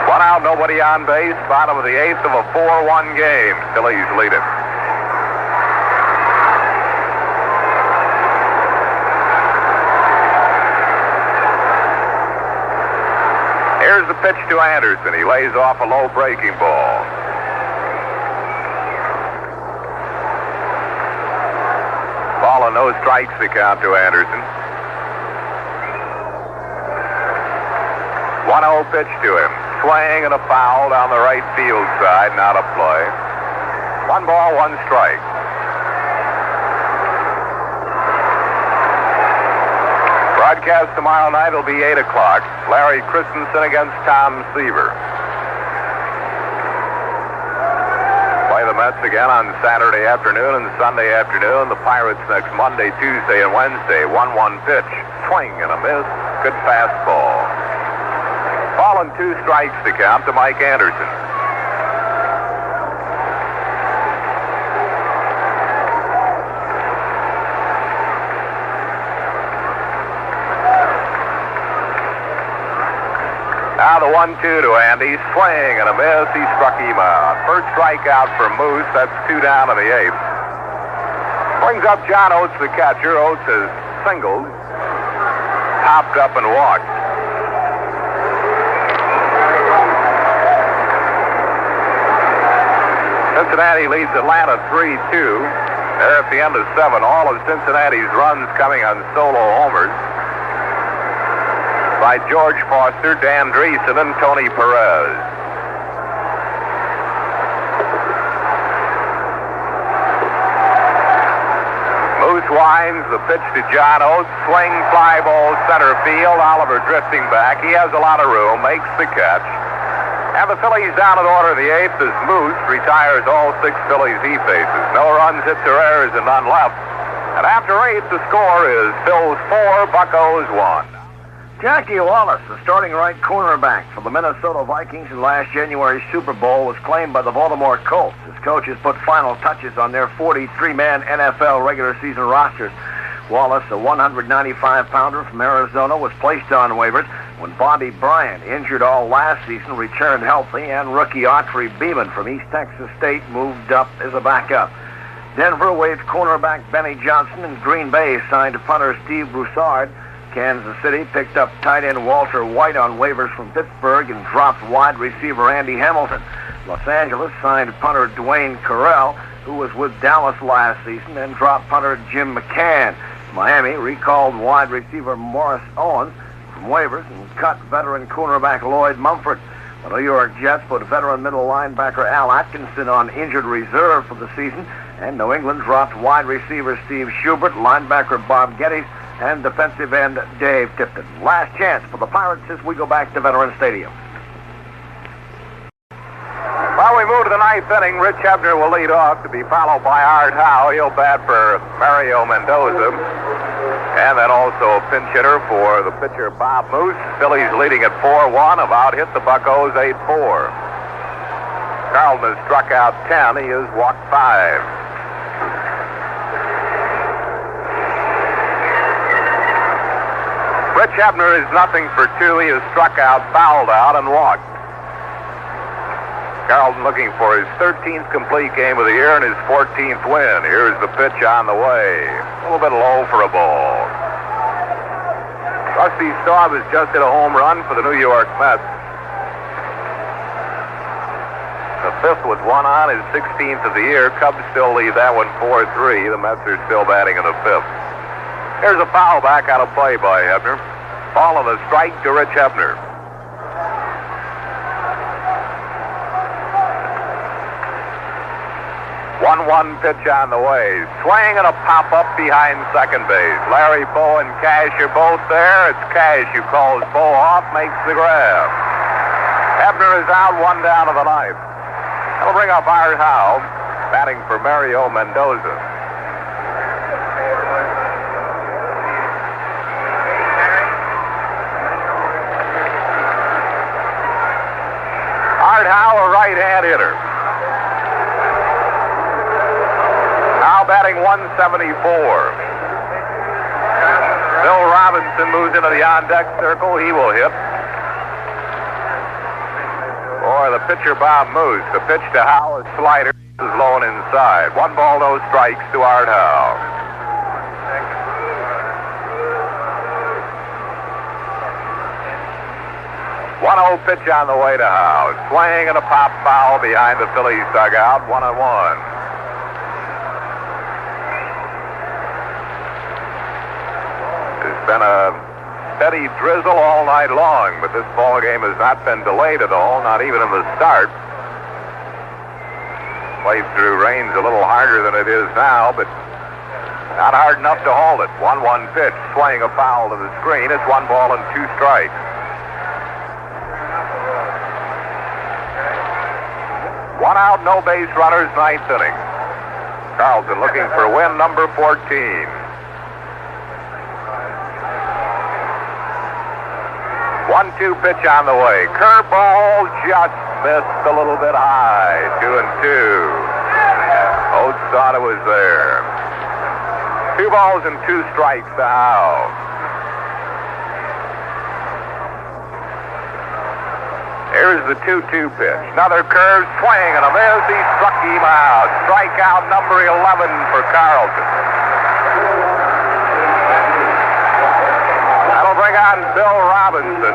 One out, nobody on base. Bottom of the 8th of a 4-1 game. Phillies lead it. Here's the pitch to Anderson. He lays off a low breaking ball. Ball and no strikes the count to Anderson. 1-0 pitch to him. Swing and a foul down the right field side. Not a play. 1 ball, 1 strike. Broadcast tomorrow night will be 8 o'clock. Larry Christensen against Tom Seaver. Play the Mets again on Saturday afternoon and Sunday afternoon. The Pirates next Monday, Tuesday, and Wednesday. 1-1 pitch. Swing and a miss. Good fastball. Ball and 2 strikes to count to Mike Anderson. Now the 1-2 to Andy. Swing and a miss. He struck him out. First strikeout for Moose. That's 2 down in the 8th. Brings up John Oates, the catcher. Oates has singled, hopped up and walked. Cincinnati leads Atlanta 3-2. They're at the end of 7. All of Cincinnati's runs coming on solo homers by George Foster, Dan Dreesen, and Tony Perez. Moose winds the pitch to John Oates. Swing, fly ball, center field. Oliver drifting back. He has a lot of room, makes the catch. And the Phillies down in order of the 8th as Moose retires all 6 Phillies he faces. No runs, hits, or errors, and none left. And after 8, the score is Phil's 4, Buccos 1. Jackie Wallace, the starting right cornerback for the Minnesota Vikings in last January's Super Bowl, was claimed by the Baltimore Colts. His coaches put final touches on their 43-man NFL regular season rosters. Wallace, a 195-pounder from Arizona, was placed on waivers when Bobby Bryant, injured all last season, returned healthy, and rookie Autry Beeman from East Texas State moved up as a backup. Denver waived cornerback Benny Johnson, and Green Bay signed punter Steve Broussard. Kansas City picked up tight end Walter White on waivers from Pittsburgh and dropped wide receiver Andy Hamilton. Los Angeles signed punter Dwayne Carell, who was with Dallas last season, and dropped punter Jim McCann. Miami recalled wide receiver Morris Owens from waivers and cut veteran cornerback Lloyd Mumford. The New York Jets put veteran middle linebacker Al Atkinson on injured reserve for the season, and New England dropped wide receiver Steve Schubert, linebacker Bob Geddes, and defensive end Dave Tipton. Last chance for the Pirates as we go back to Veterans Stadium. Well, we move to the 9th inning. Rich Hebner will lead off to be followed by Art Howe. He'll bat for Mario Mendoza. And then also a pinch hitter for the pitcher Bob Moose. Phillies leading at 4-1. Have out-hit the Buccos 8-4. Carlton has struck out 10. He has walked 5. Rich Hebner is 0 for 2. He has struck out, fouled out, and walked. Carlton looking for his 13th complete game of the year and his 14th win. Here's the pitch on the way. A little bit low for a ball. Rusty Staub has just hit a home run for the New York Mets. The 5th with 1 on, his 16th of the year. Cubs still lead that one 4-3. The Mets are still batting in the 5th. Here's a foul back out of play by Hebner. Ball and a strike to Rich Hebner. 1-1 pitch on the way. Swing and a pop-up behind second base. Larry Bowe and Cash are both there. It's Cash who calls Bowe off, makes the grab. Hebner is out, 1 down to the 9th. That'll bring up Art Howe, batting for Mario Mendoza. Art Howe, a right-hand hitter. Now batting 174. Bill Robinson moves into the on-deck circle. He will hit. Or the pitcher Bob Moose. The pitch to Howe is slider. Is low and inside. 1 ball, no strikes to Art Howe. One-0 pitch on the way to Howe. Swing and a pop foul behind the Phillies dugout. 1-1. Been a steady drizzle all night long, but this ball game has not been delayed at all, not even in the start. Played through rain's a little harder than it is now, but not hard enough to hold it. 1-1 pitch, swing a foul to the screen. It's 1 ball and 2 strikes. One out, no base runners, 9th inning. Carlton looking for win number 14. 1-2 pitch on the way. Curveball just missed a little bit high. 2-2. Oates thought it was there. 2 balls and 2 strikes to Howe. Here's the 2-2 pitch. Another curve, swing and a miss. He struck him out. Strikeout number 11 for Carlton. Bring on Bill Robinson.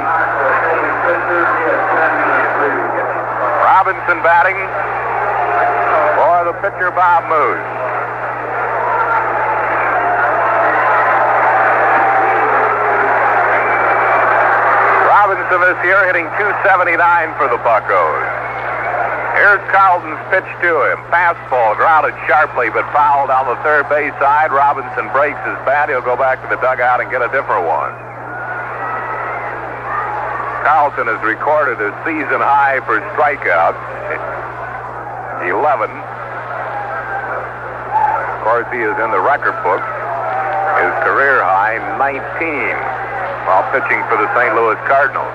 Robinson batting. the pitcher, Bob Moose. Robinson is here hitting .279 for the Buccos. Here's Carlton's pitch to him. Fastball grounded sharply but fouled on the third base side. Robinson breaks his bat. He'll go back to the dugout and get a different one. Carlton has recorded a season high for strikeouts, 11. Of course, he is in the record book. His career high, 19, while pitching for the St. Louis Cardinals.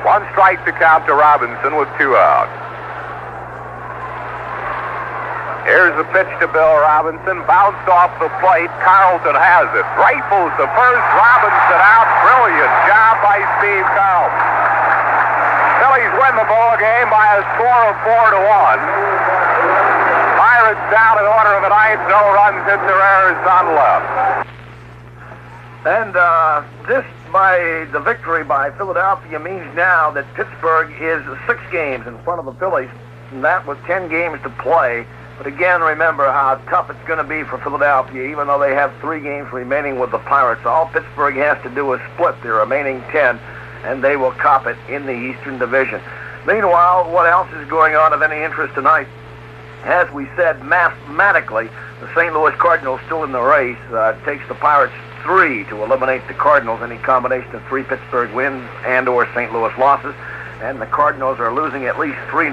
One strike to count to Robinson with 2 out. Here's the pitch to Bill Robinson. Bounced off the plate. Carlton has it. Rifles the first. Robinson out. Brilliant job by Steve Carlton. Phillies win the ball game by a score of 4-1. Pirates down in order of the ninth. No runs hit, their errors on left. And the victory by Philadelphia means now that Pittsburgh is 6 games in front of the Phillies, and that with 10 games to play. But again, remember how tough it's going to be for Philadelphia, even though they have 3 games remaining with the Pirates. All Pittsburgh has to do is split their remaining 10, and they will cop it in the Eastern Division. Meanwhile, what else is going on of any interest tonight? As we said, mathematically, the St. Louis Cardinals still in the race. It takes the Pirates 3 to eliminate the Cardinals, any combination of 3 Pittsburgh wins and or St. Louis losses. And the Cardinals are losing at least 3-0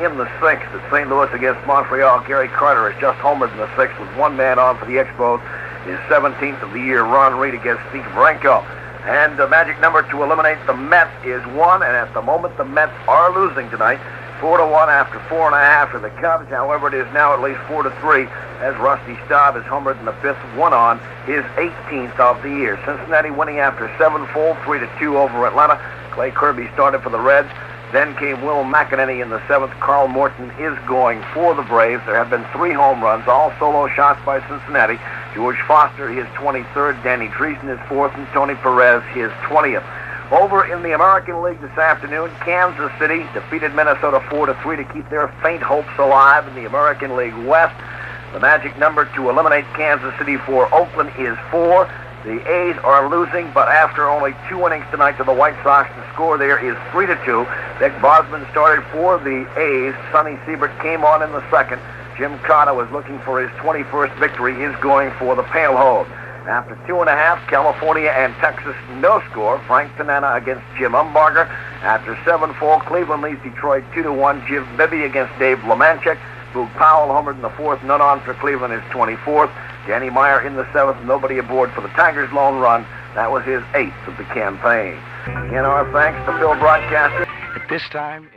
in the 6th at St. Louis against Montreal. Gary Carter has just homered in the 6th with 1 man on for the Expos. His 17th of the year. Ron Reed against Steve Branco. And the magic number to eliminate the Mets is 1, and at the moment the Mets are losing tonight. 4-1 after 4.5 for the Cubs. However, it is now at least 4-3 as Rusty Staub is homered in the 5th, 1 on his 18th of the year. Cincinnati winning after 7 full, 3-2 over Atlanta. Clay Kirby started for the Reds. Then came Will McEnany in the 7th. Carl Morton is going for the Braves. There have been 3 home runs, all solo shots by Cincinnati. George Foster, his 23rd. Danny Dreesen, his 4th. And Tony Perez, his 20th. Over in the American League this afternoon, Kansas City defeated Minnesota 4-3 to keep their faint hopes alive in the American League West. The magic number to eliminate Kansas City for Oakland is 4. The A's are losing, but after only 2 innings tonight to the White Sox, the score there is 3-2. Dick Bosman started for the A's. Sonny Siebert came on in the 2nd. Jim Cotta was looking for his 21st victory. He's going for the Pale Hose. After 2.5, California and Texas, no score. Frank Tanana against Jim Umbarger. After 7 full, Cleveland leads Detroit 2-1. Jim Bibby against Dave Lemanchek. Boog Powell homered in the 4th. None on for Cleveland, his 24th. Danny Meyer in the 7th. Nobody aboard for the Tigers' lone run. That was his 8th of the campaign. Again, our thanks to Phil Broadcaster. At this time...